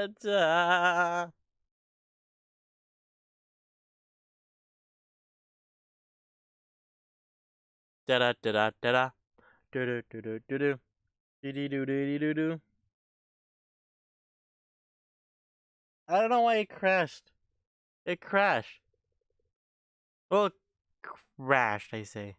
da. Da da da da da da. Do do do do do do. Do do do do do do. I don't know why it crashed. It crashed. Well, crashed, I say.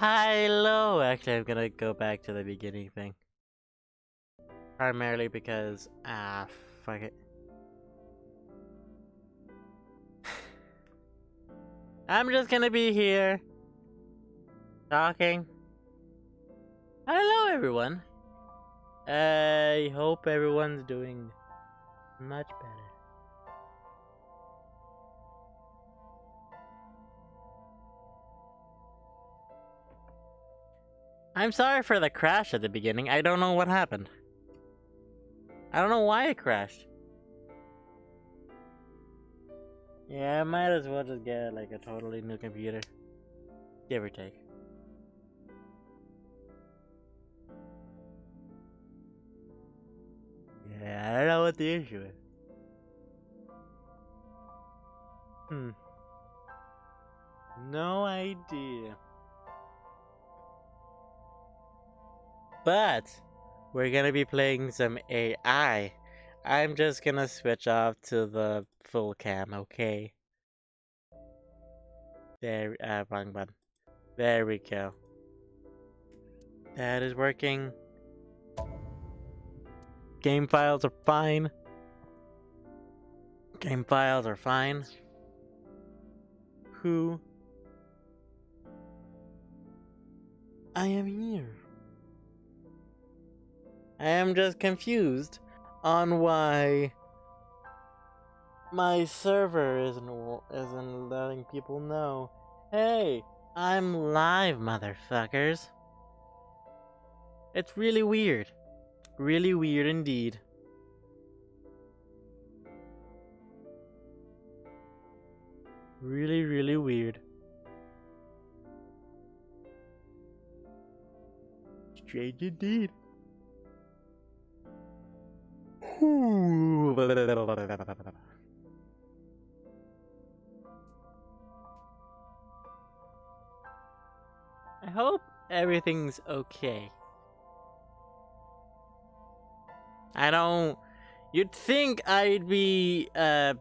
Hello. Actually, I'm gonna go back to the beginning thing. Primarily because, fuck it. I'm just gonna be here talking. Hello, everyone. I hope everyone's doing much better. I'm sorry for the crash at the beginning. I don't know what happened. I don't know why it crashed. Yeah, I might as well just get like a totally new computer. Give or take. Yeah, I don't know what the issue is. No idea. But we're gonna be playing some AI. I'm just gonna switch off to the full cam, okay? There, wrong button. There we go. That is working. Game files are fine. Game files are fine. Who? I am here. I am just confused on why my server isn't letting people know. Hey, I'm live, motherfuckers. It's really weird. Really weird indeed. Really, really weird. Strange indeed. I hope everything's okay. I don't. You'd think I'd be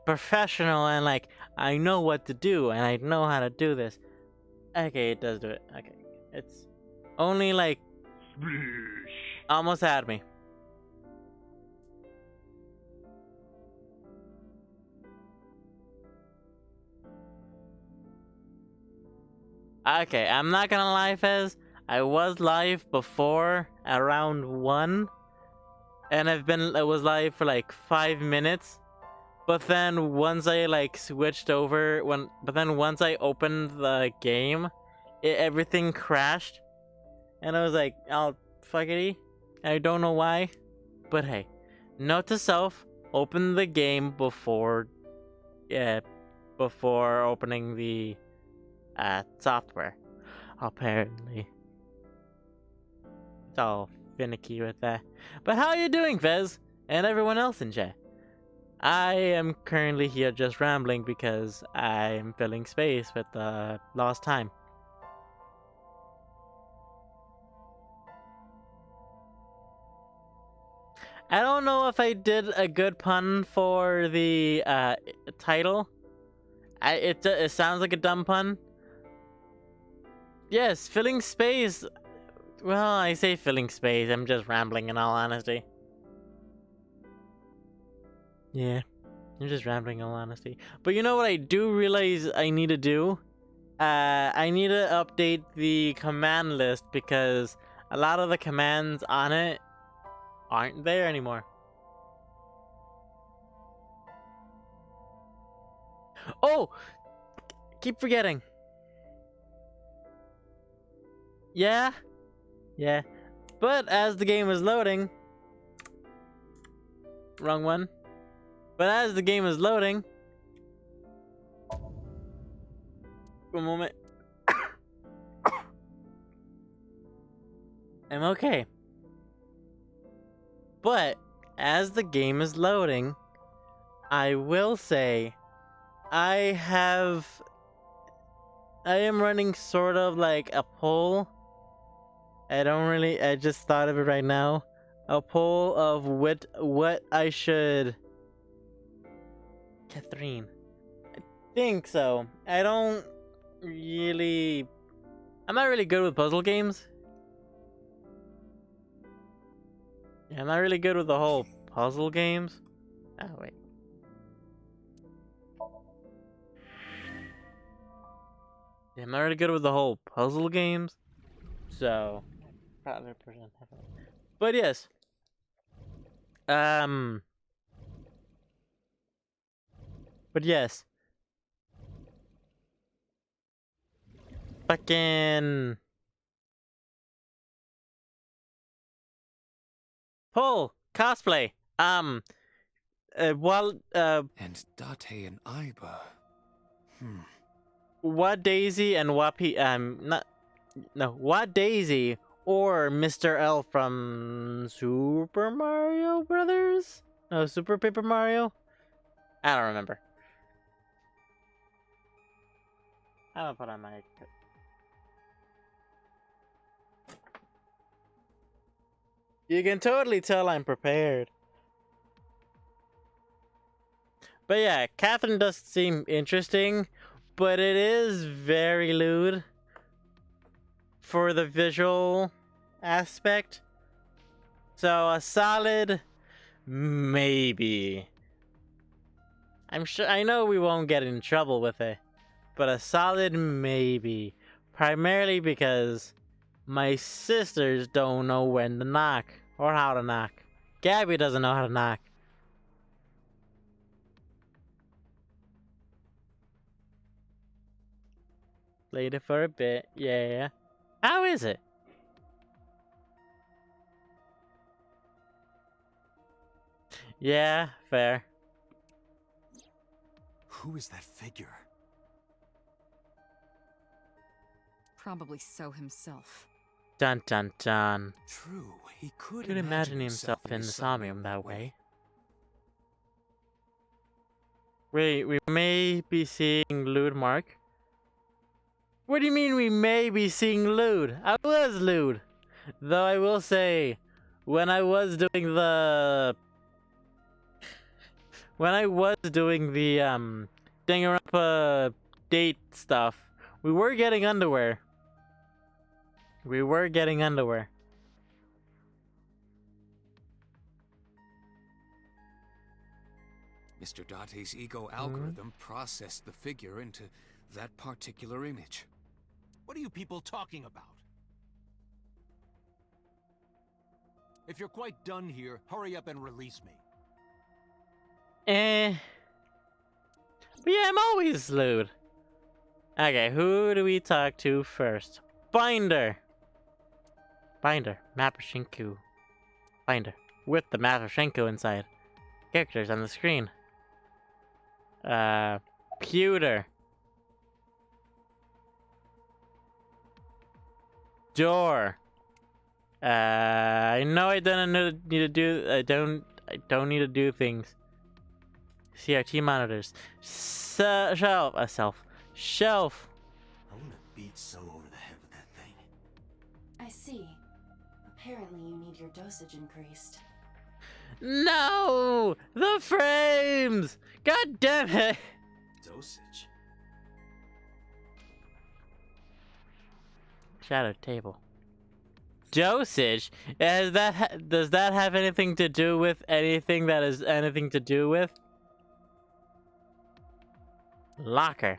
professional and like I know what to do and I know how to do this. Okay, it does do it. Okay, it's only like almost had me. Okay, I'm not gonna lie, Fez. I was live before around 1, and I was live for like 5 minutes. But then once I like switched over, once I opened the game, everything crashed, and I was like, "Oh, fuckity." I don't know why, but hey, note to self: open the game before opening the software. Apparently, it's all finicky with that. But how are you doing, Fez, and everyone else in chat? I am currently here just rambling because I'm filling space with lost time. I don't know if I did a good pun for the title. It sounds like a dumb pun. Yes, filling space. Well, I say filling space. I'm just rambling in all honesty. Yeah, I'm just rambling in all honesty. But you know what I do realize I need to do? I need to update the command list because a lot of the commands on it aren't there anymore. Oh! Keep forgetting. Yeah. Yeah. But as the game is loading... Wrong one. But as the game is loading... One moment. I'm okay. But as the game is loading, I will say I am running sort of like a poll. I just thought of it right now. A poll of what I should... Catherine. I think so. I'm not really good with puzzle games. Yeah, I'm not really good with the whole puzzle games. Oh, wait. Yeah, I'm not really good with the whole puzzle games. So, but yes. But yes. Fucking Paul cosplay. And Date and Iba. What Daisy and What Daisy or Mr. L from Super Mario Brothers? No, Super Paper Mario? I don't remember. I'm gonna put on my... You can totally tell I'm prepared. But yeah, Catherine does seem interesting, but it is very lewd for the visual aspect. So a solid maybe. I know we won't get in trouble with it, but a solid maybe. Primarily because my sisters don't know when to knock or how to knock. Gabby doesn't know how to knock. Played it for a bit, yeah. How is it? Yeah, fair. Who is that figure? Probably so himself. Dun dun dun. True, he could imagine himself in the Somnium that way. Wait, we may be seeing lewd, Mark? What do you mean we may be seeing lewd? I was lewd. Though I will say, when I was doing the Danganronpa date stuff, we were getting underwear. Mr. Date's ego algorithm processed the figure into that particular image. What are you people talking about? If you're quite done here, hurry up and release me. But yeah, I'm always lewd. Okay, who do we talk to first? Binder, Mapashenko. Binder, with the Mapashenko inside. Characters on the screen. Pewter. Door. I know I don't need to do. I don't need to do things. CRT monitors. Shelf. Shelf. I wanna beat so over the head with that thing. I see. Apparently you need your dosage increased. No! The frames! God damn it! Dosage? Shadow table. Dosage? Does that have anything to do with anything that is anything to do with? Locker.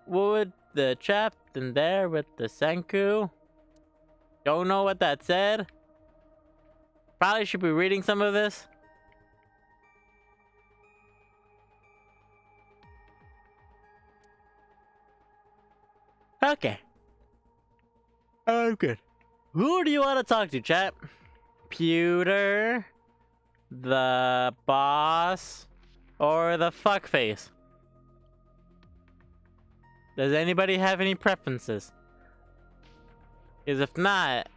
What would the chap in there with the Senku? Don't know what that said. Probably should be reading some of this. Okay. I'm good. Who do you want to talk to, chat? Pewter, the boss, or the fuckface? Does anybody have any preferences? Because if not,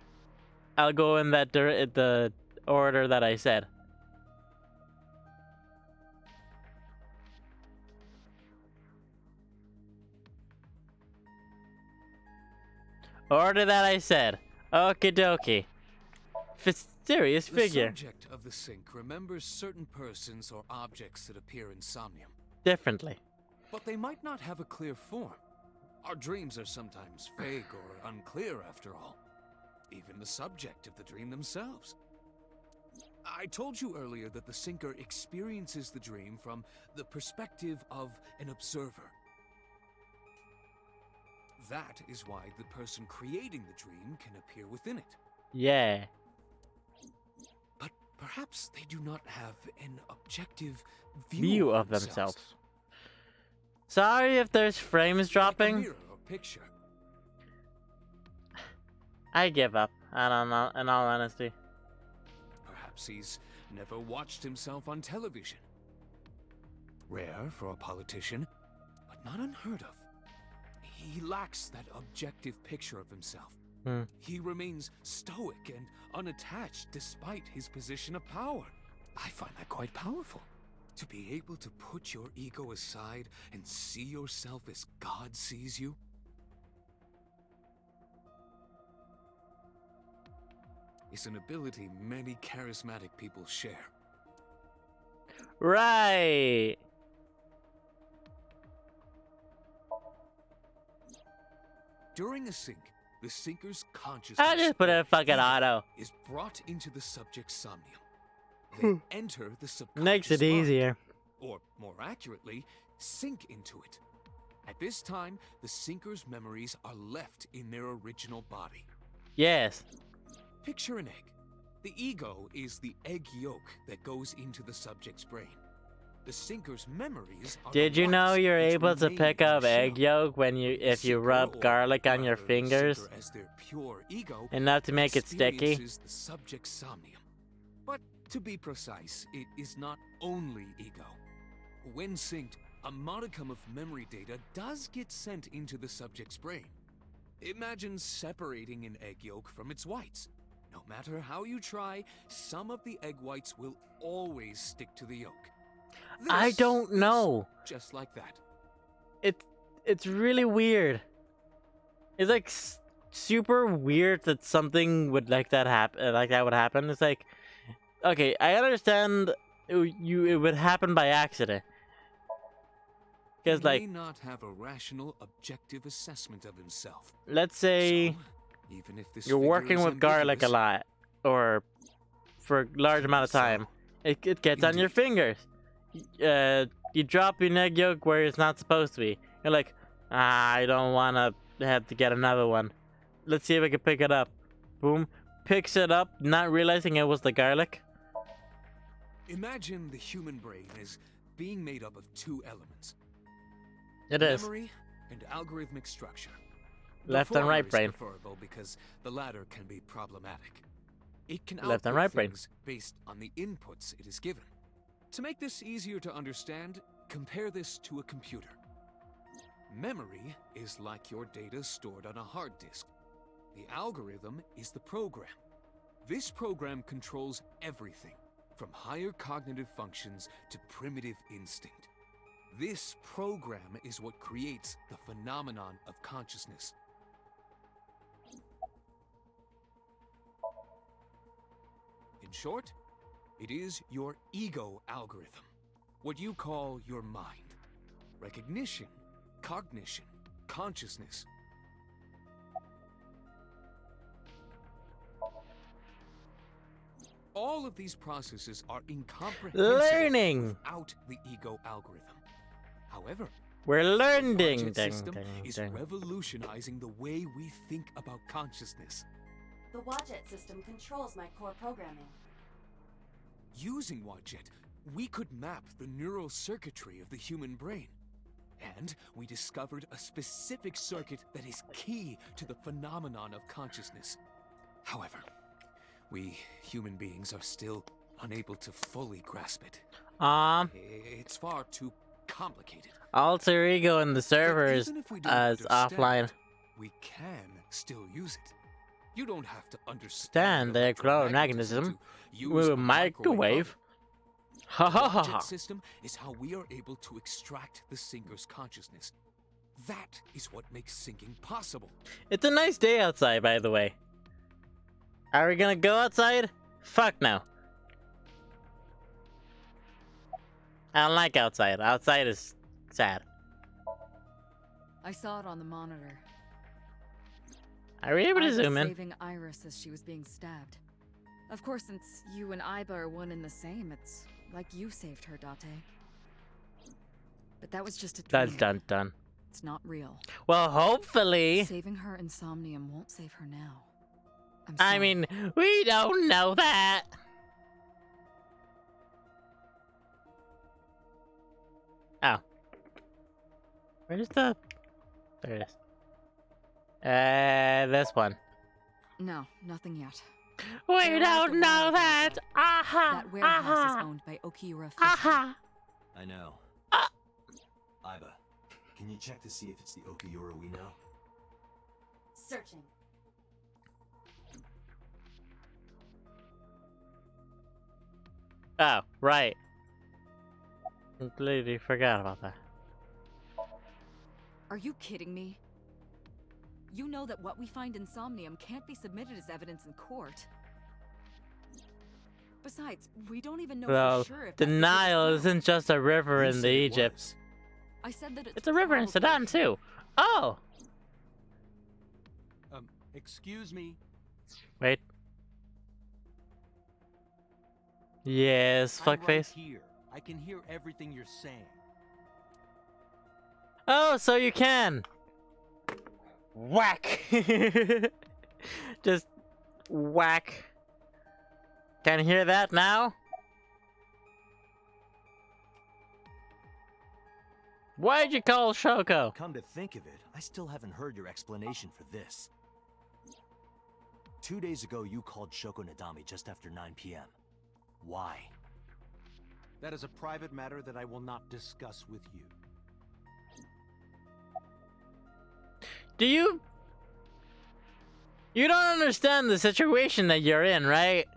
I'll go in that the order that I said. Order that I said. Okie dokie. Mysterious figure. The subject of the sink remembers certain persons or objects that appear in Somnium, Differently. but they might not have a clear form. Our dreams are sometimes vague or unclear after all. Even the subject of the dream themselves. I told you earlier that the sinker experiences the dream from the perspective of an observer. That is why the person creating the dream can appear within it. Yeah. But perhaps they do not have an objective View of themselves. Sorry if there's frames Like a dropping. mirror or picture. I give up. I don't know, in all honesty. Perhaps he's never watched himself on television. Rare for a politician, but not unheard of. He lacks that objective picture of himself. He remains stoic and unattached despite his position of power. I find that quite powerful. To be able to put your ego aside and see yourself as God sees you. Is an ability many charismatic people share. Right. During a sink, the sinker's consciousness I just put it in fucking auto. is brought into the subject's somnium. They enter the subconscious Makes it mind, easier. or more accurately, sink into it. At this time, the sinker's memories are left in their original body. Yes. Picture an egg. The ego is the egg yolk that goes into the subject's brain. The sinker's memories are Did the you know whites you're which able to remain pick in up the egg shell. yolk when you if you Sinker, rub or garlic on your rather, the fingers sinker as their pure ego, enough to make it sticky? experiences the subject's somnium. But to be precise, it is not only ego. When synced, a modicum of memory data does get sent into the subject's brain. Imagine separating an egg yolk from its whites. No matter how you try, some of the egg whites will always stick to the yolk. I This don't is know. just like that. It's really weird. It's like super weird that something would like that happen. Like that would happen. It's like, okay, I understand it would happen by accident. Because He like, may not have a rational, objective assessment of himself. let's say So, even if this you're figure working is with garlic a ambiguous, lot, or for a large amount of time, it gets on your Indeed. fingers. You drop your egg yolk where it's not supposed to be. You're like, I don't want to have to get another one. Let's see if I can pick it up. Boom. Picks it up, not realizing it was the garlic. Imagine the human brain as being made up of two elements. It is. Memory and algorithmic structure. The Left and former right is brain. preferable because the latter can be problematic. It can Left and output right brain. things based on the inputs it is given. To make this easier to understand, compare this to a computer. Memory is like your data stored on a hard disk. The algorithm is the program. This program controls everything, from higher cognitive functions to primitive instinct. This program is what creates the phenomenon of consciousness. In short, it is your ego algorithm, what you call your mind. Recognition, cognition, consciousness. All of these processes are incomprehensible Learning. without the ego algorithm. However, We're the learning. budget Ding, system ding, is ding. revolutionizing the way we think about consciousness. The Wadjet system controls my core programming. Using Wadjet, we could map the neural circuitry of the human brain. And we discovered a specific circuit that is key to the phenomenon of consciousness. However, we human beings are still unable to fully grasp it. It's far too complicated. Alter ego in the But servers even if we don't as understand offline. it, we can still use it. You don't have to understand Stand their electromagnetism magnetism to use with a a microwave. Ha ha ha The ha. system is how we are able to extract the sinker's consciousness. That is what makes sinking possible. It's a nice day outside, by the way. Are we gonna go outside? Fuck no. I don't like outside. Outside is sad. I saw it on the monitor. Are we able to I was zoom in? saving Iris as she was being stabbed. Of course, since you and Iba are one and the same, it's like you saved her, Date. But that was just a Dun dream. dun dun. It's not real. Well, hopefully. Saving her insomnium won't save her now. I'm I sorry. mean, we don't know that. Oh. Where's the... There it is. This one. No, nothing yet. We They're at the don't know warehouse, that. though. Aha. That warehouse is Aha. owned by Okiura Fish. Aha. I know. Iba, can you check to see if it's the Okiura we know? Searching. Oh, right. Completely forgot about that. Are you kidding me? You know that what we find in Somnium can't be submitted as evidence in court. Besides, we don't even know Well, for sure if the that's Nile itself. isn't just a river Who in said the it Egypt. was? I said that It's a river in Sudan, too. Oh! Excuse me. Wait. Yes, I'm right fuckface. here. I can hear everything you're saying. Oh, so you can. Whack. Just whack. Can you hear that now? Why'd you call Shoko? Come to think of it, I still haven't heard your explanation for this. 2 days ago, you called Shoko Nadami just after 9 p.m. Why? That is a private matter that I will not discuss with you. Do you... You don't understand the situation that you're in, right?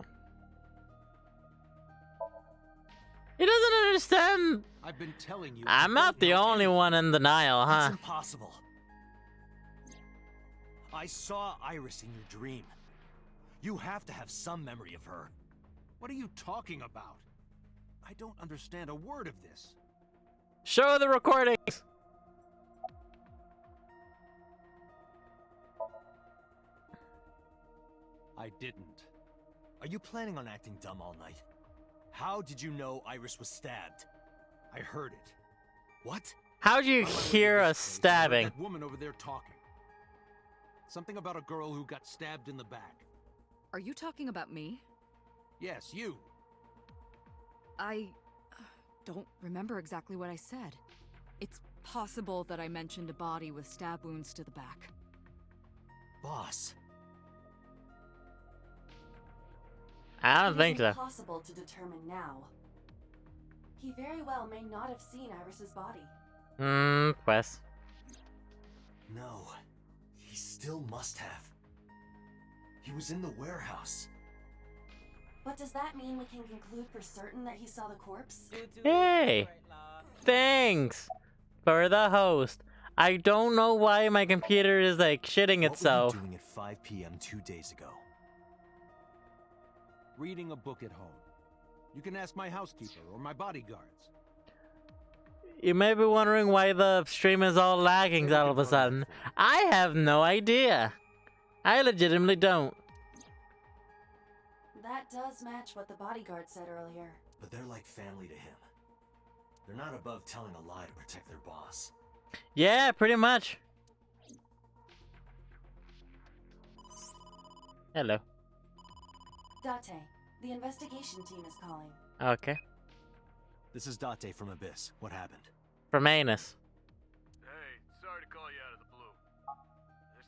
He doesn't understand. I've been telling you. I'm I not don't the know only anything. one in the Nile, That's huh? impossible. I saw Iris in your dream. You have to have some memory of her. What are you talking about? I don't understand a word of this. Show the recordings. I didn't. Are you planning on acting dumb all night? How did you know Iris was stabbed? I heard it. What? How'd you On my way to hear this a place, I heard stabbing? That woman over there talking. Something about a girl who got stabbed in the back. Are you talking about me? Yes, you. I don't remember exactly what I said. It's possible that I mentioned a body with stab wounds to the back. Boss. I don't It think is so. impossible to determine now. He very well may not have seen Iris's body. Quest. No. He still must have. He was in the warehouse. But does that mean we can conclude for certain that he saw the corpse? Hey! Thanks for the host. I don't know why my computer is like shitting What itself. were you doing at 5 p.m. 2 days ago? Reading a book at home. You can ask my housekeeper or my bodyguards. You may be wondering why the stream is all lagging Maybe all of a confirm sudden. that for you. I have no idea. I legitimately don't. That does match what the bodyguard said earlier. But they're like family to him. They're not above telling a lie to protect their boss. Yeah, pretty much. Hello. Date, the investigation team is calling. Okay. This is Date from Abyss. What happened? From Anus.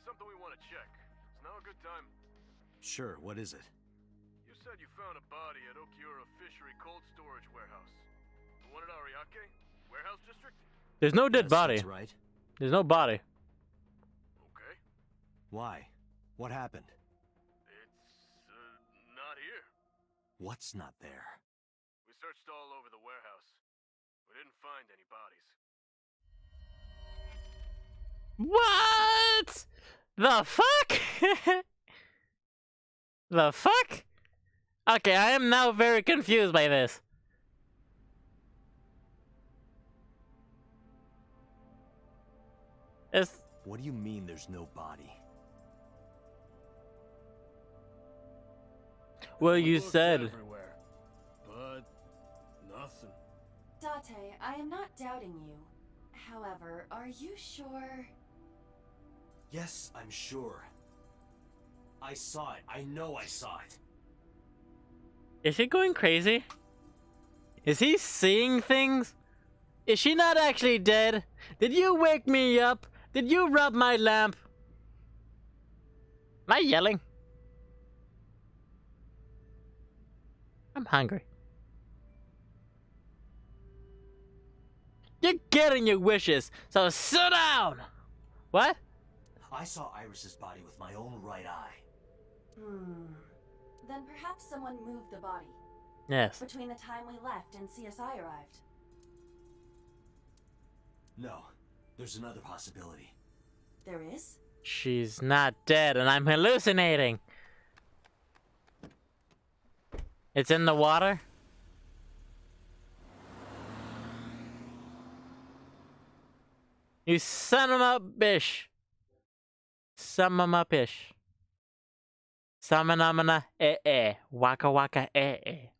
something we want to check. Is now a good time? Sure, what is it? You said you found a body at Okiura Fishery Cold Storage Warehouse. The one at Ariake? Warehouse District? There's no dead Yes, body. that's right. There's no body. Okay. Why? What happened? It's, not here. What's not there? We searched all over the warehouse. We didn't find any bodies. What? The fuck? The fuck? Okay, I am now very confused by this. It's... What do you mean there's no body? Well, We you looked said... everywhere, but nothing. Date, I am not doubting you. However, are you sure? Yes, I'm sure. I saw it. I know I saw it. Is he going crazy? Is he seeing things? Is she not actually dead? Did you wake me up? Did you rub my lamp? Am I yelling? I'm hungry. You're getting your wishes, so sit down! What? I saw Iris's body with my own right eye. Then perhaps someone moved the body. Yes. Between the time we left and CSI arrived. No, there's another possibility. There is? She's not dead and I'm hallucinating. It's in the water? You son of a bitch. Son of a bitch. Samanamana Waka waka Date?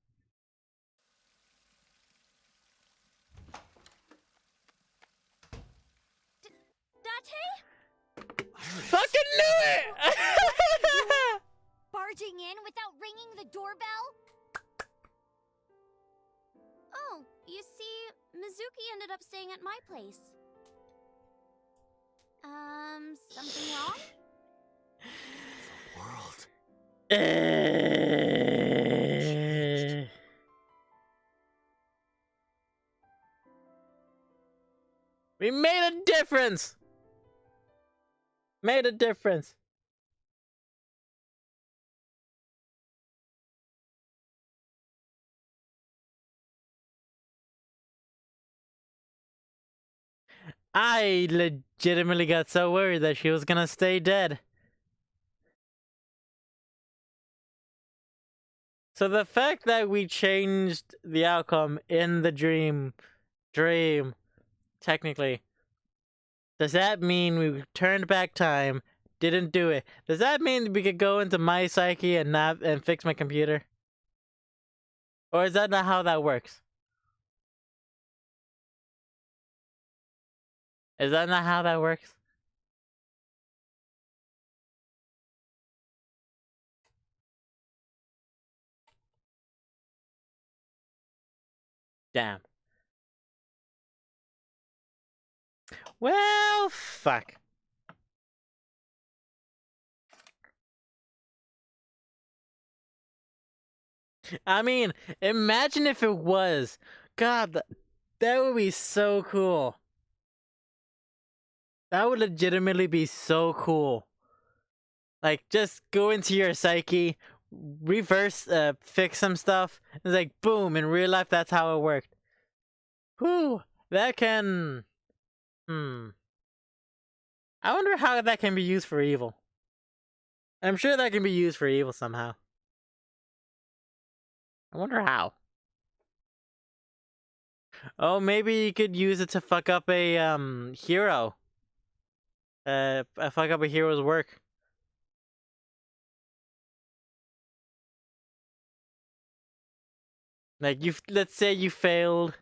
Fucking knew it! Barging in without ringing the doorbell? Oh, you see, Mizuki ended up staying at my place. Something wrong? The world. We made a difference! Made a difference. I legitimately got so worried that she was gonna stay dead. So the fact that we changed the outcome in the dream, technically, does that mean we turned back time, didn't do it? Does that mean we could go into my psyche and fix my computer? Or is that not how that works? Is that not how that works? Damn. Well, fuck. I mean, imagine if it was. God, that would be so cool. That would legitimately be so cool. Like, just go into your psyche, reverse, fix some stuff. It's like, boom, in real life, that's how it worked. Whew, that can... I wonder how that can be used for evil. I'm sure that can be used for evil somehow. I wonder how. Oh, maybe you could use it to fuck up a, hero. Fuck up a hero's work. Like, let's say you failed,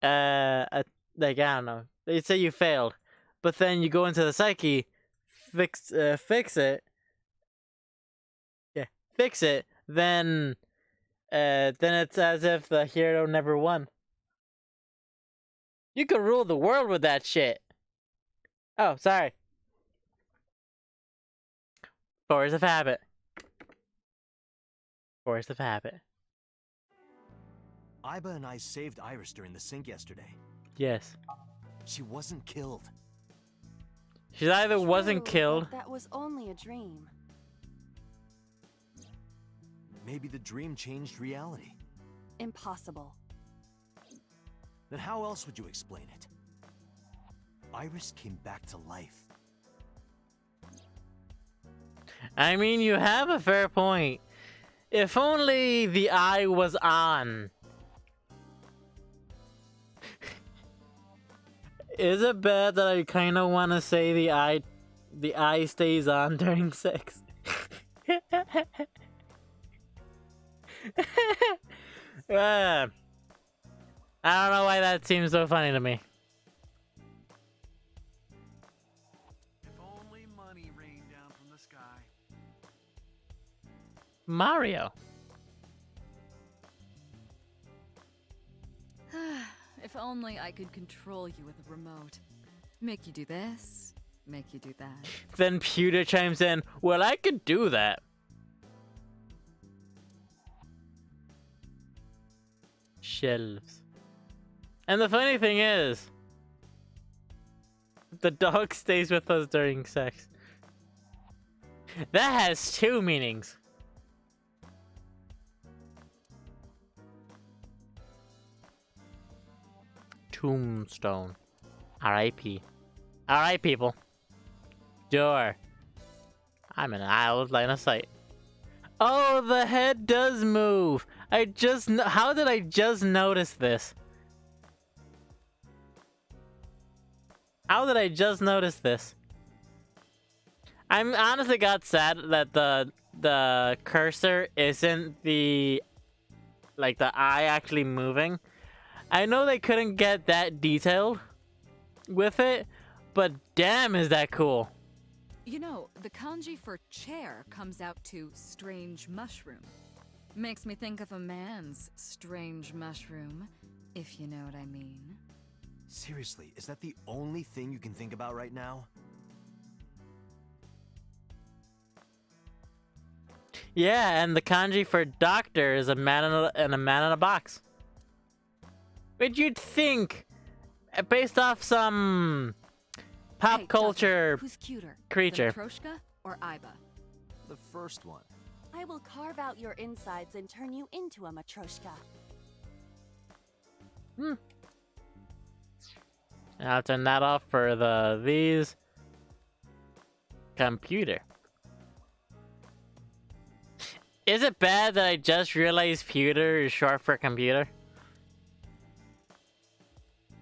like, I don't know. Let's say you failed, but then you go into the psyche, fix it. Yeah, fix it. Then it's as if the hero never won. You could rule the world with that shit. Oh, sorry. Force of habit. Force of habit. Iba and I saved Iris during the sink yesterday. Yes. She wasn't killed. She either wasn't True, killed. but that was only a dream. Maybe the dream changed reality. Impossible. Then how else would you explain it? Iris came back to life. I mean, you have a fair point. If only the eye was on. Is it bad that I kind of want to say the eye stays on during sex? I don't know why that seems so funny to me. If only money rained down from the sky. Mario. If only I could control you with a remote. Make you do this, make you do that. Then Pewter chimes in, well, I could do that. Shelves. And the funny thing is, the dog stays with us during sex. That has two meanings. Tombstone. R.I.P. Alright, people. Door. I'm in an aisle line of sight. Oh, the head does move. How did I just notice this? How did I just notice this? I'm honestly got sad that the cursor isn't the eye actually moving. I know they couldn't get that detailed with it, but damn is that cool. You know, the kanji for chair comes out to strange mushroom. Makes me think of a man's strange mushroom, if you know what I mean. Seriously, is that the only thing you can think about right now? Yeah, and the kanji for doctor is a man in a box. But you'd think, based off some pop Hey, culture Ducky, who's cuter, creature. the Matryoshka or Iba? The first one. I will carve out your insides and turn you into a matryoshka. I'll turn that off for these. Computer. Is it bad that I just realized pewter is short for computer?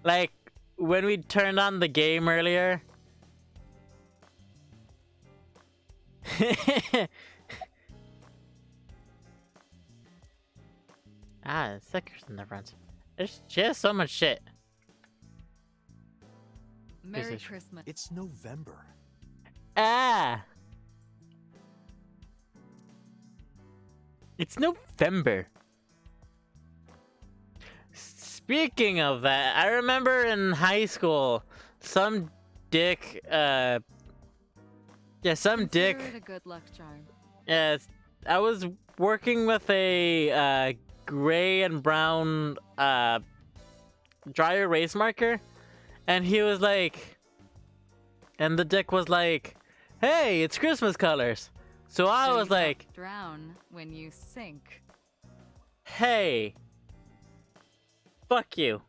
Like, when we turned on the game earlier. Stickers in the front. There's just so much shit. Merry is- Christmas. It's November. It's November. Speaking of that, I remember in high school, some dick, some Consider dick. it a good luck charm. Yes, I was working with a gray and brown dry erase marker, and he was like, and the dick was like, "Hey, it's Christmas colors." So I So was you don't like, drown when you sink. "Hey, fuck you."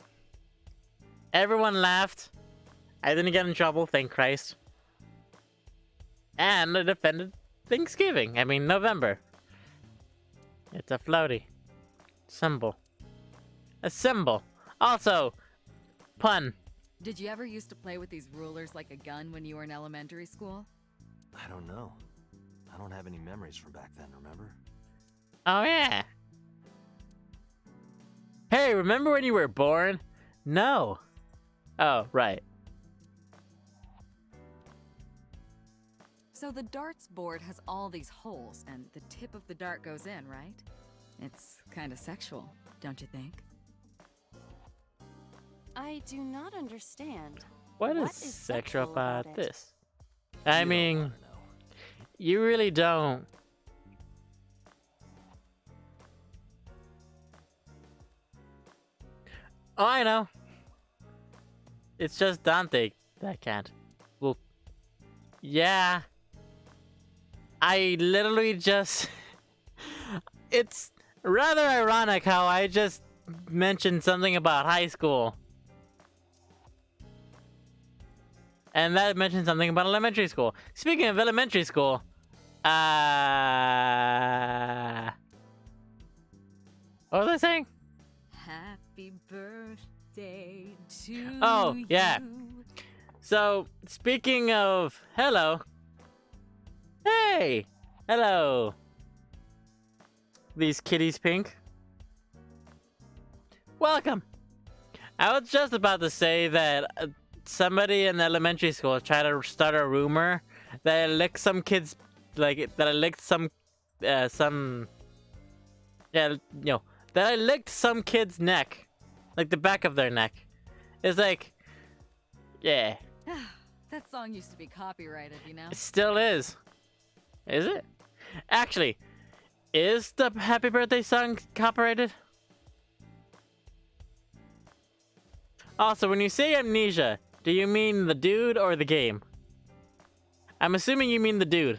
Everyone laughed. I didn't get in trouble, thank Christ. And I defended Thanksgiving. I mean, November. It's a floaty. Symbol. A symbol. Also, pun. Did you ever used to play with these rulers like a gun when you were in elementary school? I don't know. I don't have any memories from back then, remember? Oh, yeah. Hey, remember when you were born? No. Oh, right. So the darts board has all these holes, and the tip of the dart goes in, right? It's kind of sexual, don't you think? I do not understand. What is What is sexual sexual about about it? this? I You don't mean, wanna know. You really don't. Oh, I know. It's just Dante that can't. Well, yeah. I literally just... It's rather ironic how I just mentioned something about high school. And that mentioned something about elementary school. Speaking of elementary school, what was I saying? Happy birthday to Oh, yeah. you. So, speaking of hello. Hey! Hello. These kitties pink. Welcome. I was just about to say that somebody in elementary school tried to start a rumor that I licked some kids, like, that I licked some, yeah, you know, that I licked some kid's neck. Like the back of their neck. It's like, yeah. That song used to be copyrighted, you know? It still is. Is it? Actually, is the Happy Birthday song copyrighted? Also, when you say amnesia, do you mean the dude or the game? I'm assuming you mean the dude.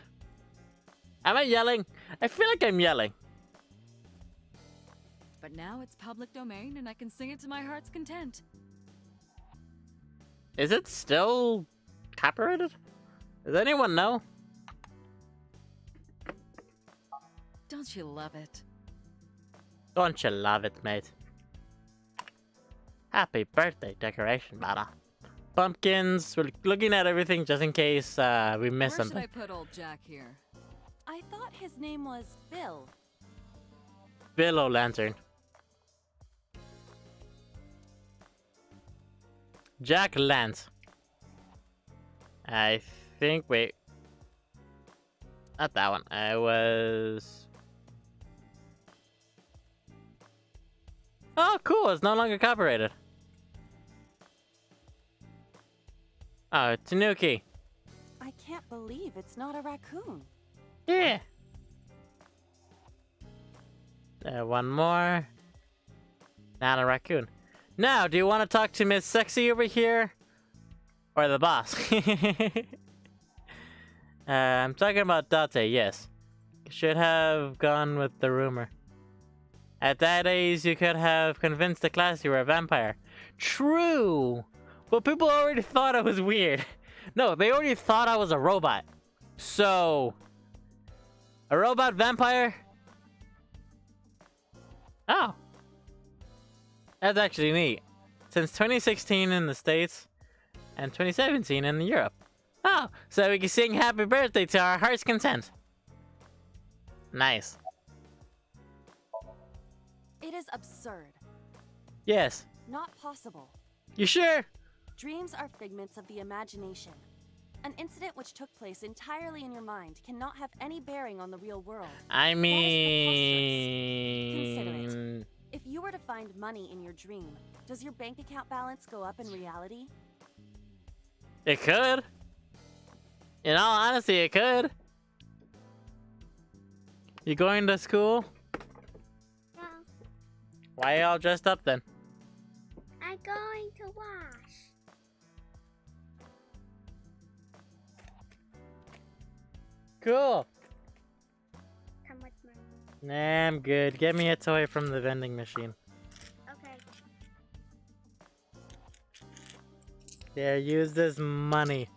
Am I yelling? I feel like I'm yelling. But now it's public domain and I can sing it to my heart's content. Is it still copyrighted? Does anyone know? Don't you love it? Don't you love it, mate? Happy birthday decoration, brother. Pumpkins. We're looking at everything just in case we miss Where something. should I put old Jack here? I thought his name was Bill. Bill O'Lantern. Jack Lance. I think, wait. Not that one. I was... Oh, cool. It's no longer copyrighted. Oh, Tanuki. I can't believe it's not a raccoon. Yeah. One more. Not a raccoon. Now, do you want to talk to Miss Sexy over here? Or the boss? I'm talking about Date, yes. Should have gone with the rumor. At that age, you could have convinced the class you were a vampire. True! But people already thought I was weird. No, they already thought I was a robot. So... a robot vampire? Oh. That's actually neat. Since 2016 in the States, and 2017 in Europe. Oh, so we can sing happy birthday to our heart's content. Nice. It is absurd. Yes. Not possible. You sure? Dreams are figments of the imagination. An incident which took place entirely in your mind cannot have any bearing on the real world. I That is mean... preposterous. Consider it. If you were to find money in your dream, does your bank account balance go up in reality? It could. In all honesty, it could. You going to school? No, Why y'all dressed up then? I'm going to wash. Cool. Come with me. Nah, I'm good. Get me a toy from the vending machine. Okay. There, use this money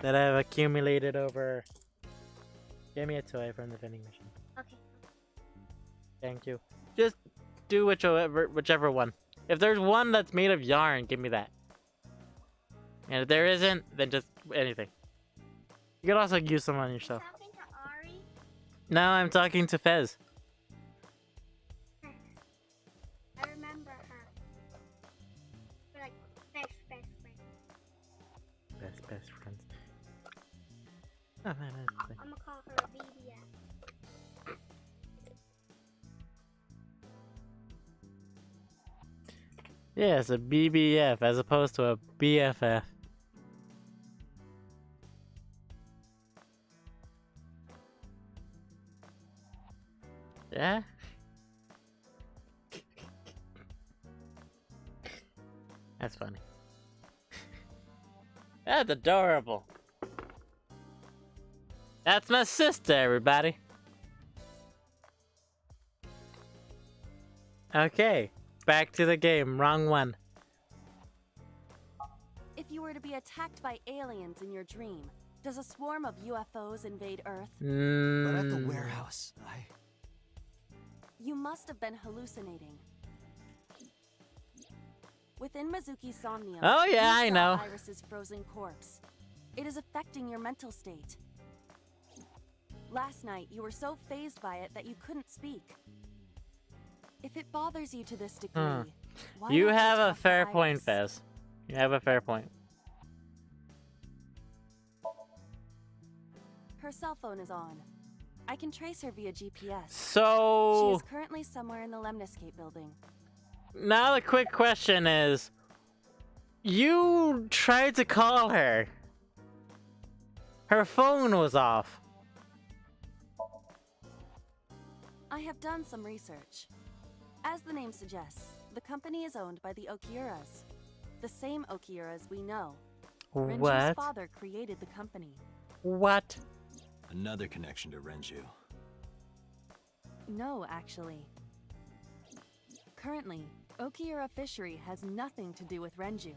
that I've accumulated over. Get me a toy from the vending machine. Okay. Thank you. Just do whichever one. If there's one that's made of yarn, give me that. And if there isn't, then just anything. You could also use some on yourself. Talking to Ari? No, I'm talking to Fez. I remember her. We're like best friends. Best friends. Oh, man, that's I'm gonna call her a BBF. yeah, it's a BBF as opposed to a BFF. Yeah. That's funny. That's adorable. That's my sister, everybody. Okay, back to the game. Wrong one. If you were to be attacked by aliens in your dream, does a swarm of UFOs invade Earth? But at the warehouse, You must have been hallucinating. Within Mizuki's somnium, Oh, yeah, you I saw know. Iris's frozen corpse. It is affecting your mental state. Last night, you were so fazed by it that you couldn't speak. If it bothers you to this degree, why You don't have a talk to fair point, Iris? Fez. You have a fair point. Her cell phone is on. I can trace her via GPS. She So is currently somewhere in the Lemniscape building. now the quick question is, you tried to call her. Her phone was off. I have done some research. As the name suggests, the company is owned by the Okiuras. The same Okiuras we know. Renju's What? father created the company. What? another connection to Renju. No, actually. Currently, Okiura Fishery has nothing to do with Renju.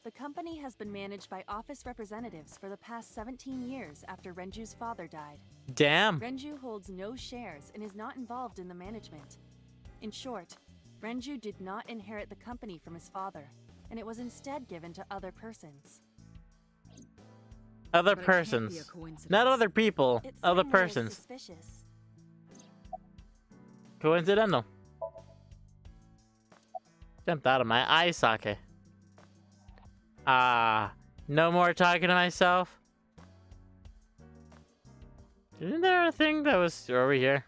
The company has been managed by office representatives for the past 17 years after Renju's father died. Damn. Renju holds no shares and is not involved in the management. In short, Renju did not inherit the company from his father, and it was instead given to other persons. Other But it can't be a persons. coincidence. Not other people. It Other certainly is persons. suspicious. Coincidental. Jumped out of my eye socket. No more talking to myself. Isn't there a thing that was over here?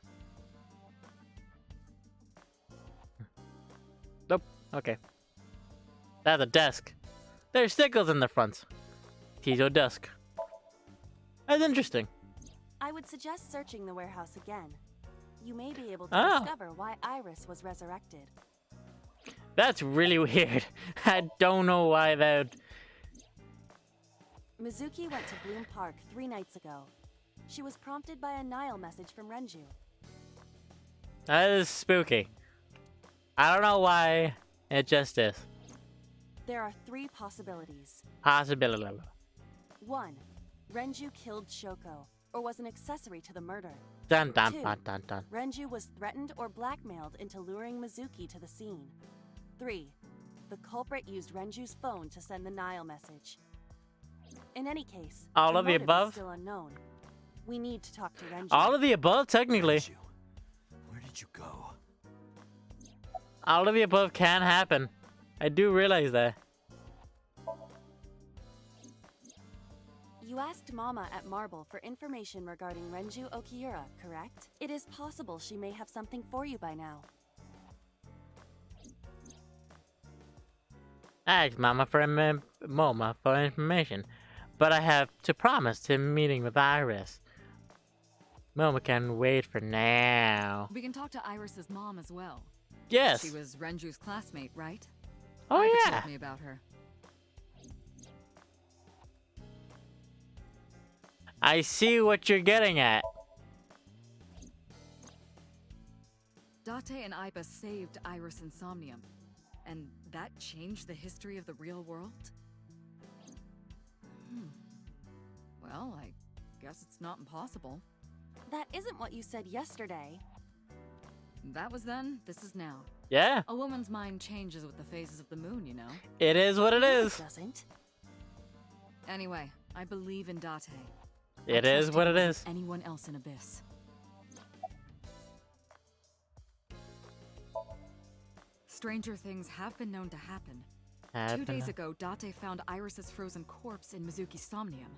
Nope. Okay. That's a desk. There's stickles in the front. Tizo desk. That's interesting. I would suggest searching the warehouse again. You may be able to Oh. discover why Iris was resurrected. That's really weird. I don't know why that. Mizuki went to Bloom Park 3 nights ago. She was prompted by a Nile message from Renju. That is spooky. I don't know why. It just is. There are 3 possibilities. Possibility. 1. Renju killed Shoko, or was an accessory to the murder. Dun dun Two. dun dun dun. Renju was threatened or blackmailed into luring Mizuki to the scene. 3. The culprit used Renju's phone to send the Nile message. In any case, All of the motive is above? still unknown. We need to talk to Renju. All of the above, technically. Renju, where did you go? All of the above can happen. I do realize that. You asked Mama at Marble for information regarding Renju Okiura, correct? It is possible she may have something for you by now. I asked Mama for information, but I have to promise him meeting with Iris. Mama can wait for now. We can talk to Iris's mom as well. Yes. She was Renju's classmate, right? Oh Iva yeah. told me about her. I see what you're getting at. Date and Iba saved Iris Insomnium, and that changed the history of the real world? Well, I guess it's not impossible. That isn't what you said yesterday. That was then, this is now. Yeah, A woman's mind changes with the phases of the moon, you know? it is what it No, is. It doesn't. Anyway, I believe in Date. It I is trust what him it more than is. Anyone else in Abyss. Stranger things have been known to happen. 2 days ago, Date found Iris's frozen corpse in Mizuki's somnium.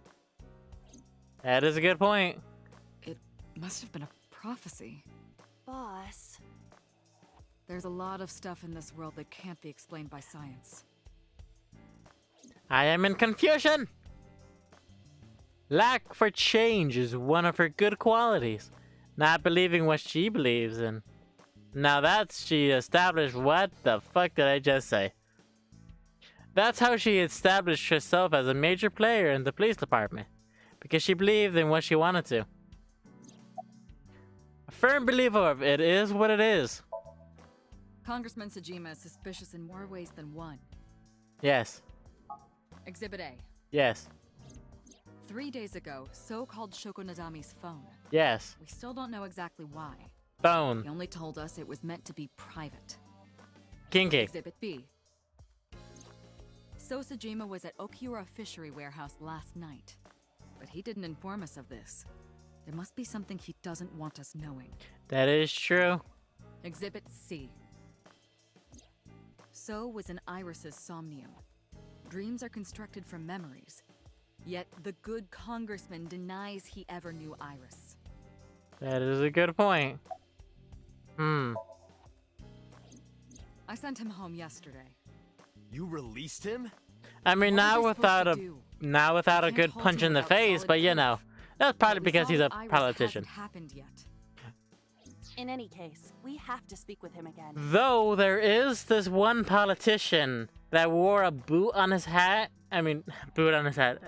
That is a good point. It must have been a prophecy. Boss. There's a lot of stuff in this world that can't be explained by science. I am in confusion. Lack for change is one of her good qualities. Not believing what she believes in. Now that's she established. What the fuck did I just say? That's how she established herself as a major player in the police department. Because she believed in what she wanted to. A firm believer of it is what it is. Congressman Sajima is suspicious in more ways than one. Yes. Exhibit A. Yes. 3 days ago, So called Shoko Nadami's phone. Yes. We still don't know exactly why. Phone. He only told us it was meant to be private. Kinky. Exhibit B. So Sajima was at Okiura Fishery Warehouse last night. But he didn't inform us of this. There must be something he doesn't want us knowing. That is true. Exhibit C. So was in Iris's somnium. Dreams are constructed from memories. Yet the good congressman denies he ever knew Iris. That is a good point. I sent him home yesterday. You released him? I mean, What not was I without supposed a to do? not without a Can't good hold punch him in the without face, solid but you proof. know, that's probably We because saw he's a that Iris politician. hasn't happened yet. In any case, we have to speak with him again. Though there is this one politician that wore a boot on his hat. I mean, boot on his hat.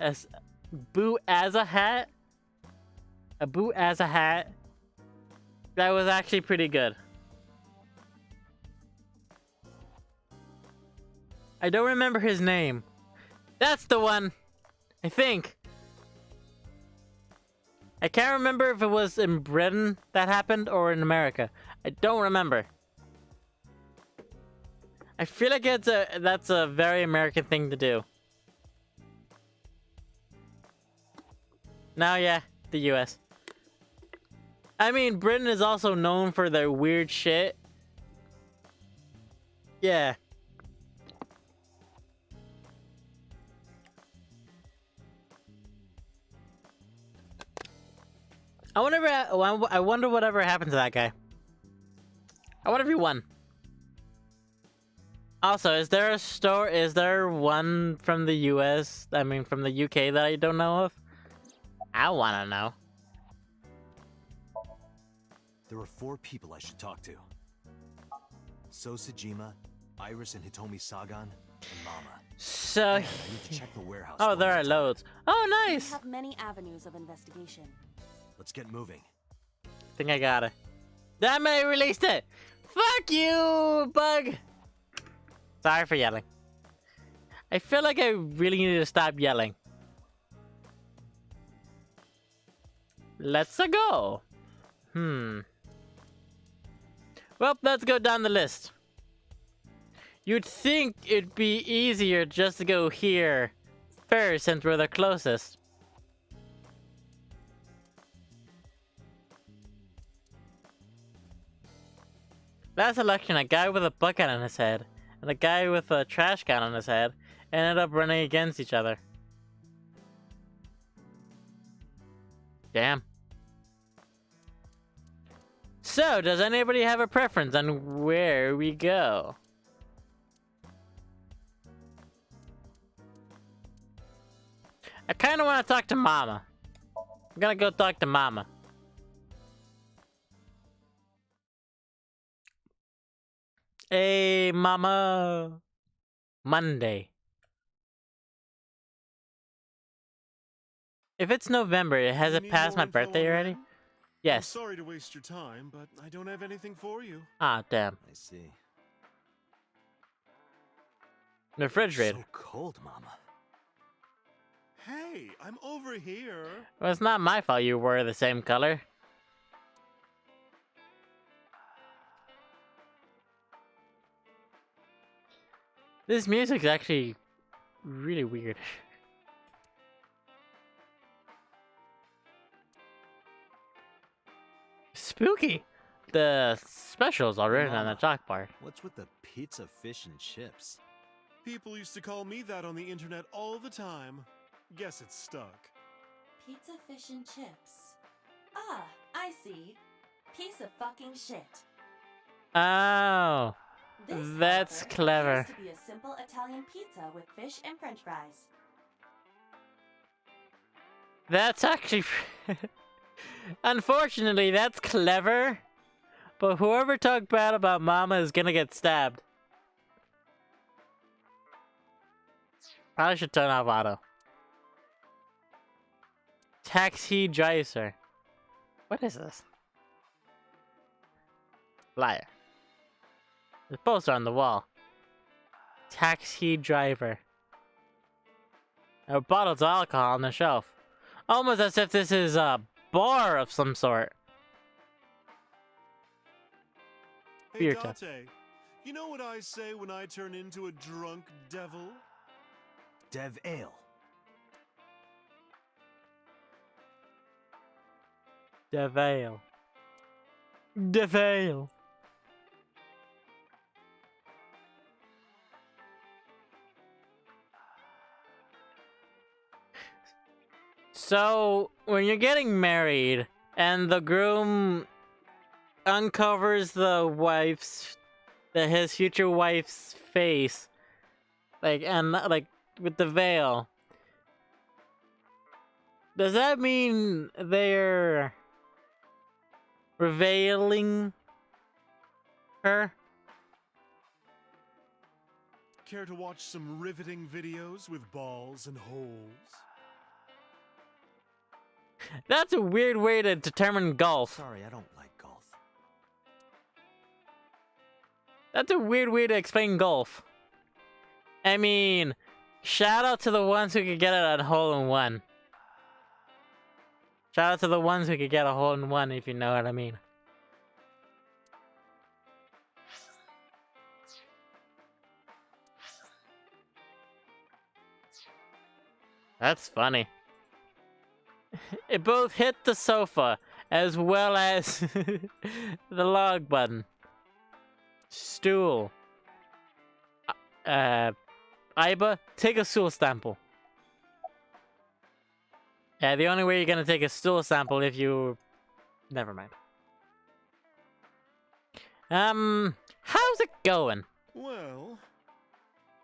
Boot as a hat. A boot as a hat. That was actually pretty good. I don't remember his name. That's the one. I think. I can't remember if it was in Britain that happened or in America. I don't remember. I feel like that's a very American thing to do. Now, yeah, the US. I mean, Britain is also known for their weird shit. Yeah. I wonder whatever happened to that guy. I wonder if he won. Also, is there one from the US, I mean from the UK that I don't know of? I wanna know. There are 4 people I should talk to. So Sajima, Iris and Hitomi Sagan, and Mama. So, And I need to check the warehouse. oh, one there more are time. loads. Oh, We nice. have many avenues of investigation. Let's get moving. Think I got it. Damn it, I released it. Fuck you, bug. Sorry for yelling. I feel like I really need to stop yelling. Let's go. Well, let's go down the list. You'd think it'd be easier just to go here first since we're the closest. Last election, a guy with a bucket on his head and a guy with a trash can on his head ended up running against each other. Damn. So, does anybody have a preference on where we go? I kind of want to talk to Mama. I'm gonna go talk to Mama. Hey, Mama. Monday. If it's November, has You it need passed more my info birthday on already? them? Yes. I'm sorry to waste your time, but I don't have anything for you. Ah, damn. I see. The refrigerator. So cold, Mama. Hey, I'm over here. Well, it's not my fault you were the same color. This music's actually really weird. Spooky. The specials are written on the chalkboard. What's with the pizza, fish, and chips? People used to call me that on the internet all the time. Guess it's stuck. Pizza, fish, and chips. Ah, I see. Piece of fucking shit. Oh, This, that's however, clever. appears to be a simple Italian pizza with fish and french fries. That's actually... Unfortunately, that's clever, but whoever talked bad about Mama is gonna get stabbed. Probably should turn off auto. Taxi driver. What is this? Liar. There's a poster on the wall. Taxi driver. There are bottles of alcohol on the shelf. Almost as if this is a bar of some sort. Hey, Beer tap. Date, you know what I say when I turn into a drunk devil? Dev Ale. DeVale. DeVale. So, when you're getting married and the groom uncovers his future wife's face, like with the veil, does that mean they're revealing her? Care to watch some riveting videos with balls and holes? That's a weird way to determine golf. Sorry, I don't like golf. That's a weird way to explain golf. I mean, shout out to the ones who could get it at hole-in-one. Shout out to the ones who could get a hole-in-one, if you know what I mean. That's funny. It both hit the sofa as well as the log button. Stool. Iba, take a stool sample. Yeah, the only way you're gonna take a stool sample if you... Never mind. How's it going? Well,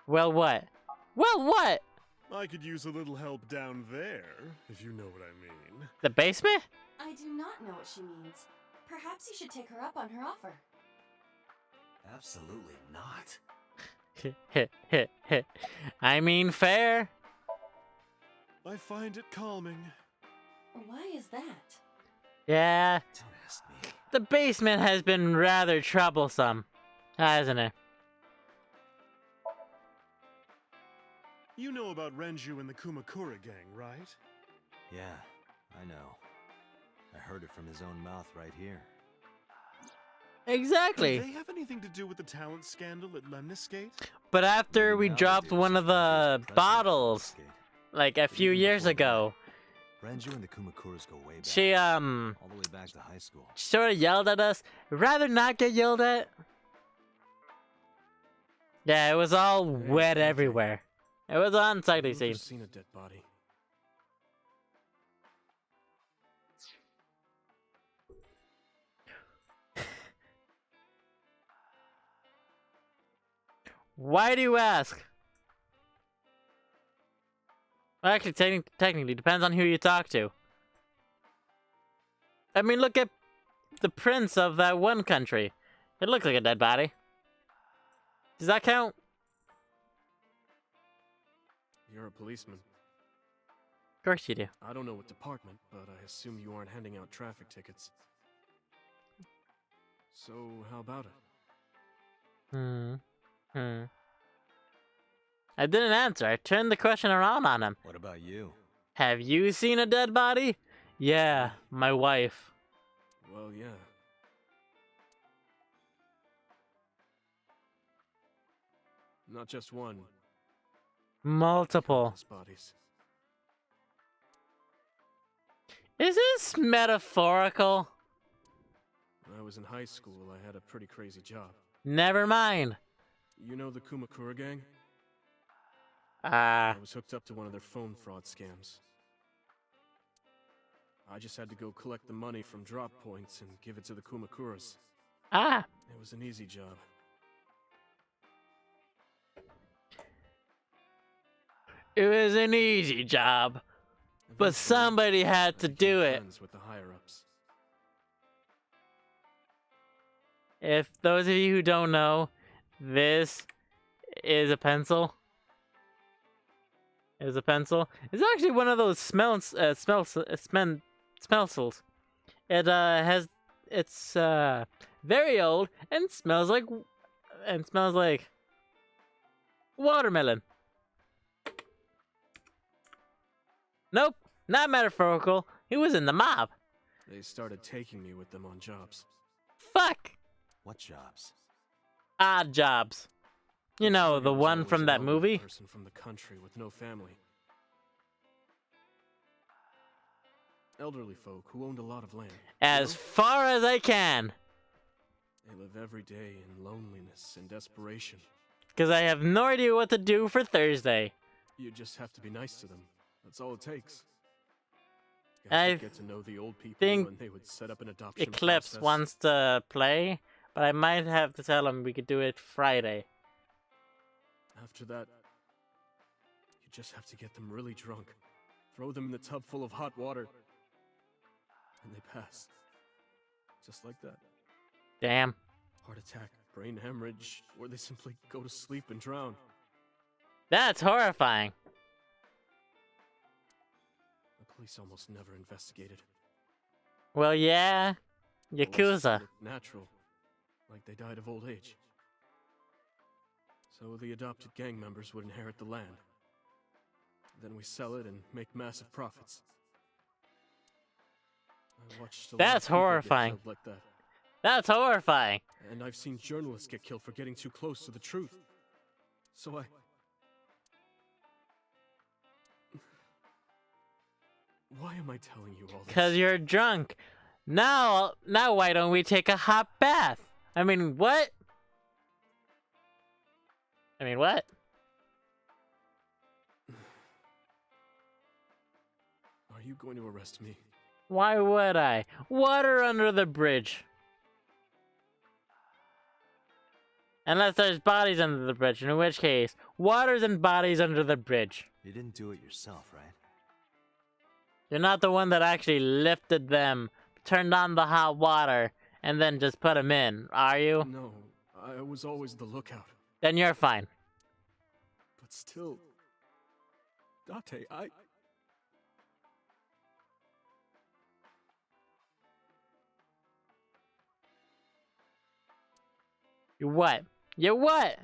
Well, what? Well, what? I could use a little help down there, if you know what I mean. The basement? I do not know what she means. Perhaps you should take her up on her offer. Absolutely not. I mean, fair. I find it calming. Why is that? Yeah, Don't ask me. the basement has been rather troublesome, hasn't it? You know about Renju and the Kumakura gang, right? Yeah, I know. I heard it from his own mouth right here. Exactly. Do they have anything to do with the talent scandal at Lemniscate? But after we Now they dropped do, one of since the Renju's president of bottles, Lemniscate. like a few Even years before that, ago, Renju and the Kumakuras go way back. she, all the way back to high school. sort of yelled at us. Rather not get yelled at. Yeah, it was all wet everywhere. It was an unsightly I've scene. never seen a dead body. Why do you ask? Well, actually, technically, depends on who you talk to. I mean, look at the prince of that one country. It looks like a dead body. Does that count? You're a policeman. Of course you do. I don't know what department, but I assume you aren't handing out traffic tickets. So, how about it? I didn't answer. I turned the question around on him. What about you? Have you seen a dead body? Yeah, my wife. Well, yeah. Not just one. Multiple. Countless bodies. Is this metaphorical? When I was in high school, I had a pretty crazy job. Never mind. You know the Kumakura gang? Ah, I was hooked up to one of their phone fraud scams. I just had to go collect the money from drop points and give it to the Kumakuras. ah. It was an easy job. It was an easy job. But somebody had to do it. Friends with the higher-ups. If those of you who don't know, this is a pencil. It's It's actually one of those smells. It it's very old and smells like watermelon. Nope, not metaphorical. He was in the mob. They started taking me with them on jobs. Fuck. What jobs? Odd jobs. You know, the I was one always from an that elderly movie. Person from the country with no family. Elderly folk who owned a lot of land. As far as I can. They live every day in loneliness and desperation. Because I have no idea what to do for Thursday. You just have to be nice to them. That's all it takes. I Get to know the old people think when they would set up an adoption Eclipse process. wants to play, but I might have to tell him we could do it Friday. After that, you just have to get them really drunk. Throw them in the tub full of hot water. And they pass. Just like that. Damn. Heart attack, brain hemorrhage, or they simply go to sleep and drown. That's horrifying. The police almost never investigated. Well, yeah. Unless it Yakuza. looked natural, like they died of old age. So the adopted gang members would inherit the land. Then we sell it and make massive profits. I watched a lot of That's people get horrifying. killed like that. That's horrifying. And I've seen journalists get killed for getting too close to the truth. So Why am I telling you all this? Because you're drunk. Now why don't we take a hot bath? I mean, what? Are you going to arrest me? Why would I? Water under the bridge. Unless there's bodies under the bridge, in which case, waters and bodies under the bridge. You didn't do it yourself, right? You're not the one that actually lifted them, turned on the hot water, and then just put them in, are you? No, I was always the lookout. Then you're fine. But still, Date, You what? You what?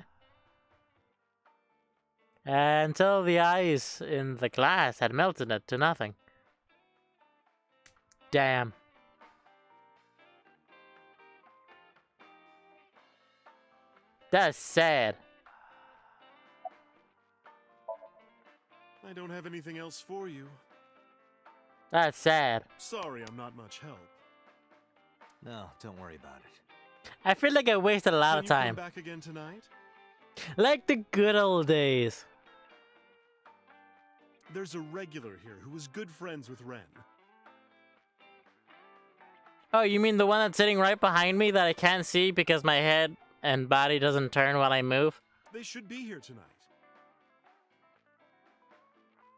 Until the ice in the glass had melted it to nothing. Damn. That's sad. I don't have anything else for you. That's sad. Sorry, I'm not much help. No, don't worry about it. I feel like I wasted a lot of Can you time. come back again tonight? Like the good old days. There's a regular here who was good friends with Ren. Oh, you mean the one that's sitting right behind me that I can't see because my head and body doesn't turn while I move? They should be here tonight.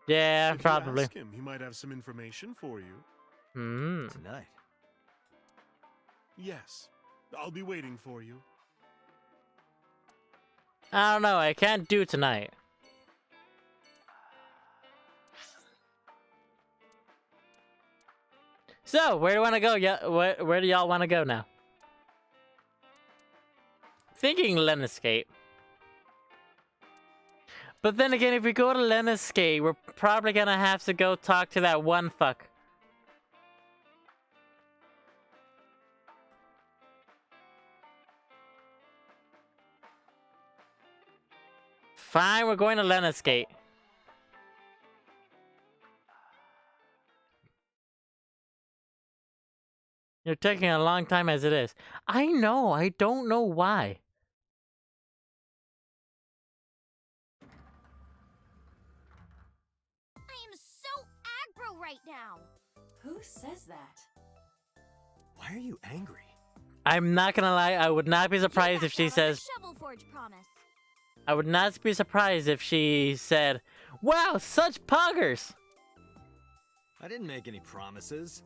Yeah, If you probably. ask him, he might have some information for you. Hmm. Tonight. Yes, I'll be waiting for you. I don't know. I can't do tonight. So, where do you want to go? Yeah, where do y'all want to go now? Thinking Leniscape. But then again, if we go to Leniscape, we're probably gonna have to go talk to that one fuck. Fine, we're going to Leniscape. You're taking a long time as it is. I know, I don't know why. I am so aggro right now. Who says that? Why are you angry? I'm not gonna lie, I would not be surprised if she says... Shovel Forge promise. I would not be surprised if she said, "Wow, such poggers!" I didn't make any promises.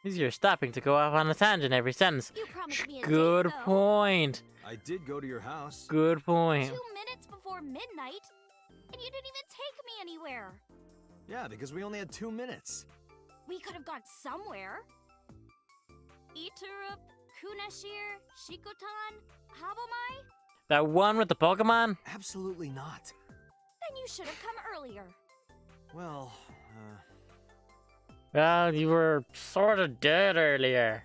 You're stopping to go off on a tangent every sentence. You promised me a Good date, though. point. I did go to your house. Good point. 2 minutes before midnight, and you didn't even take me anywhere. Yeah, because we only had 2 minutes. We could have gone somewhere. Iturup, Kunashir, Shikotan, Habomai? That one with the Pokemon? Absolutely not. Then you should have come earlier. Well, Well, you were sort of dead earlier.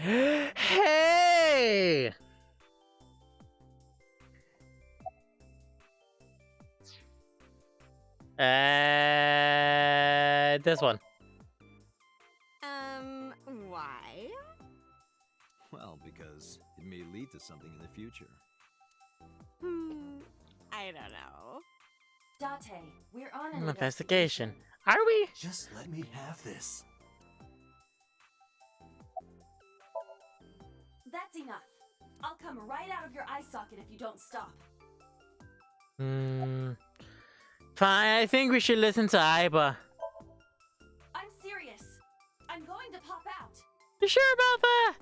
Hey! This one. Why? well, because it may lead to something in the future. I don't know. Date, we're on an Investigation. Are we? Just let me have this. That's enough. I'll come right out of your eye socket if you don't stop. Fine, I think we should listen to Aiba. I'm serious. I'm going to pop out. You sure about that?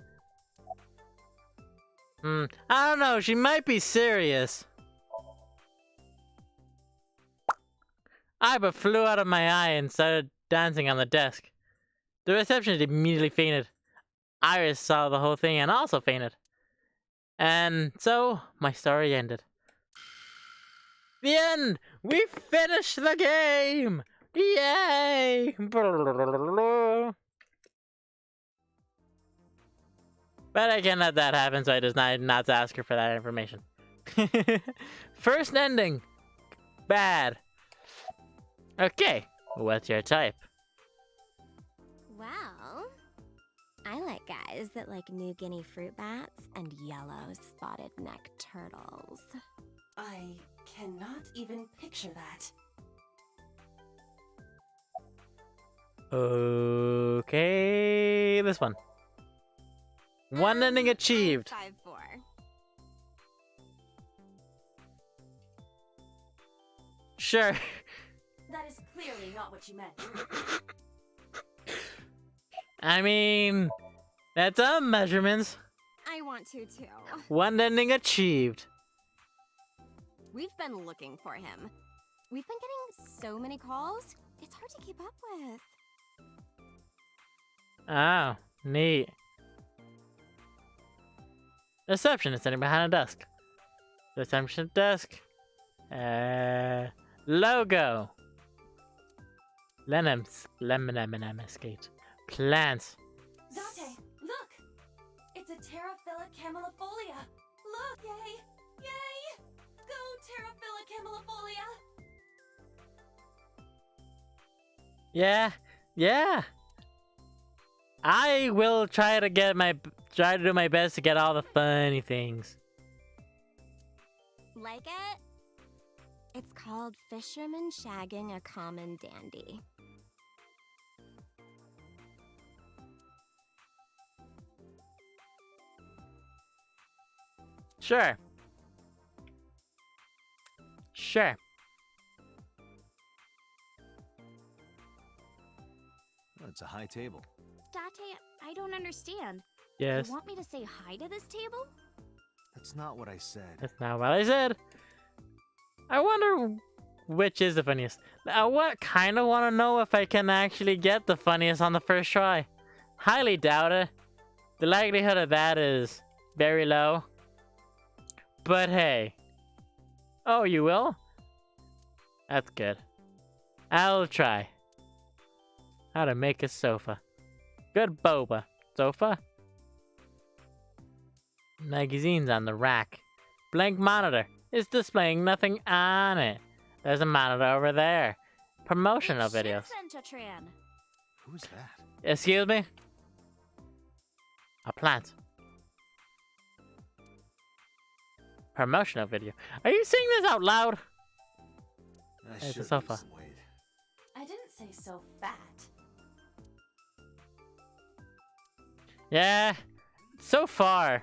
I don't know, she might be serious. Aiba flew out of my eye and started dancing on the desk. The receptionist immediately fainted. Iris saw the whole thing and also fainted. And so, my story ended. The end! We finished the game! Yay! But I can't let that happen, so I decided not to ask her for that information. First ending. Bad. Okay, what's your type? Well, I like guys that like New Guinea fruit bats and yellow spotted neck turtles. I cannot even picture that. Okay, this one. One ending achieved. 5'4". Sure. That is clearly not what you meant. I mean, that's measurements. I want to too. One ending achieved. We've been looking for him. We've been getting so many calls, it's hard to keep up with. Oh, neat. Receptionist sitting behind a desk. Reception desk. Logo. Lemon-skate. Plants. Date, look! It's a Terraphila camellifolia. Look, yay! Yay! Go Terraphila camellifolia! Yeah. I will try to do my best to get all the funny things. Like it? It's called Fisherman Shagging a Common Dandy. Sure. Oh, it's a high table. Date, I don't understand. Yes. You want me to say hi to this table? That's not what I said. That's not what I said. I wonder which is the funniest. I kind of want to know if I can actually get the funniest on the first try. Highly doubt it. The likelihood of that is very low. But hey. Oh, you will? That's good. I'll try. How to make a sofa. Good boba. Sofa? Magazines on the rack. Blank monitor. It's displaying nothing on it. There's a monitor over there. Promotional videos. Shinsen-Chatran. Who's that? Excuse me? A plant. Promotional video. Are you saying this out loud? I It's a should sofa. lose some weight. I didn't say so fat. Yeah. So far.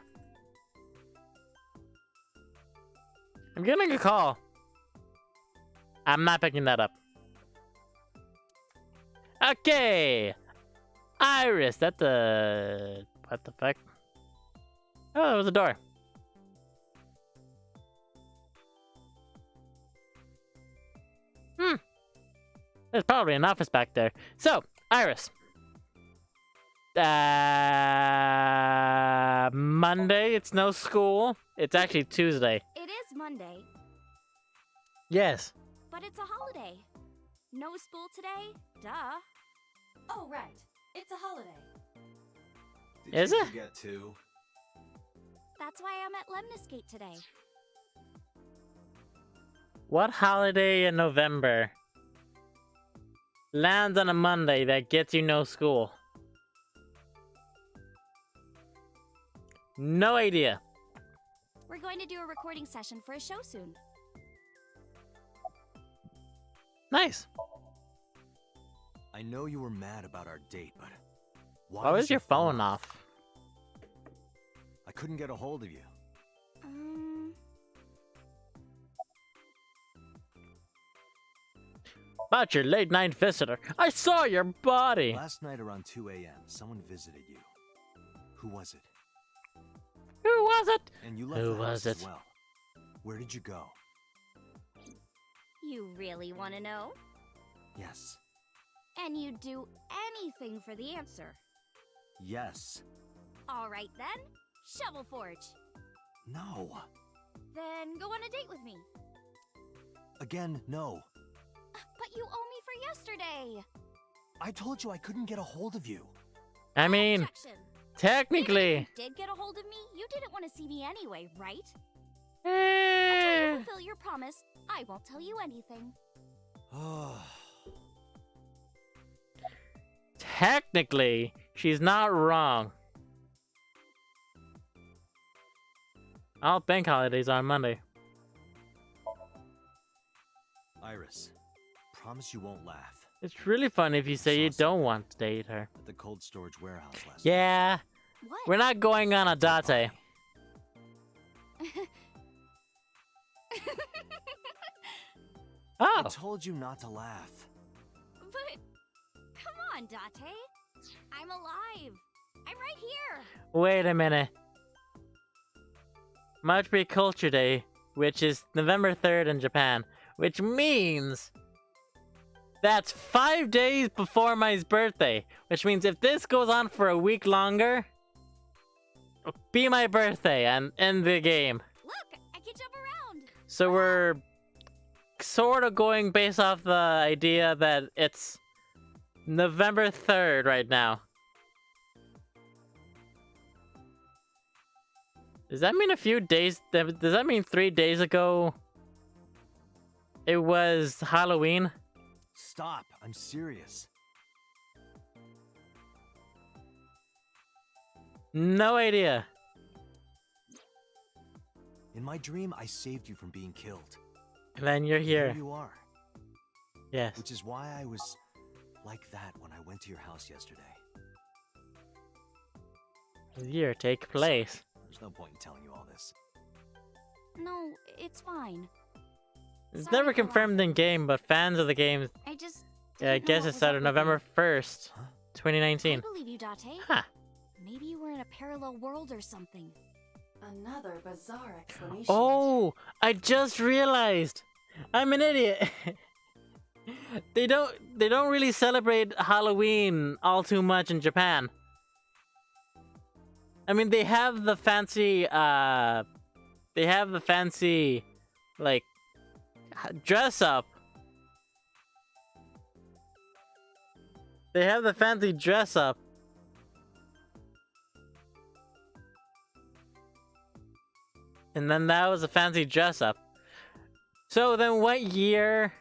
I'm getting a call. I'm not picking that up. Okay. Iris, that the... What the fuck? Oh, it was a door. There's probably an office back there. So, Iris. Monday, it's no school. It's actually Tuesday. It is Monday, Yes. but it's a holiday. No school today? Duh. Oh, right. It's a holiday. Did Is you it? forget too? That's why I'm at Lemniscate today. What holiday in November lands on a Monday that gets you no school? No idea. We're going to do a recording session for a show soon. Nice. I know you were mad about our date, but Why was your phone off? I couldn't get a hold of you. About your late night visitor. I saw your body. Last night around 2 a.m., someone visited you. Who was it? Who was it? And you left Who the house was as it? well. Where did you go? You really want to know? Yes. And you'd do anything for the answer. Yes. All right then, Shovel Forge. No. Then go on a date with me. Again, no. But you owe me for yesterday. I told you I couldn't get a hold of you. I mean, Objection. technically. Even if you did get a hold of me, you didn't want to see me anyway, right? Until you fulfill your promise, I won't tell you anything. Technically, she's not wrong. All bank holidays are on Monday. Iris, promise you won't laugh. It's really fun if you say you don't want to date her. At the cold storage warehouse last Yeah, What? we're not going on a night. date. I Oh, told you not to laugh. But come on, Date. I'm alive. I'm right here. wait a minute. March Culture Day, which is November 3rd in Japan, which means that's 5 days before my birthday, which means if this goes on for a week longer, it'll be my birthday and end the game. Look, I can jump around. So we're sort of going based off the idea that it's November 3rd right now. Does that mean a few days? Does that mean 3 days ago it was Halloween? Stop, I'm serious. No idea. In my dream, I saved you from being killed. And then you're And here. you are. Yes. Which is why I was like that when I went to your house yesterday. Year take place. There's no point in telling you all this. No, it's fine. It's Sorry never for confirmed in laughing. game, but fans of the game, I just. yeah, I didn't know guess what it was started up with November 1st, Huh? you. I 2019. believe you, Date. Huh. Maybe you were in a parallel world or something. Another bizarre explanation. Oh, I just realized. I'm an idiot. They don't really celebrate Halloween all too much in Japan. I mean, they have the fancy like dress up. They have the fancy dress up. And then that was a fancy dress up. So then what year?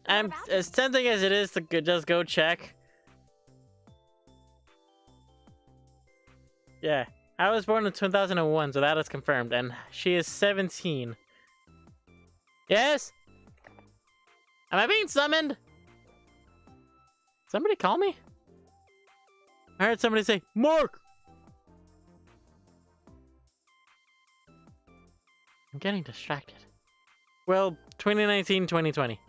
I'm as tempting as it is to just go check. Yeah, I was born in 2001, so that is confirmed, and she is 17. Yes? Am I being summoned? Somebody call me? I heard somebody say, Mark! I'm getting distracted. Well, 2019, 2020.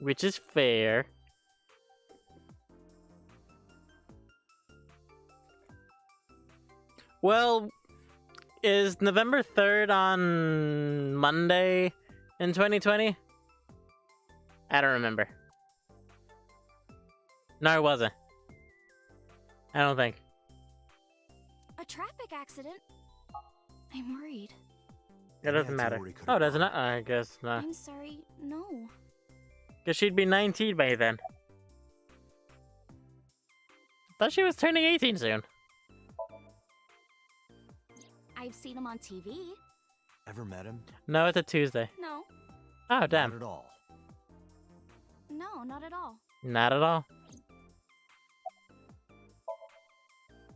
Which is fair. Well, is November 3rd on Monday in 2020? I don't remember. No, it wasn't. I don't think. A traffic accident? I'm worried. It doesn't matter. Oh, doesn't it? I guess not. I'm sorry, no. Because she'd be 19 by then. Thought she was turning 18 soon. I've seen him on TV. Ever met him? No, it's a Tuesday. No. Oh, damn. Not at all. No, not at all. Not at all.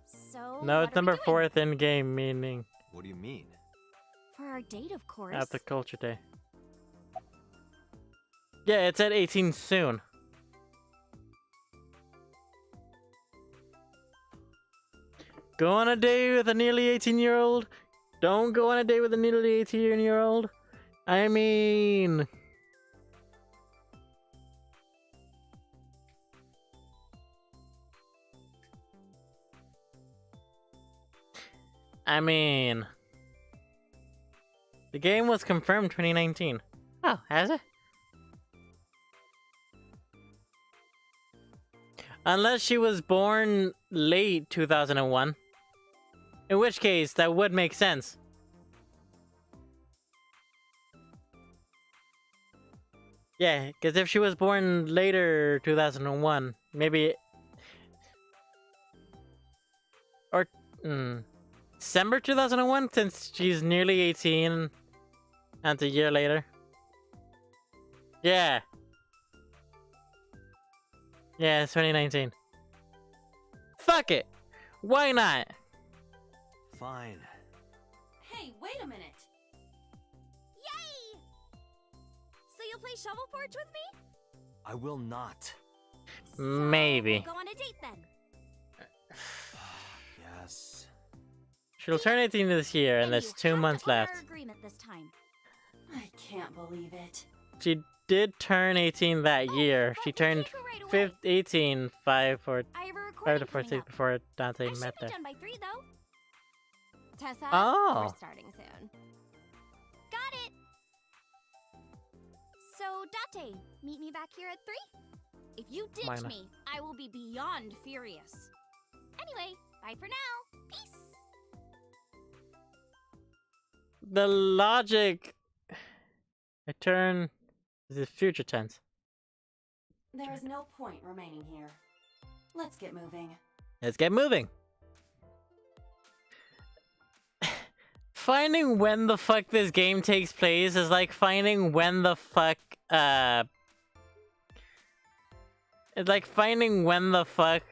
So, No, what it's are we number doing? 4th in game, meaning What do you mean? For our date, of course. at the culture day. Yeah, it's at 18 soon. Go on a date with a nearly 18-year-old? Don't go on a date with a nearly 18-year-old. I mean... The game was confirmed 2019. Oh, has it? Unless she was born late 2001. In which case, that would make sense. Yeah, because if she was born later 2001, maybe... Or... December 2001, since she's nearly 18 and a year later. Yeah. Yeah, it's 2019. Fuck it! Why not? Fine. Hey, wait a minute. Yay! So you'll play Shovelforge with me? I will not. So Maybe. We'll go on a date then. Yes. She'll turn 18 this year, and there's you 2 have to months honor left. our agreement this time. I can't believe it. She did turn 18 that year. She we'll turned take her right away. 18 5 or I have a 5 recording to 4 coming days up. before Dante I should met be her. done by 3 though. Tessa, Oh. we're starting soon. Got it. So Date, meet me back here at 3. If you ditch Why not? me, I will be beyond furious. Anyway, bye for now. Peace. The logic. I turn. This is future tense. There is no point remaining here. Let's get moving. Let's get moving. Finding when the fuck this game takes place is like finding when the fuck it's like finding when the fuck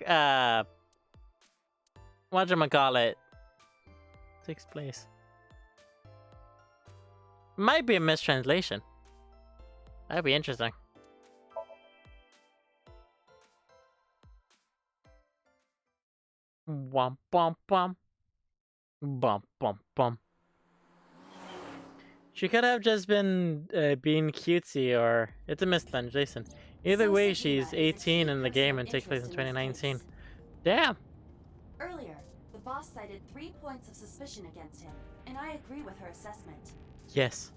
whatchamacallit takes place. Might be a mistranslation. That'd be interesting. Womp womp womp. Bump bump bump. She could have just been being cutesy, or it's a mistranslation. Either So way, Sakina she's is a 18 key in the person game of and takes place in interest in this 2019. case. Damn. Earlier, the boss cited 3 points of suspicion against him, and I agree with her assessment. Yes.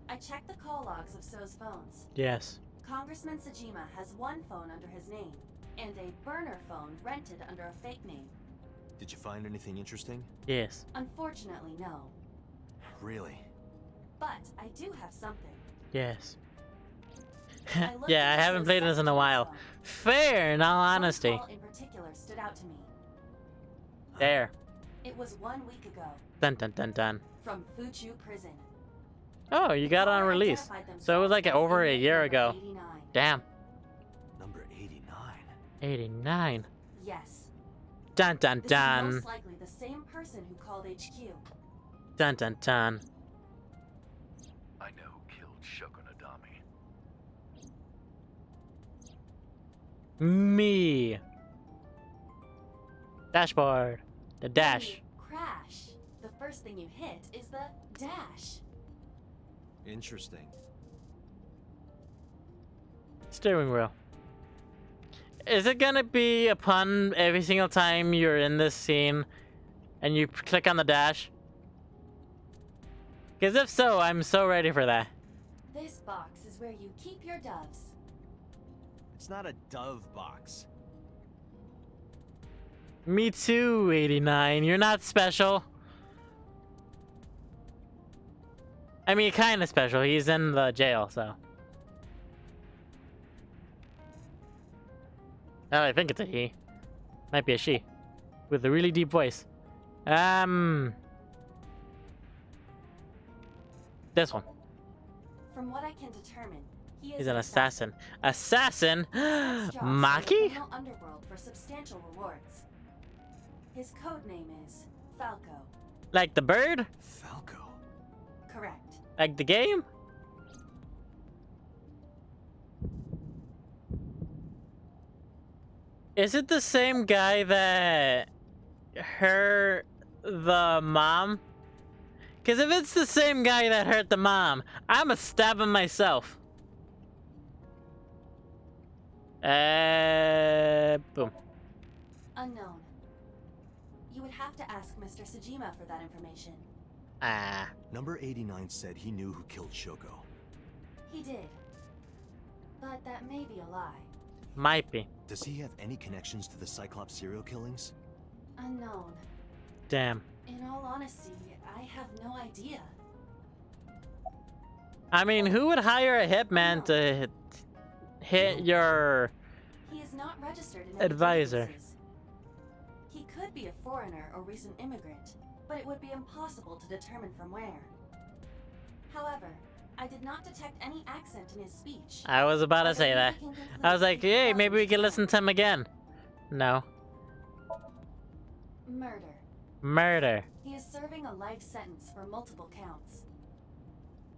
I checked the call logs of So's phones. Yes. Congressman Sajima has 1 phone under his name, and a burner phone rented under a fake name. Did you find anything interesting? Yes. Unfortunately, no. Really? But I do have something. Yes. I looked Yeah, I into haven't So's played this in a secretary while. phone. Fair, in all honesty. One call in particular stood out to me. There. It was 1 week ago, Dun dun dun dun. from Fuchu Prison. Oh, you got it on Caller release. identified So it was like themselves as over a inmate year number ago. 89. Damn. Number 89. 89. Yes. Dun dun This is dun. most likely the same person who called HQ. Dun dun dun. I know who killed Shogun Adami. Me. Dashboard. The dash. Crash. The first first thing you hit is the dash. Interesting. Steering wheel. Is it gonna be a pun every single time you're in this scene and you click on the dash? Because if so, I'm so ready for that. This box is where you keep your doves. It's not a dove box. Me too, 89. You're not special. I mean, kind of special. He's in the jail, so. Oh, I think it's a he. Might be a she. With a really deep voice. This one. From what I can determine, he is He's an assassin. Assassin? Maki? criminal underworld for substantial rewards. His code name is Falco. Like the bird? Falco. Correct. Like the game? Is it the same guy that hurt the mom? Because if it's the same guy that hurt the mom, I'ma stab him myself. Boom. Unknown. You would have to ask Mr. Sajima for that information. Ah. Number 89 said he knew who killed Shoko. He did. But that may be a lie. Might be. Does he have any connections to the Cyclops serial killings? Unknown. Damn. In all honesty, I have no idea. I mean, who would hire a hitman to hit your He is not registered in any advisor? databases. He could be a foreigner or recent immigrant, but it would be impossible to determine from where. However, I did not detect any accent in his speech. I was about to say that. I was like, hey, maybe we can listen to him again. No. Murder. Murder. He is serving a life sentence for multiple counts.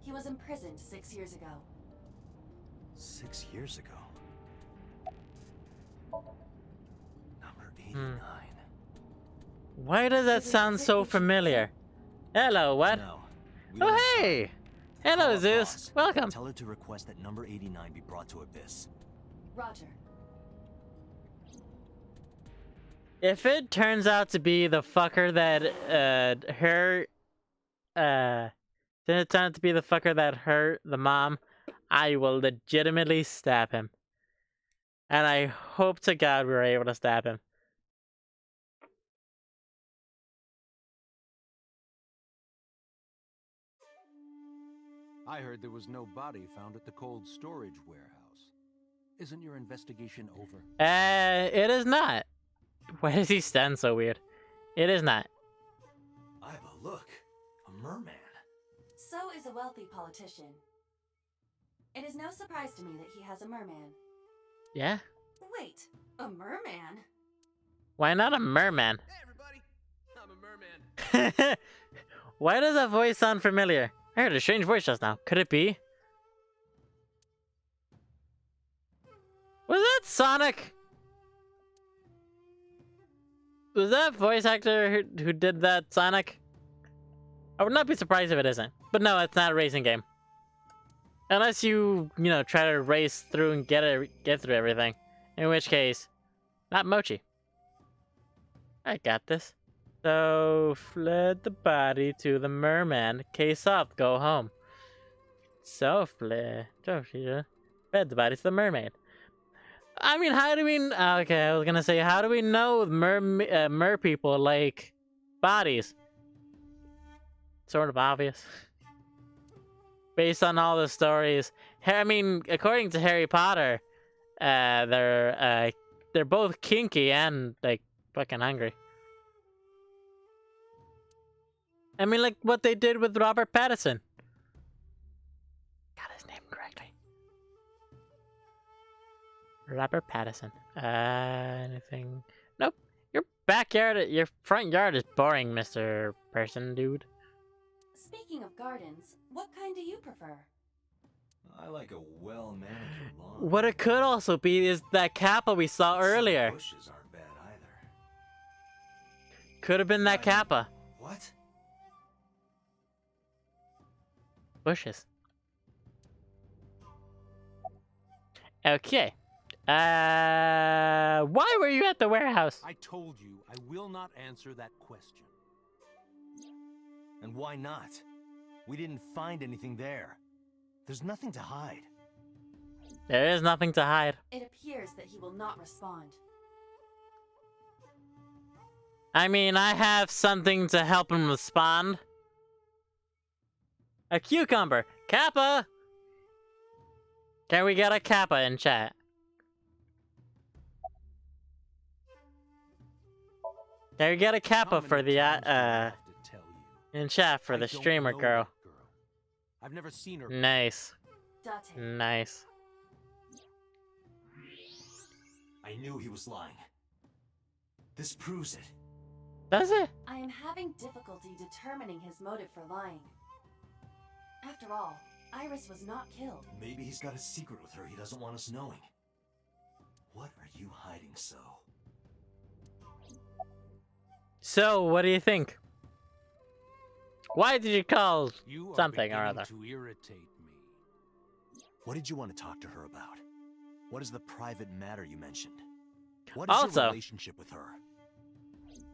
He was imprisoned 6 years ago. 6 years ago. Number 89. Why does that sound so familiar? Hello, what? No. we Oh, don't have hey! time. Hello, Call up Zeus. boss. Welcome. Tell her to request that number 89 be brought to Abyss. Roger. If it turns out to be the fucker that hurt the mom, I will legitimately stab him. And I hope to God we were able to stab him. I heard there was no body found at the cold storage warehouse. Isn't your investigation over? It is not. Why does he stand so weird? It is not. I have a look. A merman. So is a wealthy politician. It is no surprise to me that he has a merman. Yeah? Wait, a merman? Why not a merman? Hey, everybody! I'm a merman. Why does that voice sound familiar? I heard a strange voice just now. Could it be? Was that Sonic? Was that voice actor who did that Sonic? I would not be surprised if it isn't. But no, it's not a racing game. Unless you know, try to race through and get through everything. In which case, not Mochi. I got this. So, fled the body to the merman. Case up, go home. So, fled the body to the mermaid. I mean, how do we... Okay, I was gonna say, how do we know mer people like bodies? Sort of obvious. Based on all the stories. I mean, according to Harry Potter, they're both kinky and, like, fucking hungry. I mean, like what they did with Robert Pattinson. Got his name correctly. Robert Pattinson. Anything? Nope. Your front yard is boring, Mr. Person, dude. Speaking of gardens, what kind do you prefer? I like a well-manicured lawn. What it could also be is that Kappa we saw earlier. Some bushes aren't bad either. Could have been that Kappa. What? bushes. Okay. Why were you at the warehouse? I told you I will not answer that question. And why not? We didn't find anything there. There's nothing to hide. There is nothing to hide. It appears that he will not respond. I mean, I have something to help him respond. A cucumber. Kappa! Can we get a Kappa in chat? Can we get a Kappa for the, in chat for the streamer girl? I've never seen her. Nice. Date. Nice. I knew he was lying. This proves it. Does it? I am having difficulty determining his motive for lying. After all, Iris was not killed. Maybe he's got a secret with her he doesn't want us knowing. What are you hiding so? So, what do you think? Why did you call You are something or beginning other? to irritate me. What did you want to talk to her about? What is the private matter you mentioned? What is Also- your relationship with her?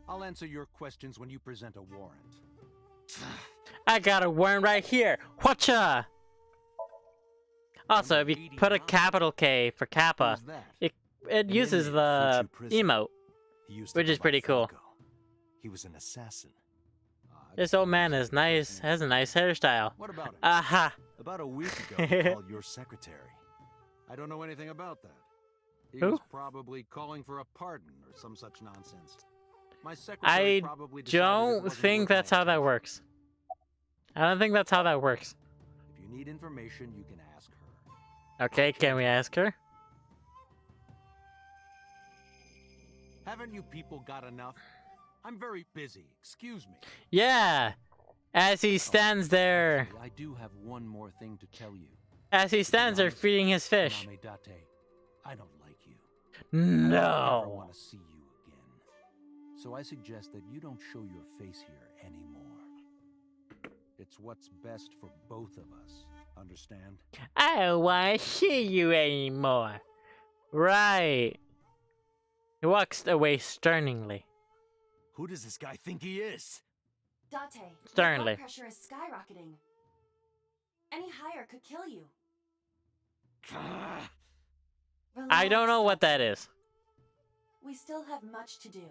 I'll answer your questions when you present a warrant. I got a warrant right here. Whatcha? Also, if you put a capital K for Kappa, Who's that? it uses inmate the at Fuchu prison. emote. He used to Which go is by pretty cool. Falco. He was an assassin. This old man is nice, has a nice hairstyle. What about it? Aha! About a week ago, he called your secretary. I don't know anything about that. He Who? was probably calling for a pardon or some such nonsense. My secretary I probably decided it don't wasn't think worth that's my how that attention. works. I don't think that's how that works. If you need information, you can ask her. Okay, can we ask her? Haven't you people got enough? I'm very busy. Excuse me. Yeah! As he stands there, Actually, I do have one more thing to tell you. as he stands there feeding his fish. Name Date, I don't like you. I don't ever No! want to see you again. So I suggest that you don't show your face here anymore. It's what's best for both of us. Understand? I don't want to see you anymore. Right. He walks away sternly. Who does this guy think he is? Date, your Sternly. blood pressure is skyrocketing. Any higher could kill you. I don't know what that is. We still have much to do.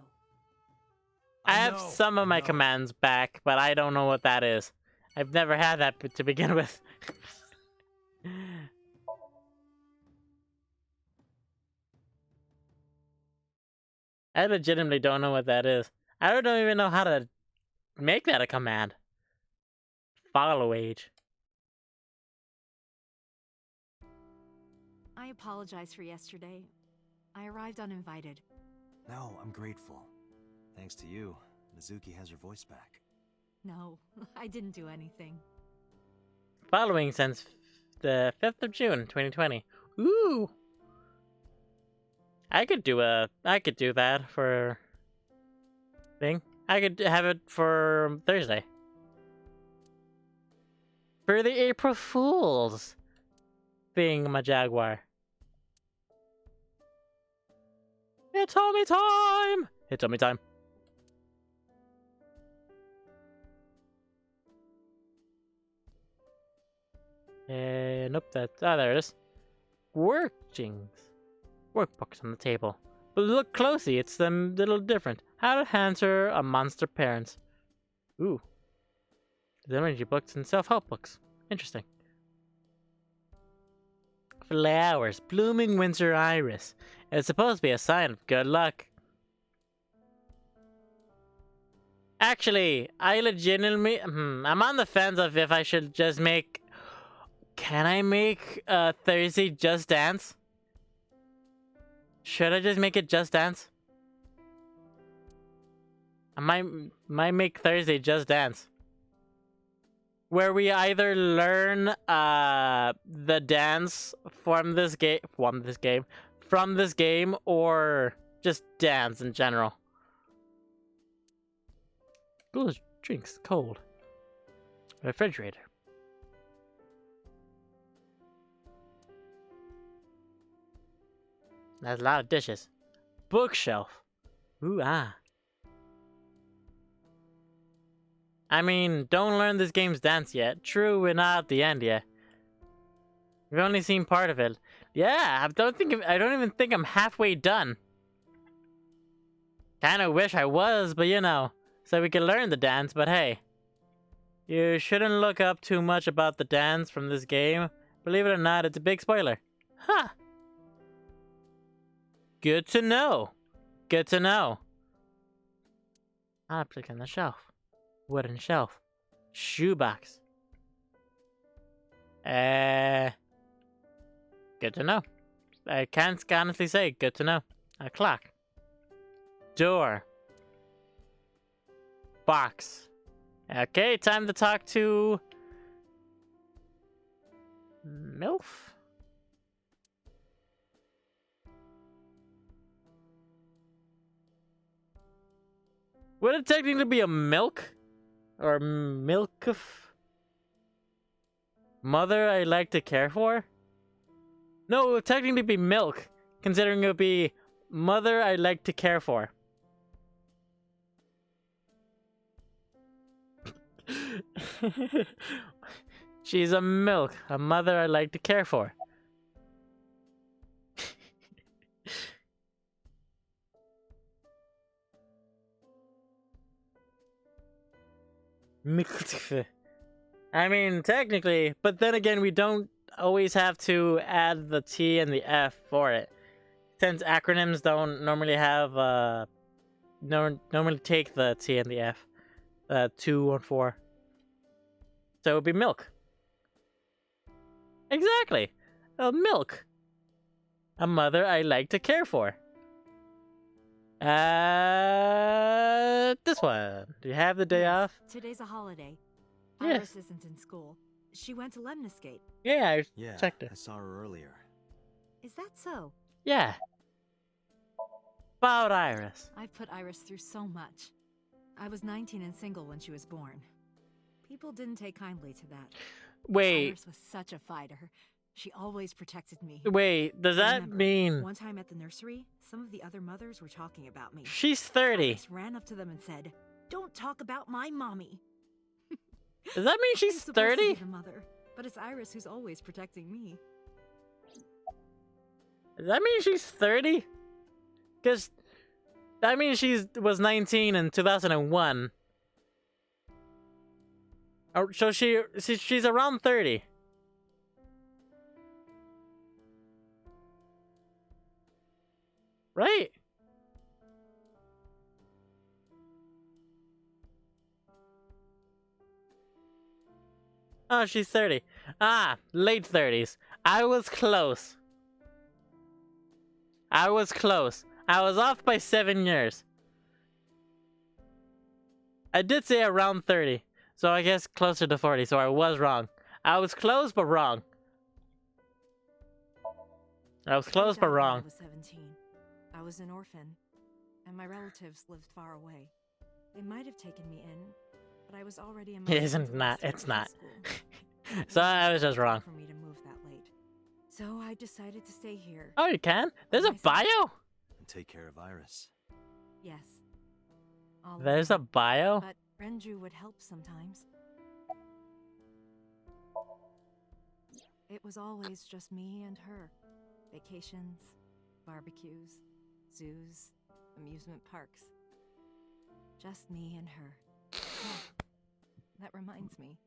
I have know, some of I my know. commands back, but I don't know what that is. I've never had that to begin with. I legitimately don't know what that is. I don't even know how to make that a command. Follow age. I apologize for yesterday. I arrived uninvited. No, I'm grateful. Thanks to you, Mizuki has her voice back. No, I didn't do anything. Following since the 5th of June, 2020. Ooh! I could do that for thing. I could have it for Thursday. For the April Fools thing, my Jaguar. It's homie time! It's homie time. Nope, there it is. Workings. Workbooks on the table. But look closely, it's a little different. How to answer a monster parent. Ooh. The energy books and self-help books. Interesting. Flowers. Blooming winter iris. It's supposed to be a sign of good luck. Actually, I legitimately... I'm on the fence of if I should just make... Can I make Thursday Just Dance? Should I just make it Just Dance? I might make Thursday Just Dance. Where we either learn the dance from this game, or just dance in general. Cool drinks, cold. Refrigerator. That's a lot of dishes. Bookshelf. Ooh, ah. I mean, don't learn this game's dance yet. True, we're not at the end yet. We've only seen part of it. Yeah, I don't even think I'm halfway done. Kinda wish I was, but you know, so we can learn the dance, but hey. You shouldn't look up too much about the dance from this game. Believe it or not, it's a big spoiler. Huh. Good to know. Good to know. Object on the shelf. Wooden shelf. Shoebox. Good to know. I can't honestly say. Good to know. A clock. Door. Box. Okay, time to talk to... MILF? Would it technically be a milk? Or milk? Mother I like to care for? No, it would technically be milk, considering it would be mother I like to care for. She's a milk, a mother I like to care for. I mean, technically, but then again, we don't always have to add the T and the F for it. Since acronyms don't normally have, normally take the T and the F. 2 or 4. So it would be milk. Exactly. Milk. A mother I like to care for. This one. Do you have the day off? Today's a holiday. Yes. Iris isn't in school. She went to Lemniscate. Yeah, Yeah, checked it. I saw her earlier. Is that so? Yeah. About Iris. I've put Iris through so much. I was 19 and single when she was born. People didn't take kindly to that. Wait. Iris was such a fighter. She always protected me. Wait, does that Remember, mean... One time at the nursery, some of the other mothers were talking about me. She's 30. Iris ran up to them and said, "Don't talk about my mommy." Does that mean she's I'm supposed to be 30? the mother, but it's Iris who's always protecting me. Does that mean she's 30? Because that means she was 19 in 2001. Oh, so she's around 30. Right? Oh, she's 30. Ah, late 30s. I was close. I was close. I was off by 7 years. I did say around 30, so I guess closer to 40, so I was wrong. I was close, but wrong. I was close, but wrong. I was 17. I was an orphan, and my relatives lived far away. They might have taken me in, but I was already in my It isn't not. It's not. So I was just wrong. For me to move that late, so I decided to stay here. Oh, you can? There's a bio? And take care of Iris. Yes. All There's a alone. bio? But Renju would help sometimes. It was always just me and her. Vacations, barbecues, zoos, amusement parks. Just me and her. Oh, that reminds me.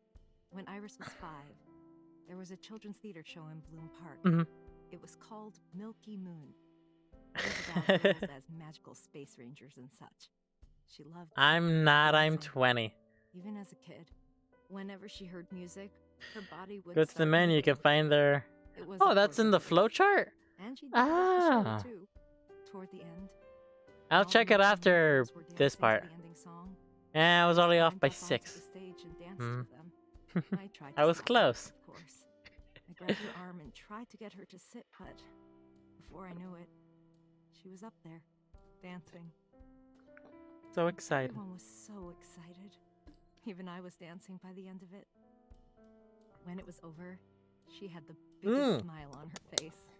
When Iris was 5, there was a children's theater show in Bloom Park. Mhm. It was called Milky Moon. It was about girls as magical space rangers and such. She loved I'm not. I'm dancing. 20. Even as a kid, whenever she heard music, her body would Go to the start menu. You moving. can find their... It was Oh, that's in the flowchart? And she did Ah. the show too. Toward the end, I'll all check the it young after girls were this dancing to part. the ending song. Yeah, I was only off Climbed by up onto 6. the stage and danced Hmm. with them. I tried. I to was stop her, close. Of course, I grabbed her arm and tried to get her to sit, but before I knew it, she was up there, dancing. So excited. Everyone was so excited. Even I was dancing by the end of it. When it was over, she had the biggest smile on her face.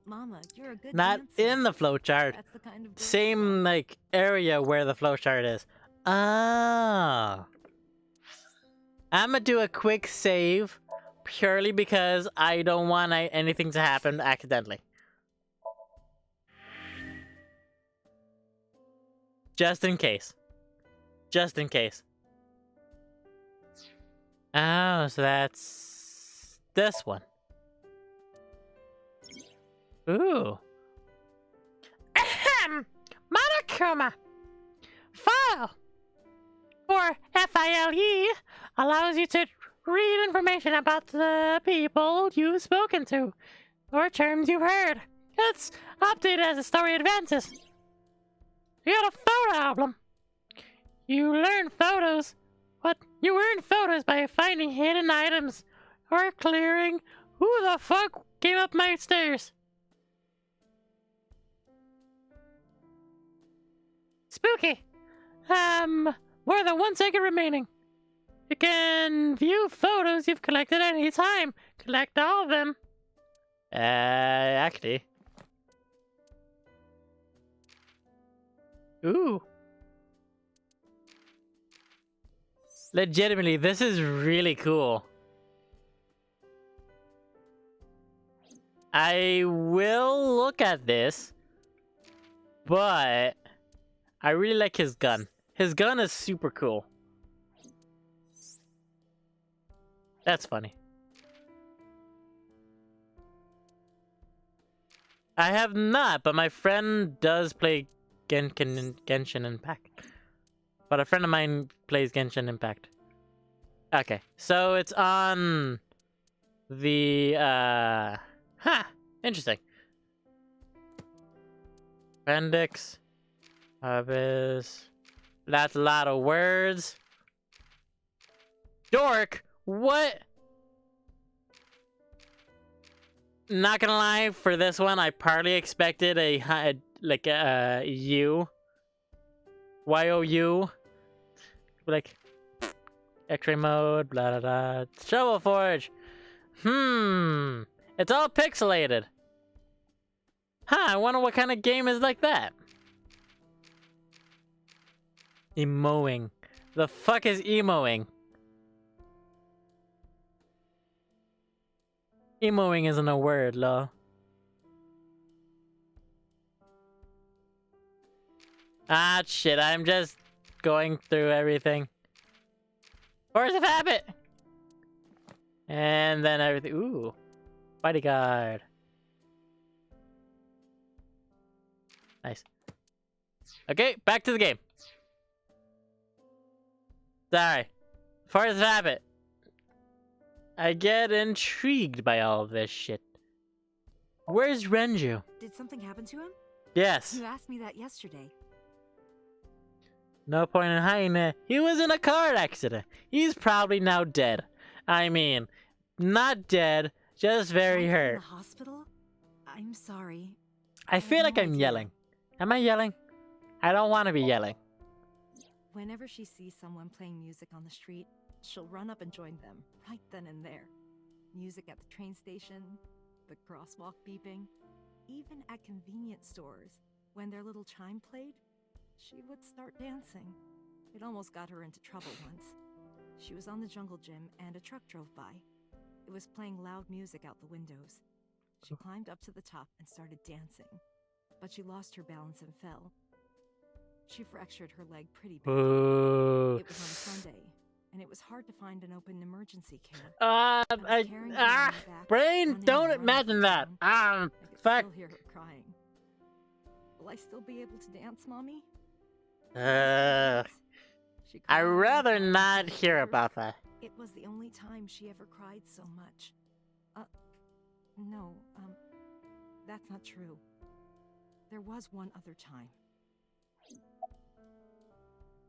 Mama, you're a good Not dancer. in the flowchart. That's the kind of girl she Same, was. like, area where the flowchart is. Ah. I'm gonna do a quick save purely because I don't want anything to happen accidentally. Just in case. Just in case. Oh, so that's this one. Ooh. Ahem! Monokuma! File! Or FILE allows you to read information about the people you've spoken to, or terms you've heard. It's updated as the story advances. You got a photo album. You learn photos. What? You earn photos by finding hidden items, or clearing who the fuck came up my stairs. Spooky. More than 1 second remaining. You can view photos you've collected at any time. Collect all of them. Actually. Ooh. Legitimately, this is really cool. I will look at this, but I really like his gun. His gun is super cool. That's funny. I have not, but my friend does play Genshin Impact. But a friend of mine plays Genshin Impact. Okay, so it's on the, interesting. Appendix. Abyss. That's a lot of words. Dork? What? Not gonna lie, for this one, I partly expected a U. Y-O-U. Like, X-ray mode, blah, blah, blah. Shovel Forge. It's all pixelated. Huh, I wonder what kind of game is like that. Emoing. The fuck is emoing? Emoing isn't a word, lol. Ah, shit, I'm just going through everything. Force of habit! And then everything. Ooh. Bodyguard. Nice. Okay, back to the game. Sorry. Force of habit. I get intrigued by all of this shit. Where's Renju? Did something happen to him? Yes. You asked me that yesterday. No point in hiding it. He was in a car accident. He's probably now dead. I mean, not dead, just very Life in hurt. the hospital? I'm sorry. I feel like I'm yelling. Am I yelling? I don't want to be yelling. Whenever she sees someone playing music on the street, she'll run up and join them, right then and there. Music at the train station, the crosswalk beeping, even at convenience stores. When their little chime played, she would start dancing. It almost got her into trouble once. She was on the jungle gym and a truck drove by. It was playing loud music out the windows. She climbed up to the top and started dancing, but she lost her balance and fell. She fractured her leg pretty bad. It was on a Sunday, and it was hard to find an open emergency care. Brain, don't imagine that. I could Fuck. still hear her crying. Will I still be able to dance, Mommy? She I'd cried and rather cried not until hear her- about that. It was the only time she ever cried so much. No, that's not true. There was one other time.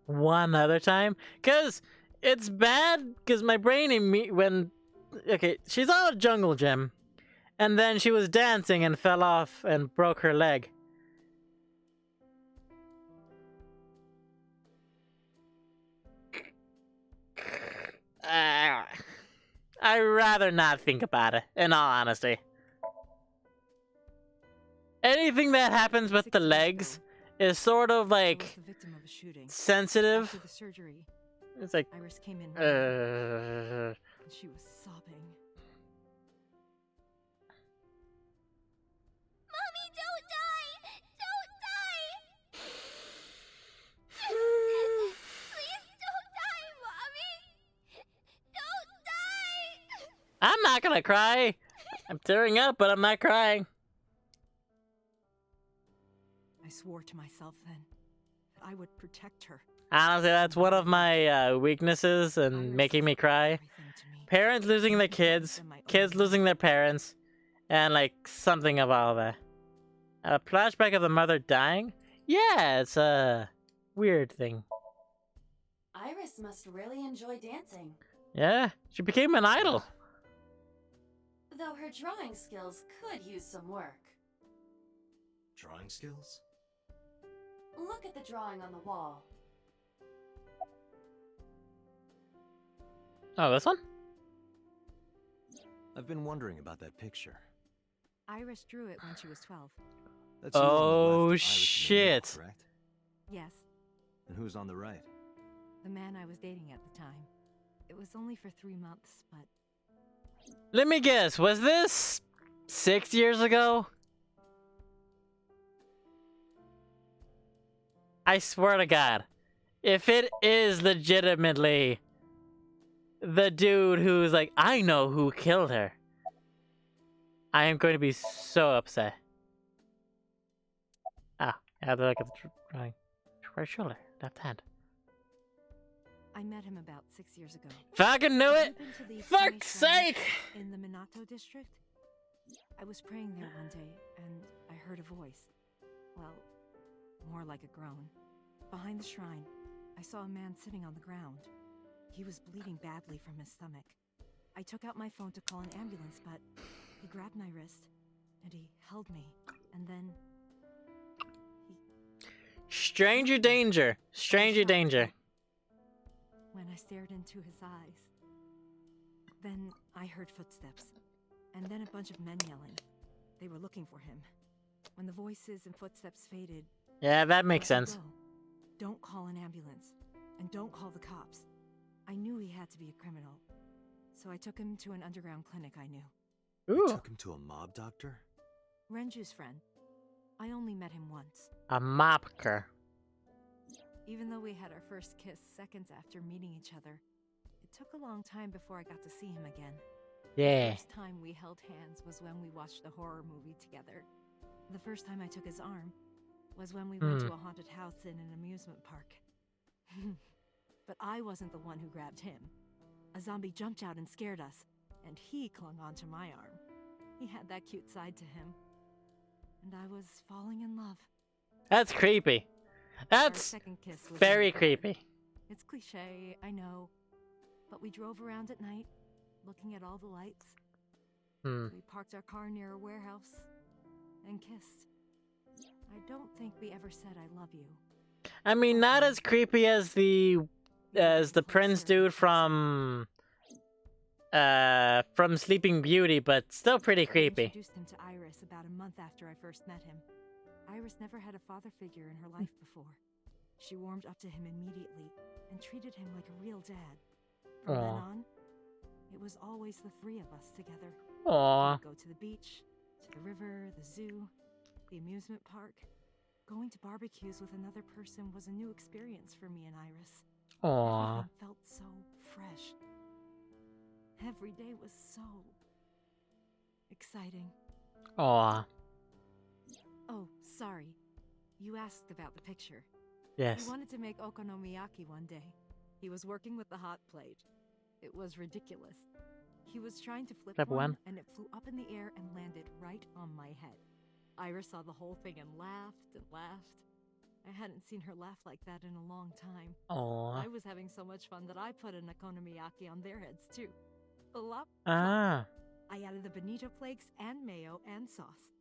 One other time? Because it's bad, because my brain when... Okay, she's on a jungle gym, and then she was dancing and fell off and broke her leg. I'd rather not think about it, in all honesty. anything that happens with the 6 years legs ago, is sort of I like was the victim of a shooting. sensitive. After the surgery, It's like, Iris came in and she was sobbing. Mommy, don't die! Don't die! Please don't die, Mommy! Don't die! I'm not gonna cry. I'm tearing up, but I'm not crying. I swore to myself then that I would protect her. Honestly, that's one of my weaknesses and making me cry. Everything to me. Parents losing their kids, kids losing their parents, and like something of all that. A flashback of the mother dying? Yeah, it's a weird thing. Iris must really enjoy dancing. Yeah, she became an idol. Though her drawing skills could use some work. Drawing skills? Look at the drawing on the wall. Oh, this one? I've been wondering about that picture. Iris drew it when she was 12. That's you on the left Oh, and Iris in the middle, shit. correct? Yes, And who's on the right? the man I was dating at the time. It was only for 3 months, but Let me guess, was this 6 years ago? I swear to God, if it is legitimately the dude who's like, I know who killed her, I am going to be so upset. Ah, I have to look at the drawing. Right shoulder, left hand. I met him about 6 years ago. Fucking knew Have it! you been to the Fuck's Funny Shrine sake! In the Minato district? I was praying there one day, and I heard a voice. Well, more like a groan. Behind the shrine, I saw a man sitting on the ground. He was bleeding badly from his stomach. I took out my phone to call an ambulance, but he grabbed my wrist, and he held me, and then Stranger danger. Stranger danger. when I stared into his eyes. Then I heard footsteps, and then a bunch of men yelling. They were looking for him. When the voices and footsteps faded, Yeah, that makes I let sense. go. Don't call an ambulance, and don't call the cops. I knew he had to be a criminal, so I took him to an underground clinic I knew. Ooh, Took him to a mob doctor? Renju's friend. I only met him once. a mopker. Even though we had our first kiss seconds after meeting each other, it took a long time before I got to see him again. Yeah. The first time we held hands was when we watched a horror movie together. The first time I took his arm was when we went to a haunted house in an amusement park. But I wasn't the one who grabbed him. A zombie jumped out and scared us, and he clung onto my arm. He had that cute side to him. And I was falling in love. That's creepy. Our That's second kiss was very in the car. creepy. It's cliche, I know. But we drove around at night, looking at all the lights. We parked our car near a warehouse and kissed. I don't think we ever said I love you. I mean, not as creepy as the prince dude from Sleeping Beauty, but still pretty I creepy. introduced him to Iris about a month after I first met him. Iris never had a father figure in her life before. She warmed up to him immediately and treated him like a real dad. From then Aw. on, it was always the three of us together. Aw. We'd go to the beach, to the river, the zoo, the amusement park. Going to barbecues with another person was a new experience for me and Iris. Aw. Everything felt so fresh. Every day was so exciting. Aw. Oh, sorry. You asked about the picture. Yes. He wanted to make okonomiyaki one day. He was working with the hot plate. It was ridiculous. He was trying to flip Step one, one. and it flew up in the air and landed right on my head. Iris saw the whole thing and laughed and laughed. I hadn't seen her laugh like that in a long time. Aw. I was having so much fun that I put an okonomiyaki on their heads too. Blop. Ah. I added the bonito flakes and mayo and sauce.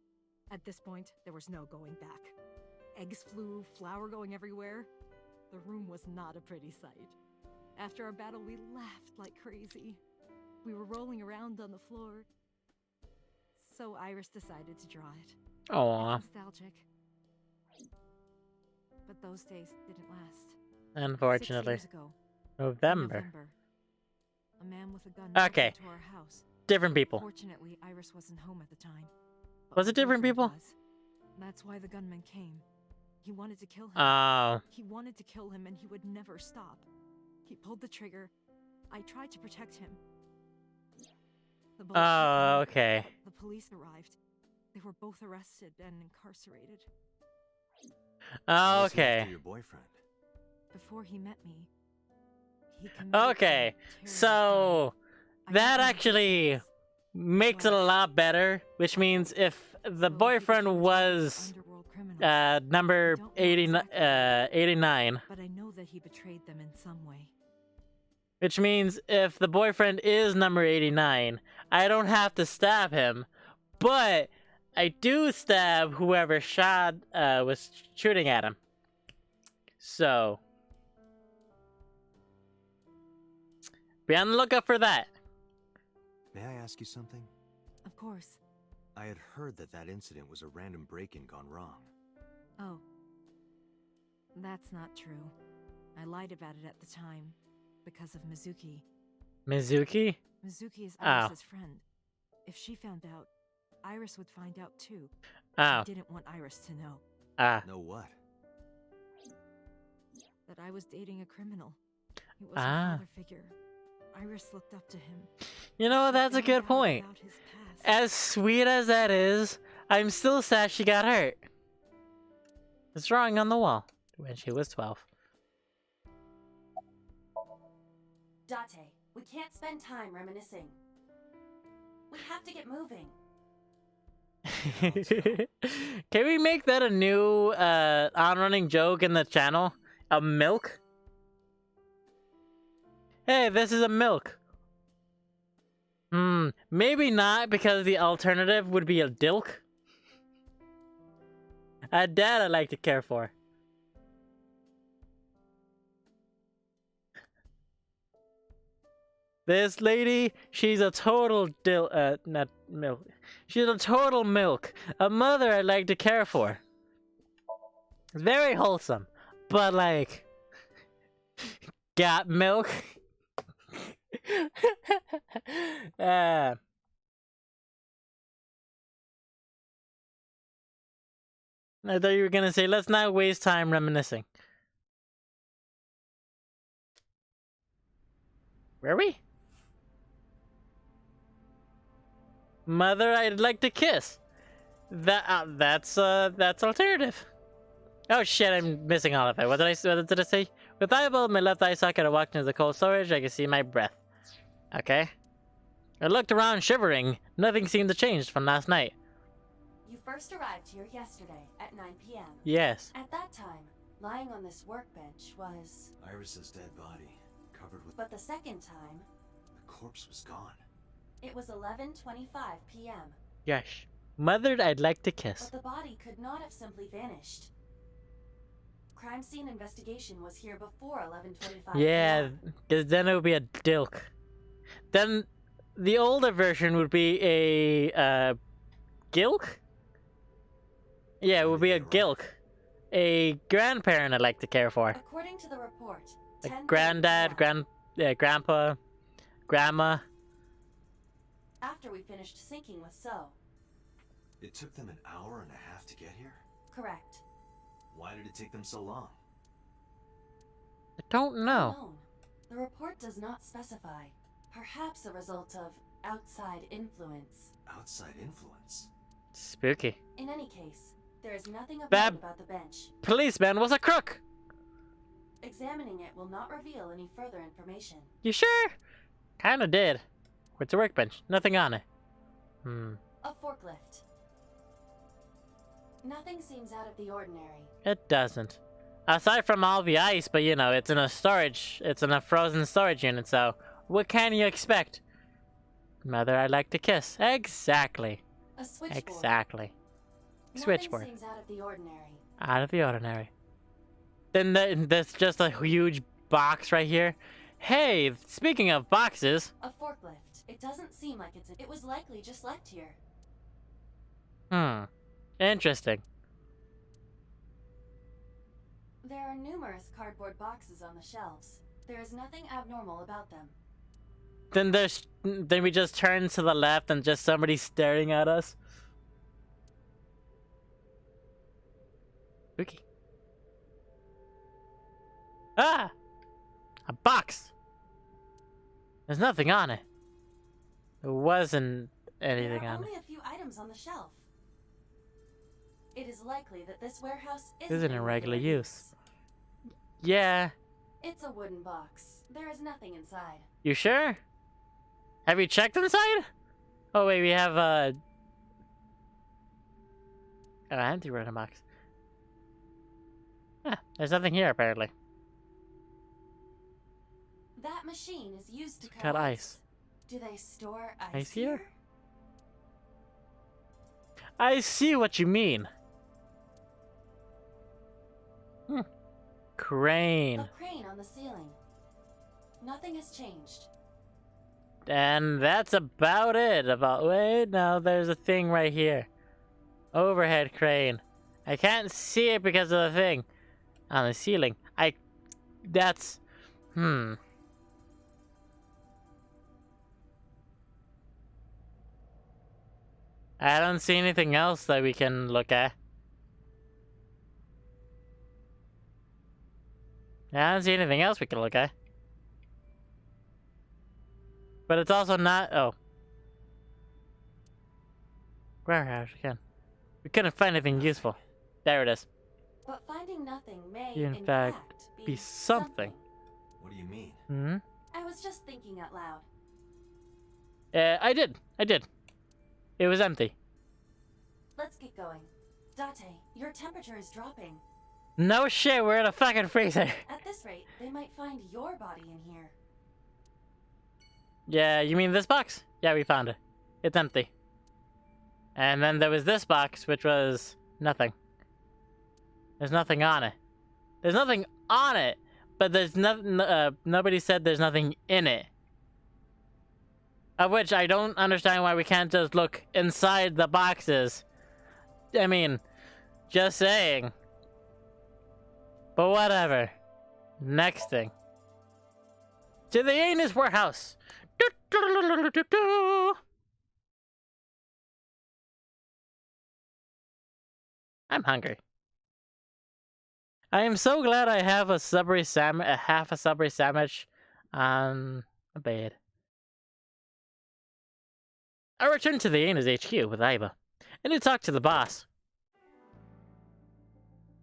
At this point, there was no going back. Eggs flew, flour going everywhere. The room was not a pretty sight. After our battle, we laughed like crazy. We were rolling around on the floor. So Iris decided to draw it. Aw. It's nostalgic. But those days didn't last. Unfortunately. 6 years ago, November. a man with a gun Okay. broke into our house. Different people. Fortunately, Iris wasn't home at the time. But Was my it different boyfriend people? was. That's why the gunman came. He wanted to kill him. Oh. He wanted to kill him and he would never stop. He pulled the trigger. I tried to protect him. The bullet hit Oh, me. okay. The police arrived. They were both arrested and incarcerated. Oh, Was he after okay. your boyfriend? Before he met me, he committed Okay. some terrible So crime. I that don't know actually details. makes it a lot better, which means if the So he boyfriend became a target was for underworld criminals. number I don't know 89, exactly 89, But I know that he betrayed them in some way. which means if the boyfriend is number 89, I don't have to stab him, but I do stab whoever shot was shooting at him. So be on the lookout for that. May I ask you something? Of course. I had heard that that incident was a random break-in gone wrong. Oh. That's not true. I lied about it at the time. Because of Mizuki. Mizuki? Mizuki is Oh. Iris's friend. If she found out, Iris would find out too. Oh. I didn't want Iris to know. Ah. Know what? That I was dating a criminal. He was a father figure. Iris looked up to him. You know, She that's a found good out point. about his past. As sweet as that is, I'm still sad she got hurt. It's drawing on the wall when she was 12. Date, we can't spend time reminiscing. We have to get moving. Can we make that a new on-running joke in the channel? A milk? Hey, this is a milk. Maybe not, because the alternative would be a dilk. A dad I like to care for. This lady, she's a total not milk. She's a total milk. A mother I like to care for. Very wholesome. But like, got milk? I thought you were gonna say, let's not waste time reminiscing. Were we? Mother, I'd like to kiss. That's alternative. Oh shit, I'm missing all of it. What did I say? With eyeball in my left eye socket, I walked into the cold storage. I could see my breath. Okay. I looked around, shivering. Nothing seemed to change from last night. You first arrived here yesterday at 9 p.m. Yes. At that time, lying on this workbench was... Iris's dead body, covered with... But the second time... The corpse was gone. It was 11:25 p.m. Yes. Mother, I'd like to kiss. But the body could not have simply vanished. Crime scene investigation was here before 11:25 Yeah, because then it would be a dilk. Then the older version would be a gilk? Yeah, it would be a gilk. A grandparent I'd like to care for. According to the report, Like granddad, grandpa, grandma. After we finished syncing with So. It took them an hour and a half to get here? Correct. Why did it take them so long? I don't know. Unknown. The report does not specify. Perhaps a result of outside influence. Outside influence? Spooky. In any case, there is nothing of That note about the bench. policeman was a crook! Examining it will not reveal any further information. You sure? Kinda did. It's a workbench. Nothing on it. A forklift. Nothing seems out of the ordinary. It doesn't. Aside from all the ice, but you know, it's in a storage. It's in a frozen storage unit, so what can you expect? Mother, I'd like to kiss. Exactly. A switchboard. Exactly. Switchboard. Nothing seems out of the ordinary. Out of the ordinary. Then there's just a huge box right here. Hey, speaking of boxes. A forklift. It doesn't seem like it was likely just left here. Interesting. There are numerous cardboard boxes on the shelves. There is nothing abnormal about them. Then we just turn to the left and just somebody staring at us. Spooky. Ah! A box! There's nothing on it. There wasn't anything there are on it. only a few items on the shelf. It is likely that this warehouse Isn't in regular use. Yeah. It's a wooden box. There is nothing inside. You sure? Have you checked inside? Oh wait, we have an empty wooden box. Ah, there's nothing here apparently. That machine is used to Cut ice. Do they store ice, Ice here? I see what you mean. Crane. A crane on the ceiling. Nothing has changed. And that's about it. Wait, no, there's a thing right here. Overhead crane. I can't see it because of the thing on the ceiling. That's, I don't see anything else that we can look at. I don't see anything else we can look at. But it's also not. Oh. Warehouse again. We couldn't find anything useful. There it is. But finding nothing may, In fact, be something. What do you mean? Hmm? I was just thinking out loud. I did. It was empty. Let's get going. Date, your temperature is dropping. No shit, we're in a fucking freezer. At this rate, they might find your body in here. Yeah, you mean this box? Yeah, we found it. It's empty. And then there was this box, which was nothing. There's nothing on it. There's nothing on it, but there's nobody said there's nothing in it. Of which I don't understand why we can't just look inside the boxes. I mean, just saying. But whatever. Next thing. To the anus warehouse. I'm hungry. I am so glad I have a Subway half a Subway sandwich on a bed. I returned to the Anus HQ with Iva, and I talked to the boss.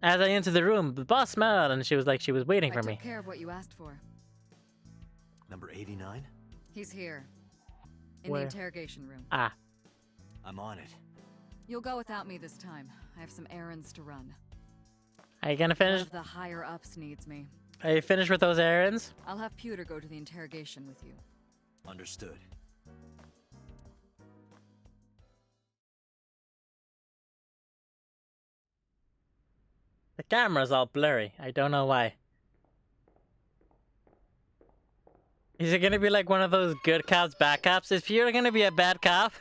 As I entered the room, the boss smiled and she was like she was waiting for me. I took care of what you asked for. Number 89? He's here. In Where? the interrogation room. Ah. I'm on it. You'll go without me this time. I have some errands to run. Are you gonna finish? One of the higher ups needs me. Are you finished with those errands? I'll have Pewter go to the interrogation with you. Understood. The camera's all blurry. I don't know why. Is it gonna be like one of those good cops, bad cops? Is Peter gonna be a bad cop?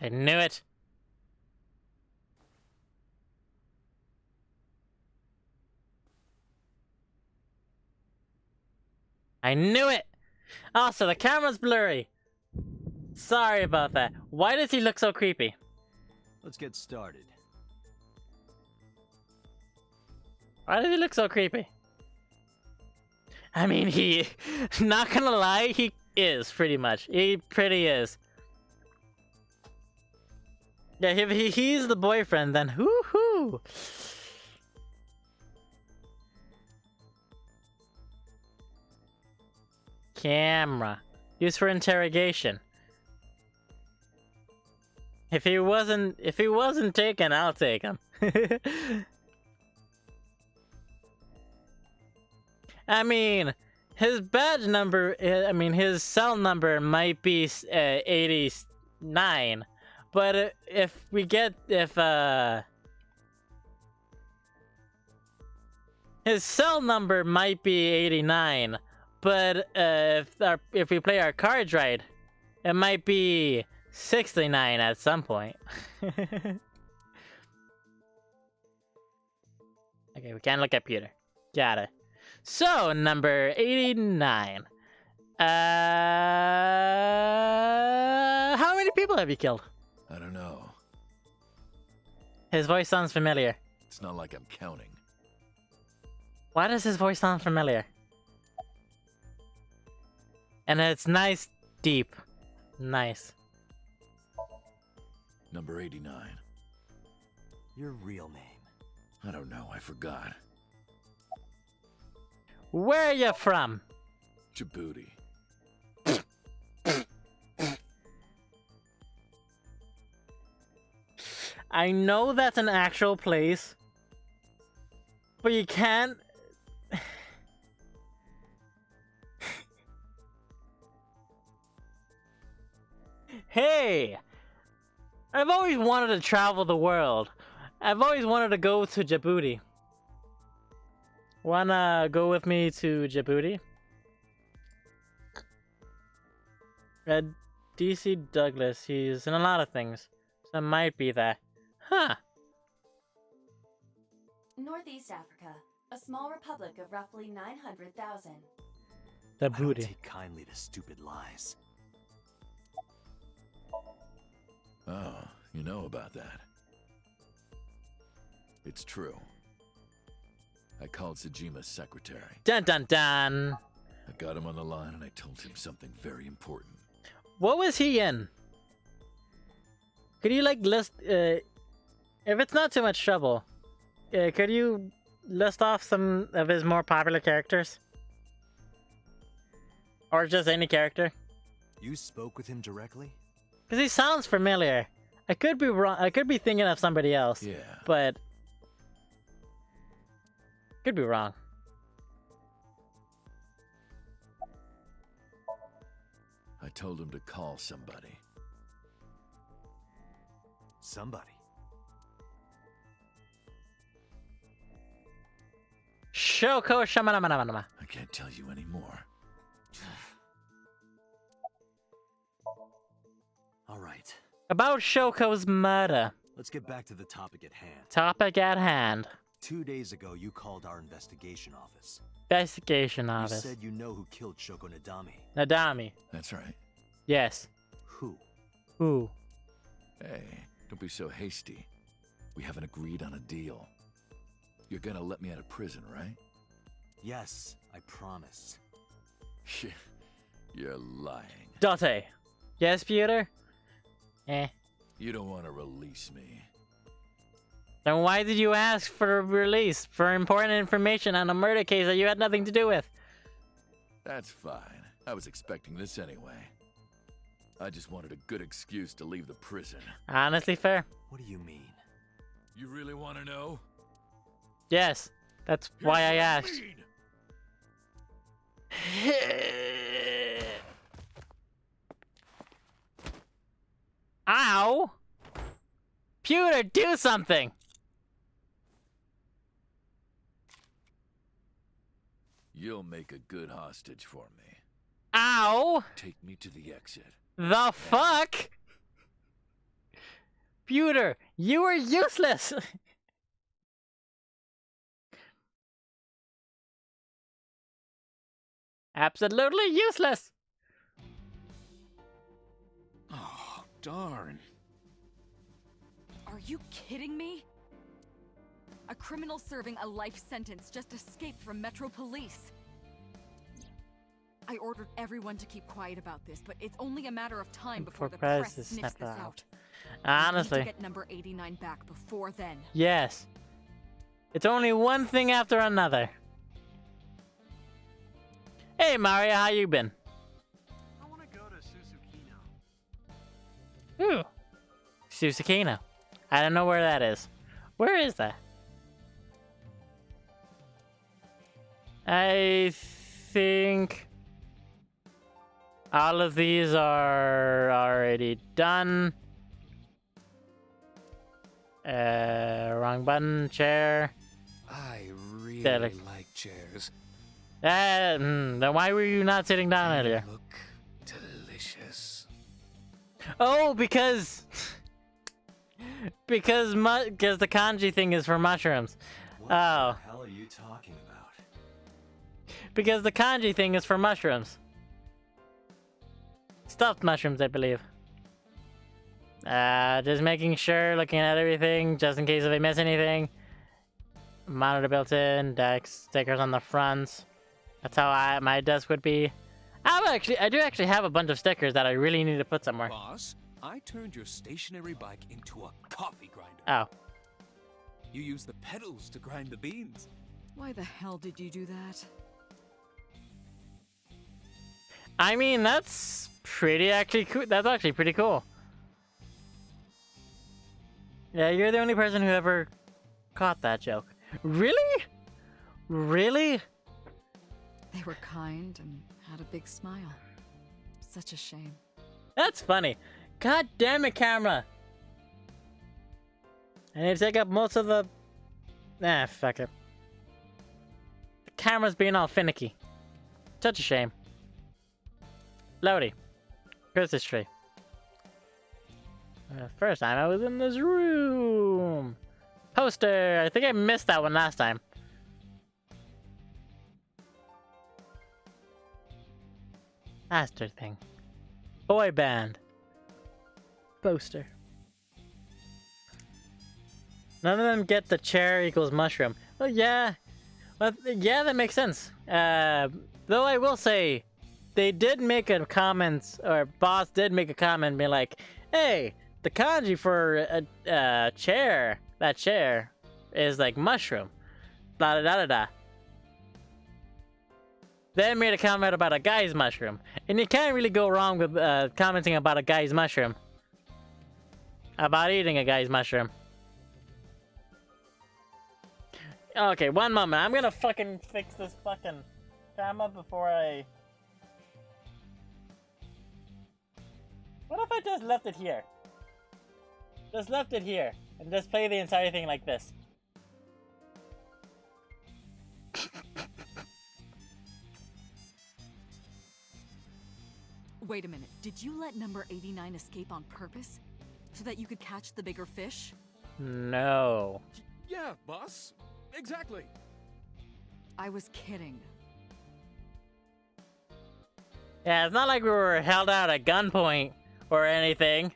I knew it. I knew it! Also, the camera's blurry. Sorry about that. Why does he look so creepy? Let's get started. Why does he look so creepy? I mean, he... Not gonna lie, he is, pretty much. He pretty is. Yeah, if he's the boyfriend, then whoo-hoo! Camera. Used for interrogation. If he wasn't taken, I'll take him. I mean, his badge number, his cell number might be 89, but his cell number might be 89, but if we play our cards right, it might be 69 at some point. Okay, we can't look at Peter. Got it. So, number 89. How many people have you killed? I don't know. His voice sounds familiar. It's not like I'm counting. Why does his voice sound familiar? And it's nice, deep. Nice. Number 89. Your real name. I don't know, I forgot. Where are you from? Djibouti. I know that's an actual place, but you can't... Hey! I've always wanted to travel the world. I've always wanted to go to Djibouti. Wanna go with me to Djibouti? DC Douglas, he's in a lot of things. So it might be that. Huh. Northeast Africa, a small republic of roughly 900,000. The I don't booty. take kindly to stupid lies. Oh, you know about that. It's true. I called Sejima's secretary. Dun dun dun. I got him on the line and I told him something very important. What was he in? Could you like list, if it's not too much trouble, could you list off some of his more popular characters? Or just any character? You spoke with him directly? Because he sounds familiar. I could be wrong. I could be thinking of somebody else. Yeah. But could be wrong. I told him to call somebody. Somebody. Shoko Shamanamanama. I can't tell you anymore. All right. About Shoko's murder. Let's get back to the topic at hand. Topic at hand. 2 days ago, you called our investigation office. Investigation You office. said you know who killed Shoko Nadami. Nadami. That's right. Yes. Who? Who? Hey, don't be so hasty. We haven't agreed on a deal. You're gonna let me out of prison, right? Yes, I promise. You're lying. Dante. Yes, Peter? Eh. You don't want to release me. Then why did you ask for a release for important information on a murder case that you had nothing to do with? That's fine. I was expecting this anyway. I just wanted a good excuse to leave the prison. Honestly fair. What do you mean? You really want to know? Yes. That's why I asked. Ow! Pewter, do something! You'll make a good hostage for me. Ow! Take me to the exit. The fuck? Pewter, you are useless! Absolutely useless! Oh, darn. Are you kidding me? A criminal serving a life sentence just escaped from Metro Police. I ordered everyone to keep quiet about this, but it's only a matter of time before the press sniffs this out. Honestly. We need to get number 89 back before then. Yes. It's only one thing after another. Hey Mario, how you been? I want to go to Susukino. Ooh. Susukino. I don't know where that is. Where is that? I think all of these are already done. Wrong button, chair. I really There. like chairs. Then why were you not sitting down earlier? Look delicious. Oh, because the kanji thing is for mushrooms. What Oh, the hell are you talking about? because the kanji thing is for mushrooms. Stuffed mushrooms, I believe. Just making sure, looking at everything, just in case if I miss anything. Monitor built in, deck stickers on the front. That's how my desk would be. I do actually have a bunch of stickers that I really need to put somewhere. Boss, I turned your stationary bike into a coffee grinder. Oh. You use the pedals to grind the beans. Why the hell did you do that? I mean, that's pretty actually cool. That's actually pretty cool. Yeah, you're the only person who ever caught that joke. Really? Really? They were kind and had a big smile. Such a shame. That's funny. God damn it, camera. I need to take up most of the... Nah, fuck it. The camera's being all finicky. Such a shame. Lodi. Christmas tree. First time I was in this room. Poster. I think I missed that one last time. Master thing. Boy band. Poster. None of them get the chair equals mushroom. Well, yeah. Well, yeah, that makes sense. Though I will say, they did make a comment, or boss did make a comment being like, hey, the kanji for a chair, that chair, is like mushroom. Blah, da, da, da. Then made a comment about a guy's mushroom. And you can't really go wrong with commenting about a guy's mushroom. About eating a guy's mushroom. Okay, one moment. I'm gonna fucking fix this fucking camera before I... What if I just left it here? Just left it here. And just play the entire thing like this. Wait a minute. Did you let number 89 escape on purpose? So that you could catch the bigger fish? No. Yeah, boss. Exactly. I was kidding. Yeah, it's not like we were held out at gunpoint or anything.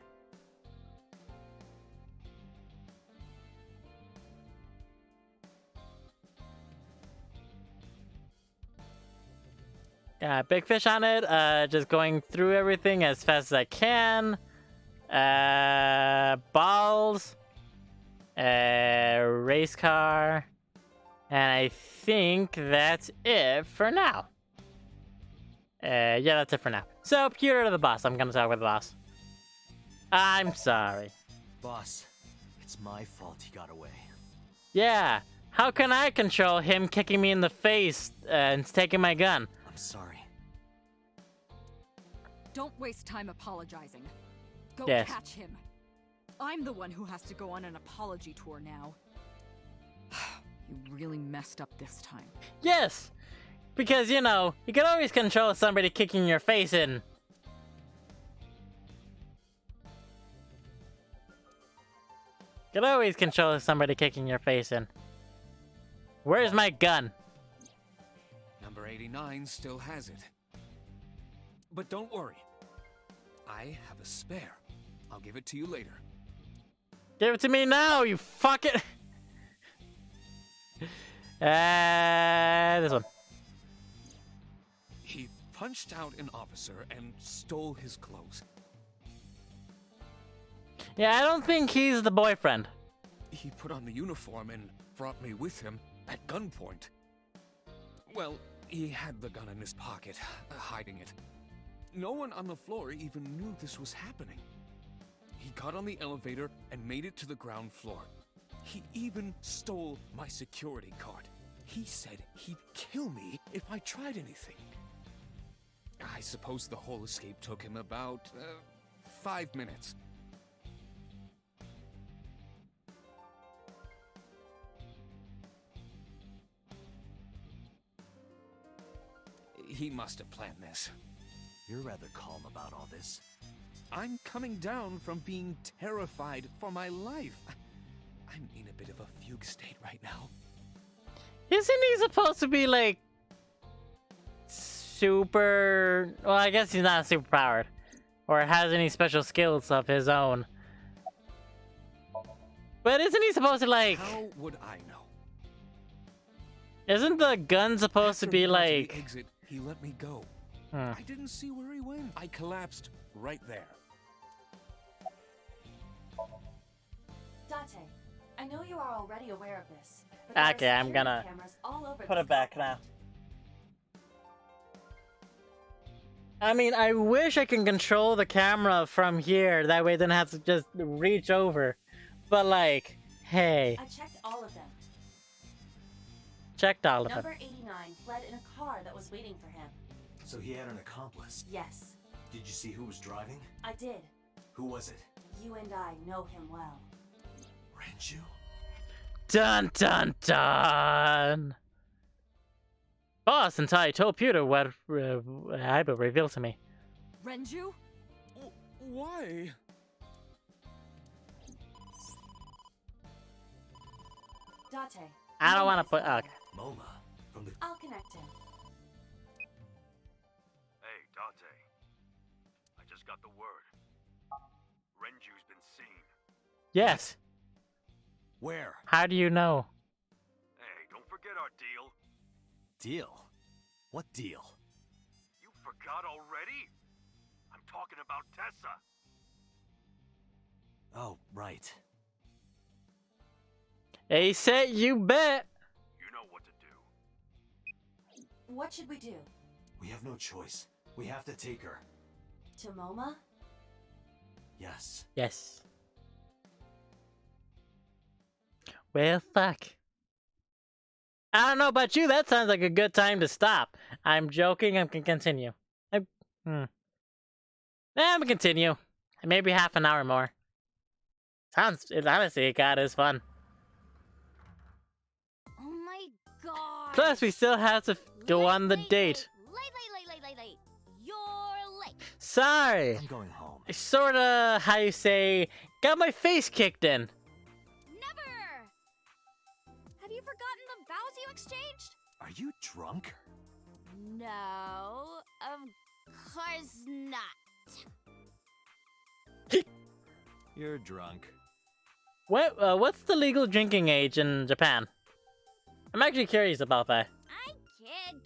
Big fish on it. Just going through everything as fast as I can. Balls. Race car. And I think that's it for now. Yeah, that's it for now. So, Pewter to the boss. I'm gonna talk with the boss. I'm sorry. Boss, it's my fault he got away. Yeah. How can I control him kicking me in the face and taking my gun? I'm sorry. Don't waste time apologizing. Go Yes. catch him. I'm the one who has to go on an apology tour now. You really messed up this time. Yes! Because, you know, you can always control somebody kicking your face in. You can always control somebody kicking your face in. Where's my gun? Number 89 still has it. But don't worry. I have a spare. I'll give it to you later. Give it to me now, you fuck it! This one. He punched out an officer and stole his clothes. Yeah, I don't think he's the boyfriend. He put on the uniform and brought me with him at gunpoint. Well, he had the gun in his pocket, hiding it. No one on the floor even knew this was happening. He got on the elevator and made it to the ground floor. He even stole my security card. He said he'd kill me if I tried anything. I suppose the whole escape took him about 5 minutes. He must have planned this. You're rather calm about all this. I'm coming down from being terrified for my life. I'm in a bit of a fugue state right now. Isn't he supposed to be like super? Well, I guess he's not super powered, or has any special skills of his own. But isn't he supposed to like? How would I know? Isn't the gun supposed to After be we got to like? the exit, he let me go. Hmm. I didn't see where he went. I collapsed right there. Date, I know you are already aware of this. But there are Okay, I'm security gonna cameras all over put this it back now. compound. I mean, I wish I can control the camera from here. That way, I don't have to just reach over. But like, hey, I checked all of them. checked all of them. Number 89 fled in a car that was waiting for him. So he had an accomplice. Yes, Did you see who was driving? I did. Who was it? You and I know him well. Renju? Dun dun dun! Boss, and I told Peter what Aiba revealed to me. Renju? Why? Date. I don't Moma want to is put. the Okay. one. Moma. From the... I'll connect him. Hey, Dante. I just got the word. Renju's been seen. Yes. Where? How do you know? Hey, don't forget our deal. Deal? What deal? You forgot already? I'm talking about Tessa. Oh, right. They said you bet. You know what to do. What should we do? We have no choice. We have to take her. To Moma? Yes. Yes. Well, fuck. I don't know about you. That sounds like a good time to stop. I'm joking. I can continue. I'm gonna continue. Maybe half an hour more. Honestly, God, it's fun. Oh my god. Plus, we still have to go on the date. Late. You're late. Sorry. I'm going home. I sorta, how you say, got my face kicked in. Never. Have you forgotten the vows you exchanged? Are you drunk? No, of course not. You're drunk. What's the legal drinking age in Japan? I'm actually curious about that. I kid.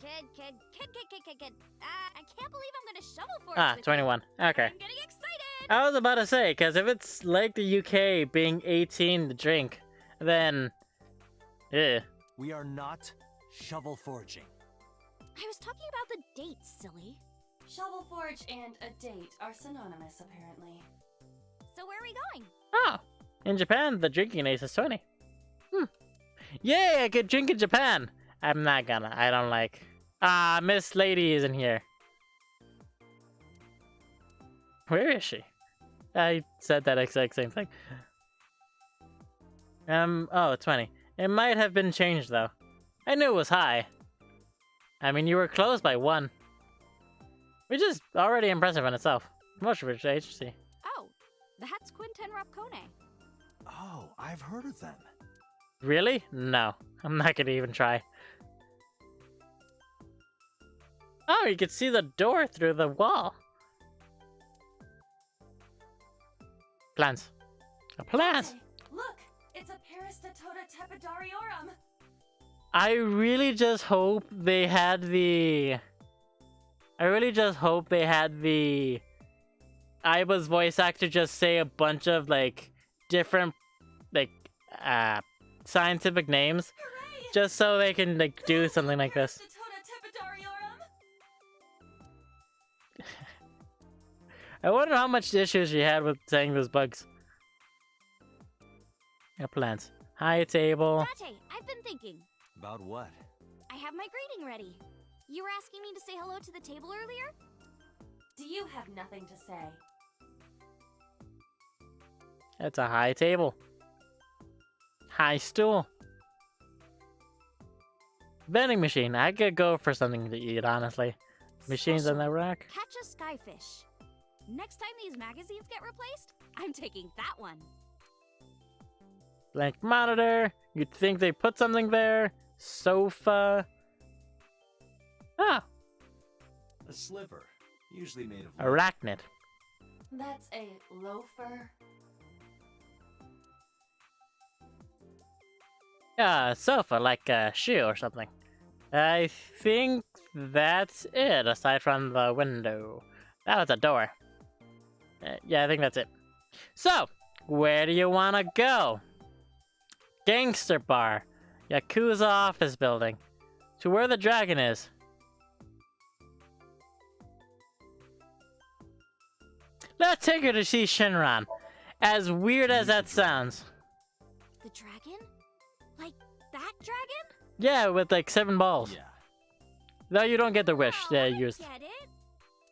I can't believe I'm gonna shovel for Ah, with 21. you. Okay. I'm getting excited. I was about to say, because if it's like the UK being 18 to drink, then... Yeah. We are not shovel forging. I was talking about the date, silly. Shovel Forge and a date are synonymous, apparently. So where are we going? Oh. In Japan, the drinking age is 20. Yay, I could drink in Japan! I'm not gonna. I don't like... Ah, Miss Lady isn't here. Where is she? I said that exact same thing. Oh, 20. It might have been changed, though. I knew it was high. I mean, you were close by 1. Which is already impressive in itself. Most of which HC. Oh, that's Quinten Rapcone. Oh, I've heard of them. Really? No. I'm not gonna even try. Oh, you can see the door through the wall. Plants. A plant! Date, look! It's a Parastatoda Tepidariorum! I really just hope they had the... Aiba's voice actor just say a bunch of, like, different, like, scientific names. Hooray! Just so they can, like, do something like this. Parastatoda Tepidariorum! I wonder how much issues she had with saying those bugs. A plant. High table. Date, I've been thinking. About what? I have my greeting ready. You were asking me to say hello to the table earlier? Do you have nothing to say? It's a high table. High stool. Vending machine. I could go for something to eat, honestly. Machines on the Special. rack. Catch a skyfish. Next time these magazines get replaced, I'm taking that one. Blank monitor. You'd think they put something there. Sofa. Ah, A slipper, usually made of arachnid. That's a loafer. Yeah, sofa, like a shoe or something. I think that's it, aside from the window. That was a door. Yeah, I think that's it. So, where do you want to go? Gangster bar. Yakuza office building. To where the dragon is. Let's take her to see Shinran. As weird as that sounds. The dragon? Like that dragon? Yeah, with like 7 balls. Yeah. Though you don't get the wish Oh, they I used. get it.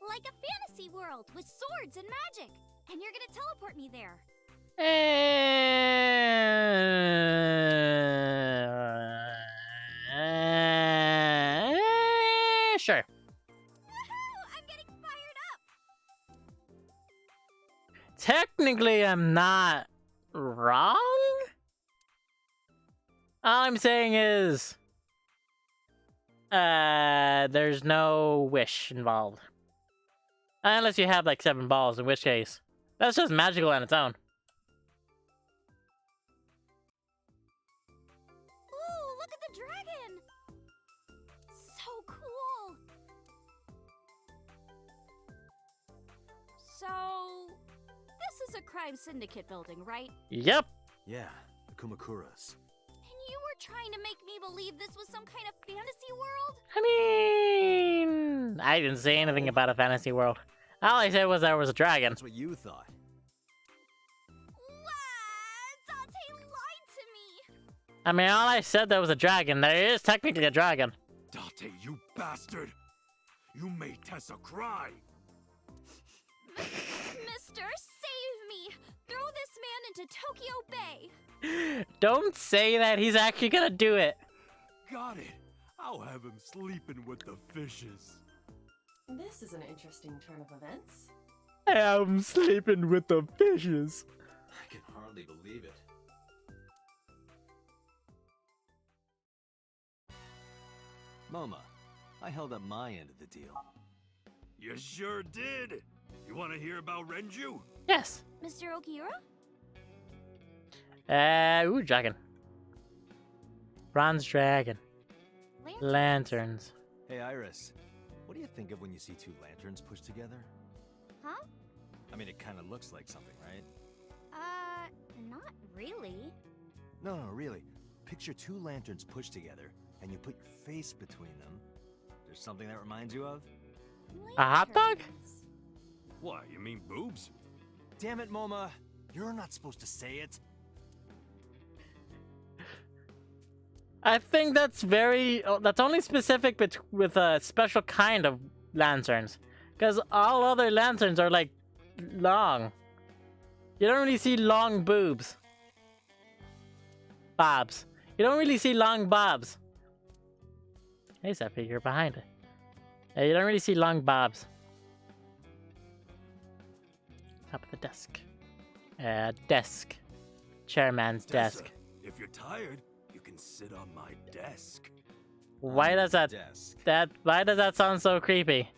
Like a fantasy world with swords and magic. And you're gonna teleport me there. Sure. Woohoo! I'm getting fired up! Technically, I'm not wrong. All I'm saying is, there's no wish involved. Unless you have like 7 balls, in which case, that's just magical on its own. Ooh, look at the dragon! So cool! So, this is a crime syndicate building, right? Yep. Yeah, the Kumakuras. And you were trying to make me believe this was some kind of fantasy world? I mean, I didn't say anything about a fantasy world. All I said was there was a dragon. That's what you thought. What? Dante lied to me! I mean, all I said there was a dragon. There is technically a dragon. Date, you bastard! You made Tessa cry! Mister, save me! Throw this man into Tokyo Bay! Don't say that. He's actually gonna do it. Got it! I'll have him sleeping with the fishes. This is an interesting turn of events. I'm sleeping with the fishes. I can hardly believe it. Moma, I held up my end of the deal. You sure did. You want to hear about Renju? Yes. Mr. Okiura? Ooh, dragon. Bronze dragon. Lanterns. Hey, Iris. What do you think of when you see 2 lanterns pushed together? Huh? I mean, it kind of looks like something, right? Not really. No, really. Picture 2 lanterns pushed together, and you put your face between them. There's something that reminds you of? A hot dog? What, you mean boobs? Damn it, Moma. You're not supposed to say it. I think that's that's only specific with a special kind of lanterns. Because all other lanterns are like long. You don't really see long boobs. Bobs. You don't really see long bobs. There's that figure behind it. Yeah, you don't really see long bobs. Top of the desk. Desk. Chairman's Tessa, desk. If you're tired, you can sit on my desk. Why does that why does that sound so creepy?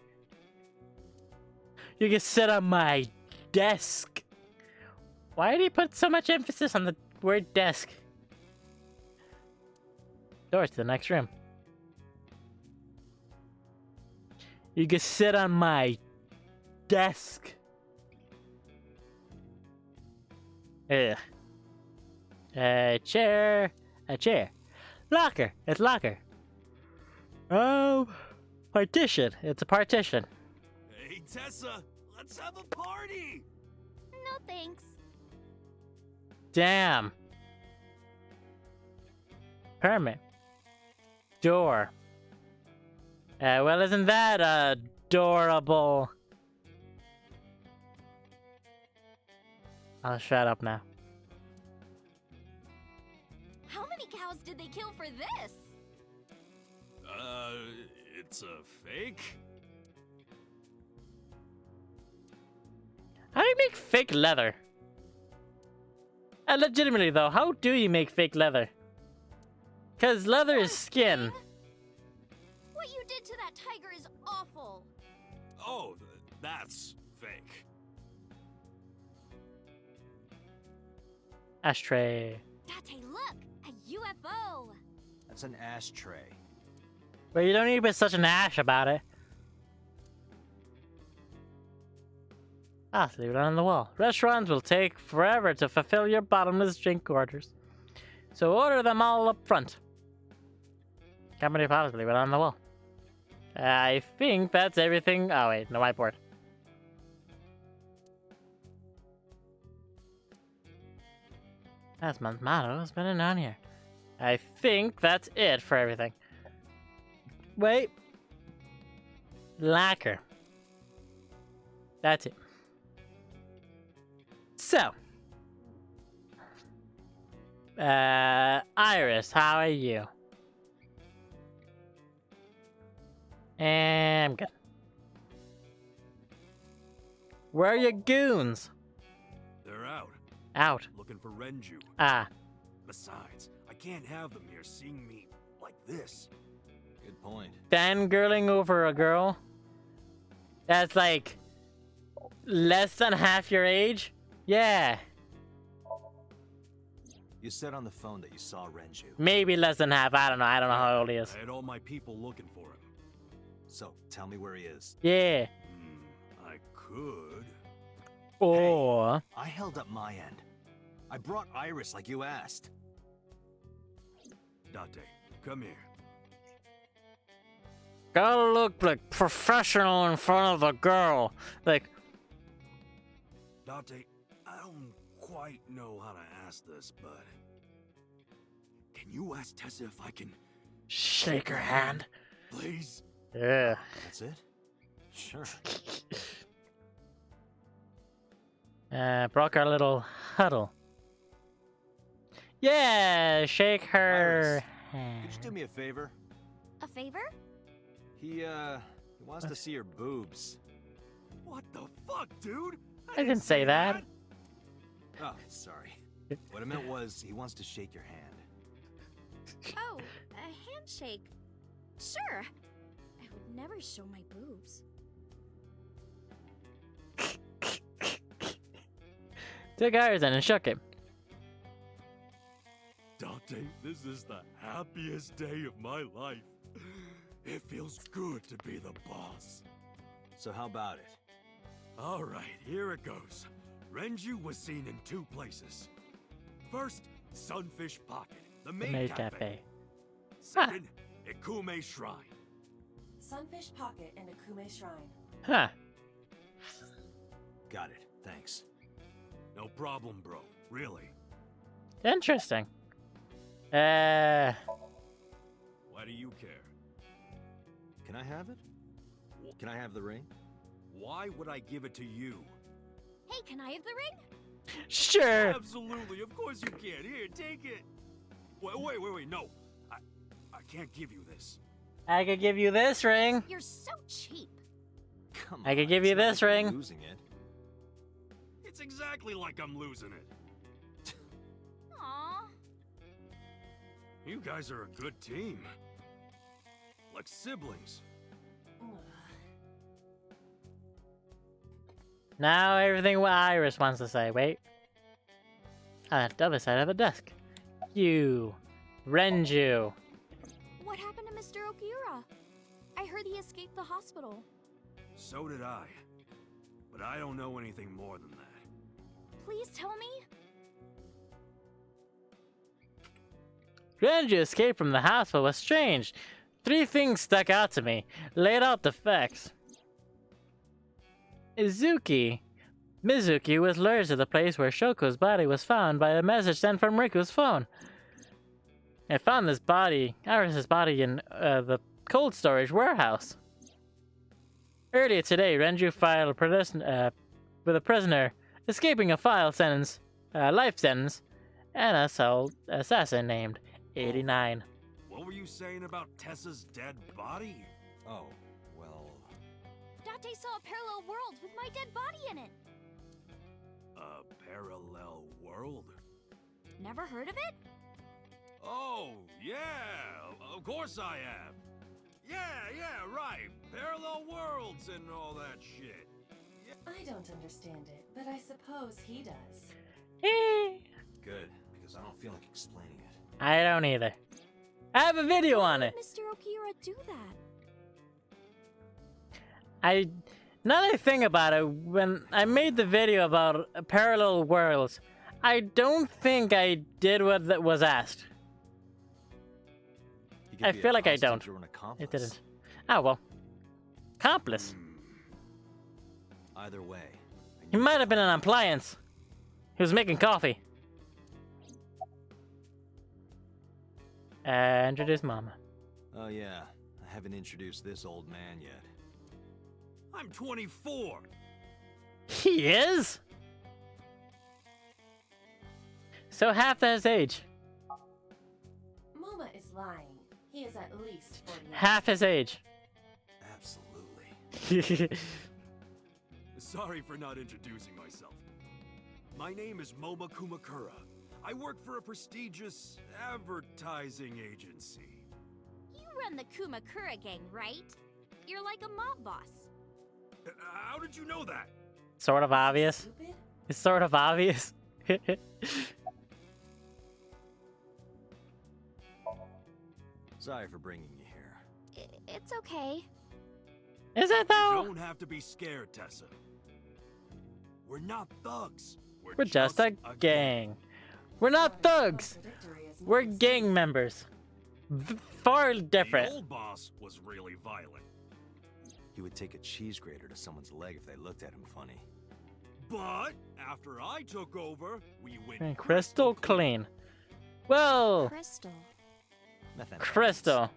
You can sit on my desk. Why did he put so much emphasis on the word desk? Doors to the next room. You can sit on my desk. Ugh. A chair. Locker. It's locker. Oh, partition. It's a partition. Hey, Tessa, let's have a party! No thanks. Damn. Permit. Door. Well, isn't that adorable? I'll shut up now. How many cows did they kill for this? It's a fake? fake leather. And legitimately though, how do you make fake leather? Cause leather is skin. What you did to that tiger is awful. Oh, that's fake. Ashtray. Date, look! A UFO! That's an ashtray. But you don't need to be such an ash about it. Ah, leave it on the wall. Restaurants will take forever to fulfill your bottomless drink orders. So order them all up front. Company policy, leave it on the wall. I think that's everything. Oh wait, no whiteboard. That's my motto. It's been on here. I think that's it for everything. Wait. Lacquer. That's it. So. Iris, how are you? I'm good. Where are your goons? They're out. Out. Looking for Renju. Ah. Besides, I can't have them here seeing me like this. Good point. Fangirling over a girl that's like less than half your age? Yeah. You said on the phone that you saw Renju. Maybe less than half. I don't know. I don't know how old he is. I had all my people looking for him. So, tell me where he is. Yeah. I could. Or... Hey, I held up my end. I brought Iris like you asked. Date, come here. Gotta look like professional in front of the girl. Like... Date, I don't quite know how to ask this, but... Can you ask Tessa if I can... Shake her hand? Please? Yeah. That's it? Sure. Broke our little huddle. Yeah, shake her Iris, hand. could you do me a favor? A favor? He wants to see your boobs. What the fuck, dude? I didn't say that. Oh, sorry. What I meant was, he wants to shake your hand. Oh, a handshake. Sure. I would never show my boobs. Took Iris and shook him. Date, this is the happiest day of my life. It feels good to be the boss. So how about it? All right, here it goes. Renju was seen in 2 places. First, Sunfish Pocket, the maid cafe. Second, Ikume Shrine. Sunfish Pocket and Akume Shrine. Huh. Got it. Thanks. No problem, bro. Really. Interesting. Why do you care? Can I have it? Can I have the ring? Why would I give it to you? Hey, can I have the ring? Sure. Absolutely, of course you can. Here, take it. Wait, no. I can't give you this. I could give you this ring. You're so cheap. Come on. I could give you it's not this like you're ring. losing it. It's exactly like I'm losing it. Aww. You guys are a good team. Like siblings. Now everything what Iris wants to say. Wait. On the other side of the desk. You. Renju. What happened to Mr. Okiura? I heard he escaped the hospital. So did I. But I don't know anything more than that. Please tell me. Renju escaped from the hospital was strange. 3 things stuck out to me. Laid out the facts. Mizuki was lured to the place where Shoko's body was found by a message sent from Riku's phone. I found this body, Iris' body, in the cold storage warehouse. Earlier today, Renju filed with a prisoner escaping a life sentence, and a assassin named 89. What were you saying about Tessa's dead body? Oh, well... Date saw a parallel world with my dead body in it. A parallel world? Never heard of it? Oh, yeah, of course I have. Yeah, right. Parallel worlds and all that shit. I don't understand it, but I suppose he does. Good, because I don't feel like explaining it. I don't either. I have a video on Why it. would Mr. Okira do that? Now that I think about it, when I made the video about parallel worlds, I don't think I did what that was asked. I feel like I don't. It didn't. Oh well. Accomplice. Either way. He might have been an appliance. He was making coffee. Introduce Mama. Oh yeah, I haven't introduced this old man yet. I'm 24. He is? So half his age. Moma is lying. He is at least 40. Half his age. Absolutely. Sorry for not introducing myself. My name is Moma Kumakura. I work for a prestigious advertising agency. You run the Kumakura gang, right? You're like a mob boss. How did you know that? Sort of obvious. It's sort of obvious. Sorry for bringing you here. It's okay. Is it though? You don't have to be scared, Tessa. We're not thugs. We're just a gang. We're not thugs. We're gang members. Far different. The old boss was really violent. He would take a cheese grater to someone's leg if they looked at him funny. But after I took over, we went And crystal clean. Well, Crystal. Crystal.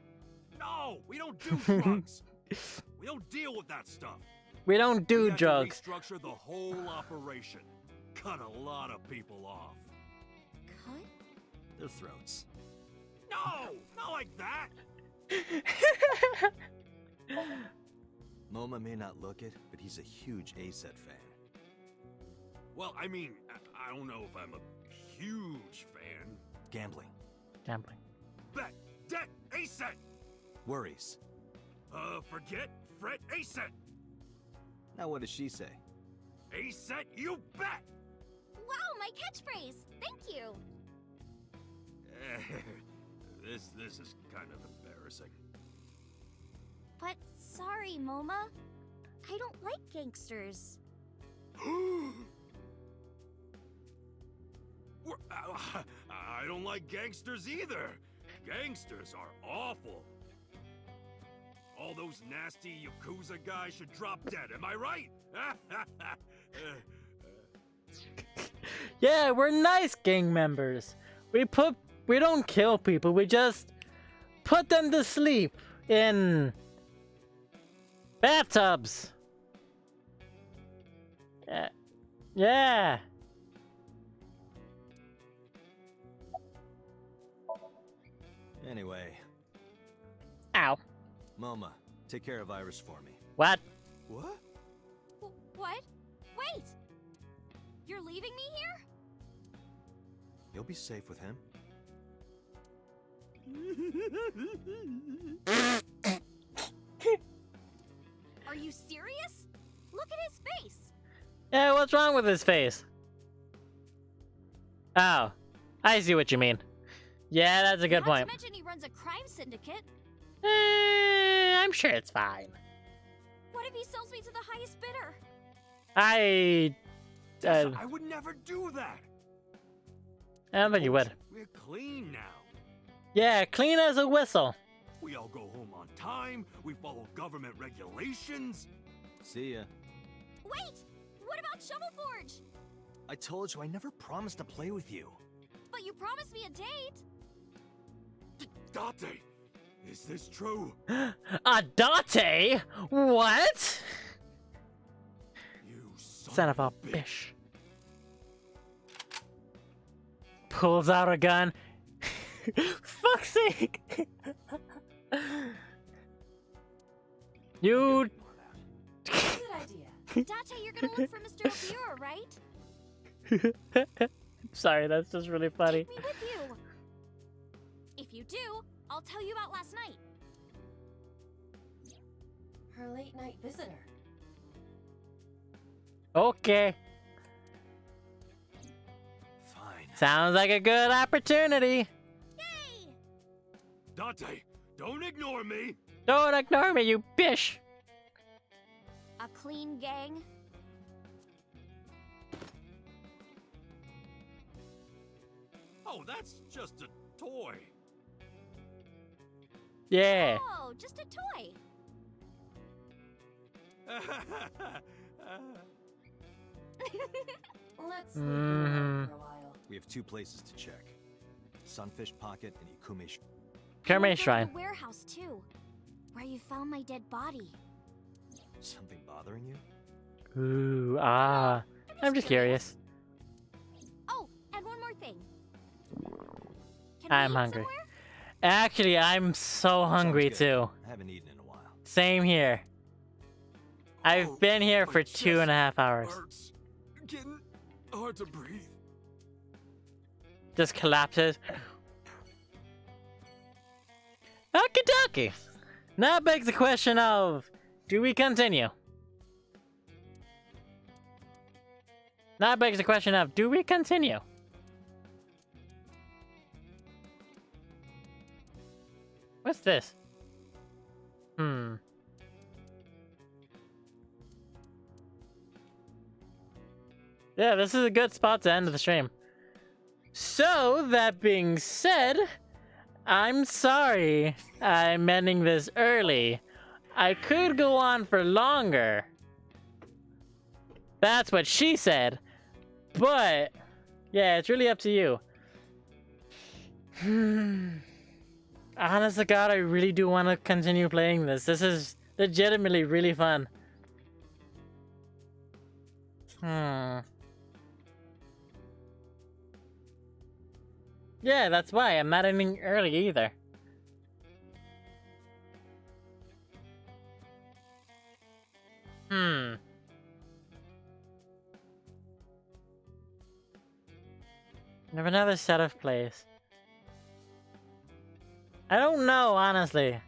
No, we don't do drugs. We don't deal with that stuff. We don't do drugs. We restructure the whole operation. Cut a lot of people off. Cut? Their throats. No, not like that. Moma may not look it, but he's a huge ASET fan. Well, I mean, I don't know if I'm a huge fan. Gambling. Gambling. Bet, debt, ASET. Worries. Forget, fret, ASET. Now what does she say? ASET, you bet. Wow, my catchphrase. Thank you. This is kind of embarrassing. But sorry, Moma. I don't like gangsters. I don't like gangsters either. Gangsters are awful. All those nasty Yakuza guys should drop dead, am I right? Yeah, we're nice gang members. We don't kill people, we just put them to sleep in bathtubs. Yeah. Anyway. Ow. Moma, take care of Iris for me. What? What? What? Wait! You're leaving me here? You'll be safe with him. Are you serious? Look at his face! Yeah, what's wrong with his face? Oh, I see what you mean. Yeah, that's a good point. Not to mention he runs a crime syndicate. I'm sure it's fine. What if he sells me to the highest bidder? I would never do that. I don't think you would. We're clean now. Yeah, clean as a whistle. We all go home on time. We follow government regulations. See ya. Wait! What about Shovel Forge? I told you I never promised to play with you. But you promised me a date. Date, is this true? A date? What? You son of a bitch. Pulls out a gun. Fuck's sake. You. Good idea. Date, you're gonna work for Mr. Okura, right? Sorry, that's just really funny. Take me with you. If you do, I'll tell you about last night. Her late night visitor. Okay. Fine. Sounds like a good opportunity. Yay! Dante, don't ignore me. Don't ignore me, you bish. A clean gang. Oh, that's just a toy. Yeah. Oh, just a toy. Let's leave you alone for a while. We have 2 places to check. Sunfish Pocket and Ikume Shrine. I wanna Kermit go to Shrine. the warehouse too, where you found my dead body. Something bothering you? Ooh, ah. I'm just curious. Oh, and one more thing. Can I'm we eat hungry. somewhere? Actually, I'm so hungry Sounds good. too. I haven't eaten in a while. Same here. I've been here for 2.5 hours. Hurts. Getting hard to breathe. Just collapses. Okie dokie. Now begs the question of, do we continue? Now begs the question of, do we continue? What's this? Yeah, this is a good spot to end the stream. So, that being said, I'm sorry I'm ending this early. I could go on for longer. That's what she said. But, yeah, it's really up to you. Honest to God, I really do want to continue playing this. This is legitimately really fun. Yeah, that's why I'm not ending early either. Never another set of plays. I don't know, honestly.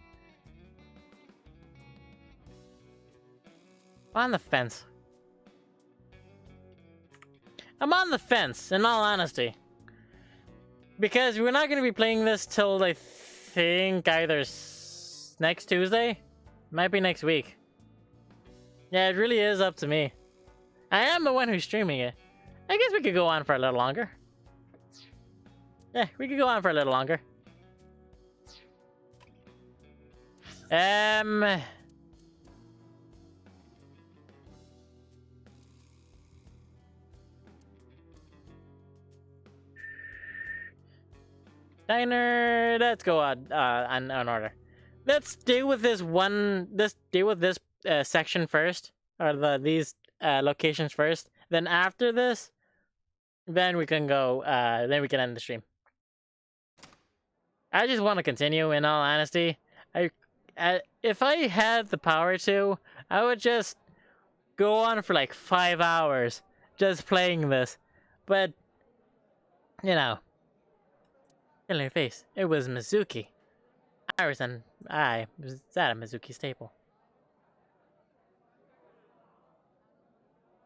I'm on the fence. I'm on the fence, in all honesty. Because we're not going to be playing this till, I think, either next Tuesday? Might be next week. Yeah, it really is up to me. I am the one who's streaming it. I guess we could go on for a little longer. Yeah, we could go on for a little longer. Diner, let's go on order. Let's deal with this one. Let's deal with this section first, or these locations first. Then after this, then we can go. Then we can end the stream. I just want to continue. In all honesty, if I had the power to, I would just go on for like 5 hours just playing this. But you know. In your face, it was Mizuki. Iris and I was at a Mizuki staple.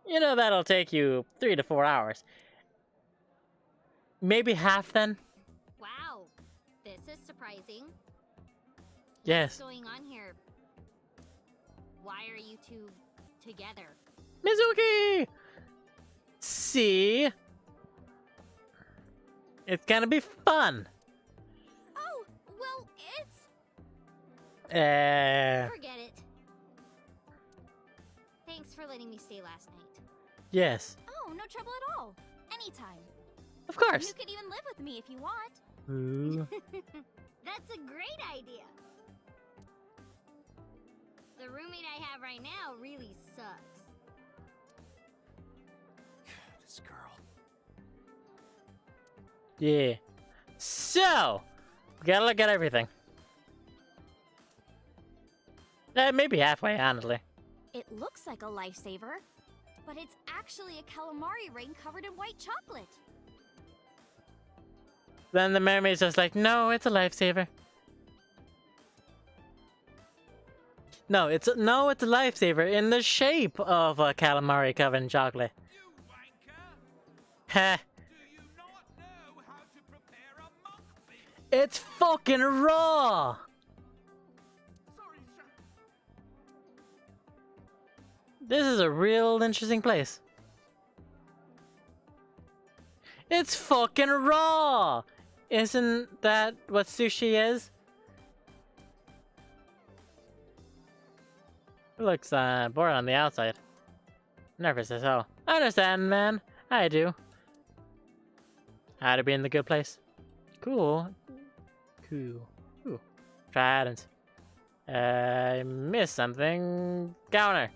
You know that'll take you 3 to 4 hours. Maybe half then? Wow, this is surprising. Yes. What's going on here? Why are you two together? Mizuki! See? It's gonna be fun. Oh, well, it's... Forget it. Thanks for letting me stay last night. Yes. Oh, no trouble at all. Anytime. Of course. You could even live with me if you want. Ooh. That's a great idea. The roommate I have right now really sucks. This girl. Yeah. So, we gotta look at everything. Maybe halfway, honestly. It looks like a lifesaver. But it's actually a calamari ring covered in white chocolate. Then the mermaid's just like, no, it's a lifesaver. No, it's a lifesaver in the shape of a calamari covered in chocolate. Heh. It's fucking raw! This is a real interesting place. It's fucking raw! Isn't that what sushi is? It looks boring on the outside. Nervous as hell. I understand, man. I do. How to be in the good place. Cool. Cool. Ooh. Trident. I missed something. Counter.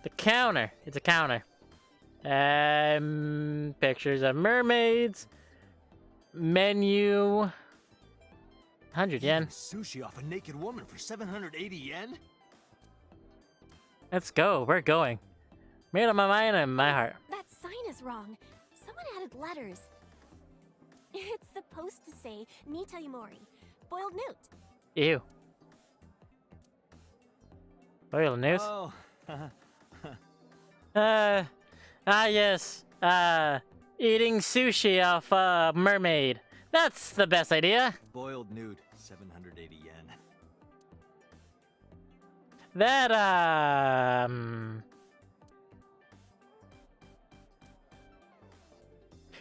The counter. It's a counter. Pictures of mermaids. Menu. 100 yen. Sushi off a naked woman for 780 yen? Let's go. We're going. Made up my mind and my heart. That sign is wrong. Someone added letters. It's supposed to say Nita Yumori, boiled newt. Ew. Boiled news? Oh. Yes. Eating sushi off a mermaid. That's the best idea. Boiled nude, 780 yen. That,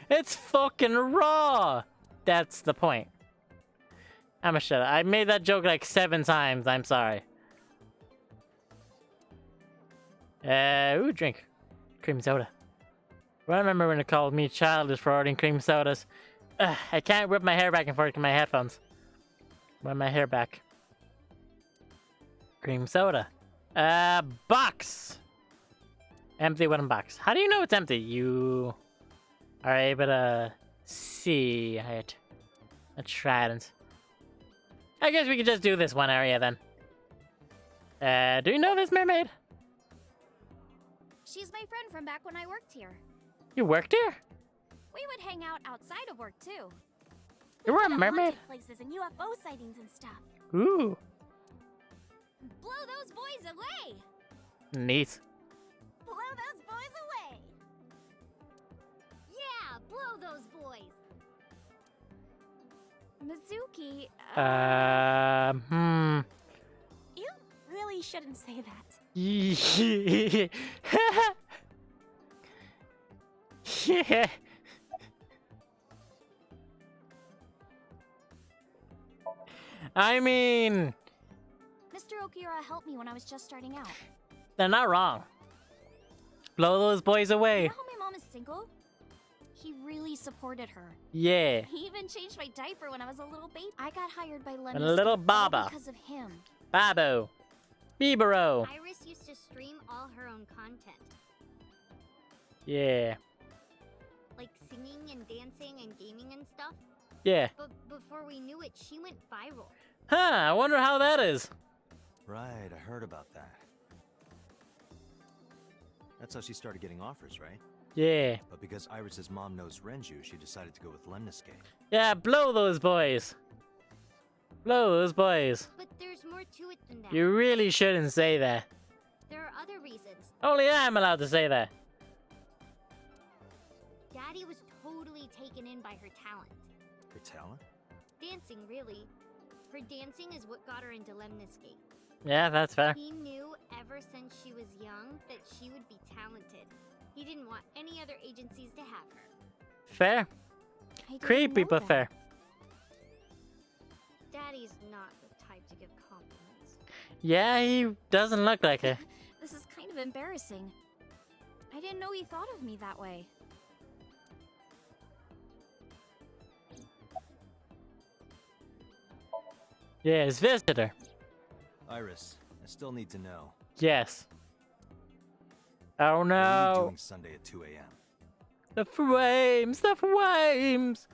it's fucking raw! That's the point. I'ma shut up. I made that joke like 7 times. I'm sorry. Ooh, drink. Cream soda. I remember when it called me childish for ordering cream sodas. I can't whip my hair back and forth with my headphones. Whip my hair back. Cream soda. Box! Empty wooden box. How do you know it's empty? You are able to see it. A trident. I guess we could just do this one area then. Do you know this mermaid? She's my friend from back when I worked here. You worked here? We would hang out outside of work too. You were a mermaid? Places and UFO sightings and stuff. Ooh. Blow those boys away! Neat. Blow those boys away! Yeah, blow those boys! Mizuki, You really shouldn't say that. Yeah. I mean, Mr. Okira helped me when I was just starting out. they're not wrong. Blow those boys away. You know how my mom is single? He really supported her. Yeah. He even changed my diaper when I was a little baby. I got hired by Lemmy A little Baba. because of him. Babo. Bibero. Iris used to stream all her own content. Yeah. Like singing and dancing and gaming and stuff. Yeah. But before we knew it, she went viral. Huh, I wonder how that is. Right, I heard about that. That's how she started getting offers, right? Yeah. But because Iris's mom knows Renju, she decided to go with Lemniscate. Yeah, blow those boys. Blow those boys. But there's more to it than that. You really shouldn't say that. There are other reasons. Only I'm allowed to say that. Daddy was totally taken in by her talent. Her talent? Dancing, really. Her dancing is what got her into Lemniscate. Yeah, that's fair. He knew ever since she was young that she would be talented. He didn't want any other agencies to have her. Fair. Creepy, but fair. Daddy's not the type to give compliments. Yeah, he doesn't look like it. This is kind of embarrassing. I didn't know he thought of me that way. Yeah, his visitor. Iris, I still need to know. Yes. Oh What are you no. doing Sunday at 2 a.m.? The flames, the flames.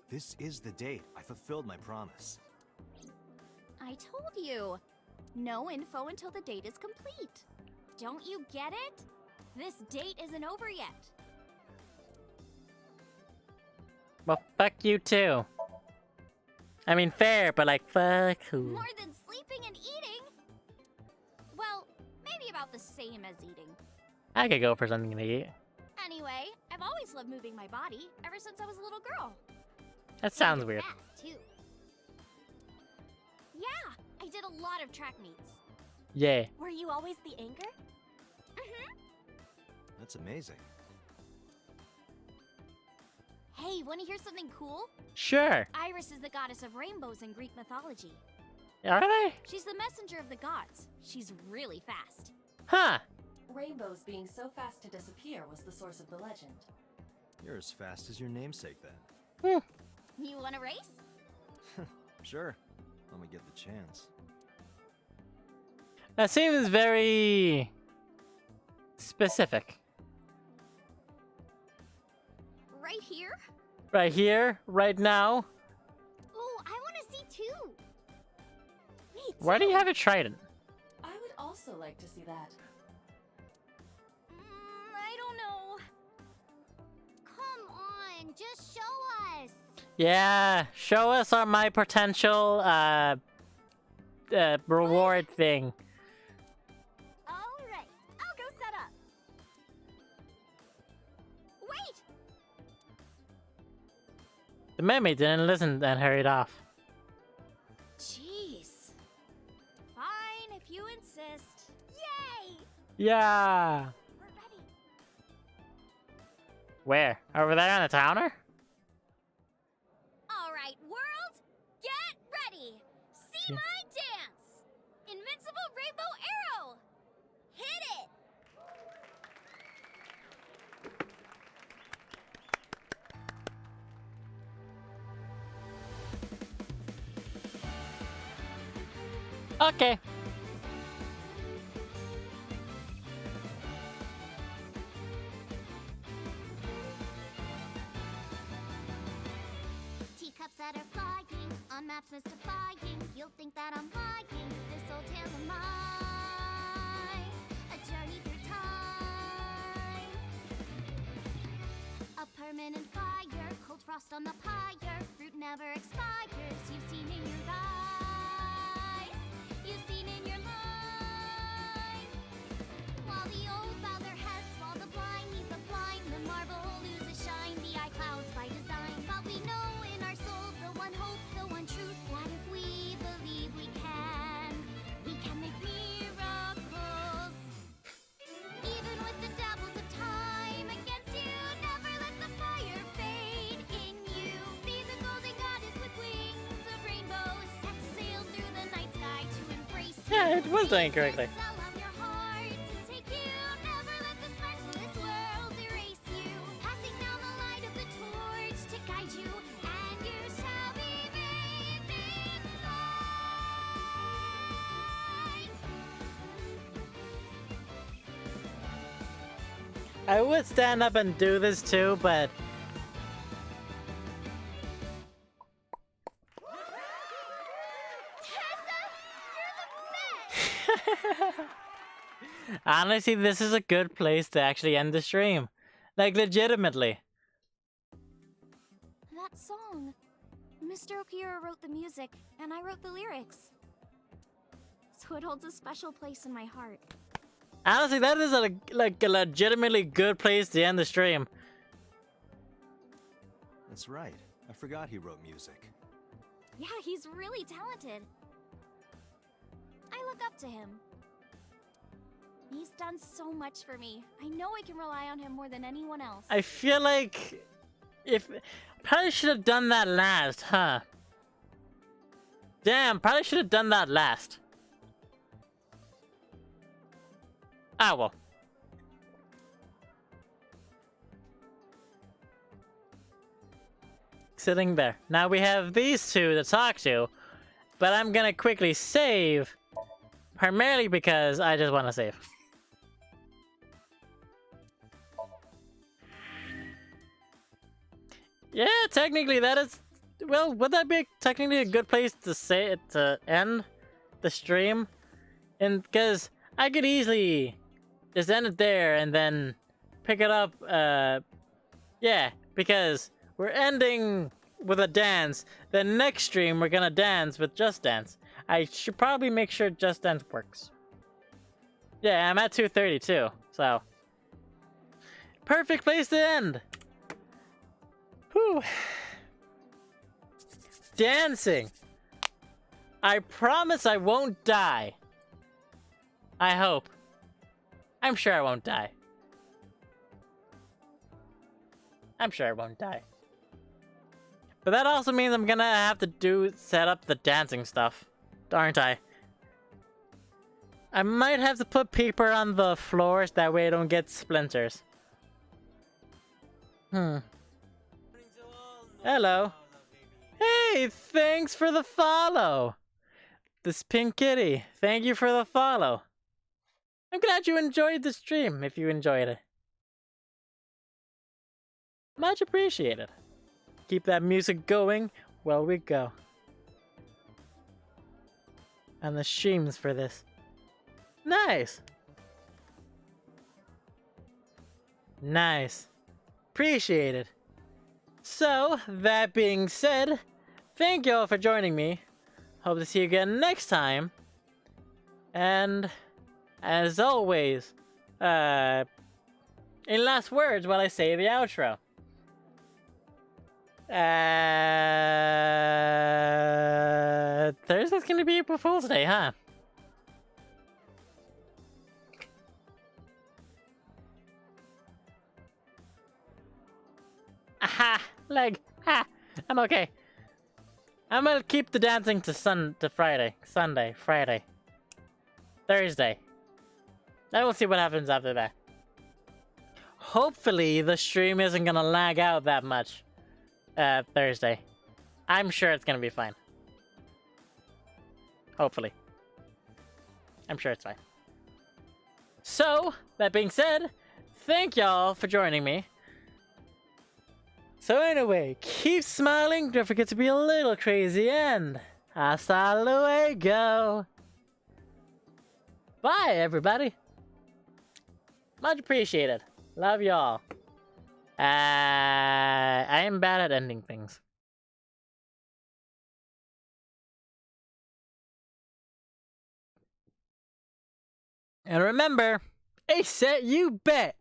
This is the date. I fulfilled my promise. I told you. No info until the date is complete. Don't you get it? This date isn't over yet. Well, fuck you too. I mean, fair, but like, fuck who? More than sleeping and eating? Well, maybe about the same as eating. I could go for something to eat. Anyway, I've always loved moving my body, ever since I was a little girl. That sounds weird. Fast, too. Yeah, I did a lot of track meets. Yeah. Were you always the anchor? Mm-hmm. That's amazing. Hey, want to hear something cool? Sure. Iris is the goddess of rainbows in Greek mythology. Are they? She's the messenger of the gods. She's really fast. Huh. Rainbows being so fast to disappear was the source of the legend. You're as fast as your namesake then. You want to race? Sure. When we get the chance. That seems very specific. Right here? Right here, right now. Oh, I want to see too. Me too. Why do you have a trident? I would also like to see that. I don't know. Come on, just show us. Yeah, show us my potential reward thing. All right, I'll go set up. Wait! The mermaid didn't listen and hurried off. Jeez. Fine, if you insist. Yay! Yeah. We're ready. Where? Over there on the counter? All right, world, get ready. See my dance. Invincible rainbow arrow. Hit it. Okay. Teacups that are flying, on maps mystifying. You'll think that I'm lying. This old tale of mine, a journey through time. A permanent fire, cold frost on the pyre. Fruit never expires. You've seen in your eyes, you've seen in your life. While the old bow their heads, while the blind meet the blind, the marble loses shine. The eye clouds by design, but we know in our soul the one hope, the one truth, that if we believe we can make miracles. Even with the dabbles of time against you, never let the fire fade in you. See the golden goddess with wings of rainbows, set sail through the night sky to embrace you. Yeah, it was done correctly. Cell of your heart to take you. Never let the sparks from this world erase you. Passing down the light of the torch to guide you, and you shall be bathed in light. I would stand up and do this too, but honestly, this is a good place to actually end the stream. Like, legitimately. That song. Mr. Okira wrote the music, and I wrote the lyrics. So it holds a special place in my heart. Honestly, that is a legitimately good place to end the stream. That's right. I forgot he wrote music. Yeah, he's really talented. I look up to him. He's done so much for me. I know I can rely on him more than anyone else. I feel like if probably should have done that last, huh? Damn, probably should have done that last. Ah, well. Sitting there. Now we have these two to talk to, but I'm gonna quickly save, primarily because I just want to save. Yeah, technically that is, well, would that be technically a good place to say it to end? the stream, and because I could easily just end it there and then pick it up. Yeah, because we're ending with a dance. The next stream we're gonna dance with Just Dance. I should probably make sure Just Dance works. Yeah, I'm at 2:30 too, so perfect place to end. Whew. Dancing. I promise I won't die. I hope. I'm sure I won't die. I'm sure I won't die. But that also means I'm gonna have to set up the dancing stuff, aren't I? I might have to put paper on the floors, that way I don't get splinters. Hello. Hey, thanks for the follow. This Pink Kitty, thank you for the follow. I'm glad you enjoyed the stream, if you enjoyed it. Much appreciated. Keep that music going while we go. And the streams for this. Nice. Nice. Appreciate it. So, that being said, thank you all for joining me. Hope to see you again next time. And, as always, in last words while I say the outro. Thursday's gonna be April Fool's Day, huh? Aha! Leg! Ha! I'm okay. I'm gonna keep the dancing to Friday. Sunday. Friday. Thursday. Then we'll see what happens after that. Hopefully the stream isn't gonna lag out that much. Thursday. I'm sure it's gonna be fine. Hopefully. I'm sure it's fine. So, that being said, thank y'all for joining me. So anyway, keep smiling, don't forget to be a little crazy, and hasta luego. Bye, everybody. Much appreciated. Love y'all. I am bad at ending things. And remember, ace set, you bet.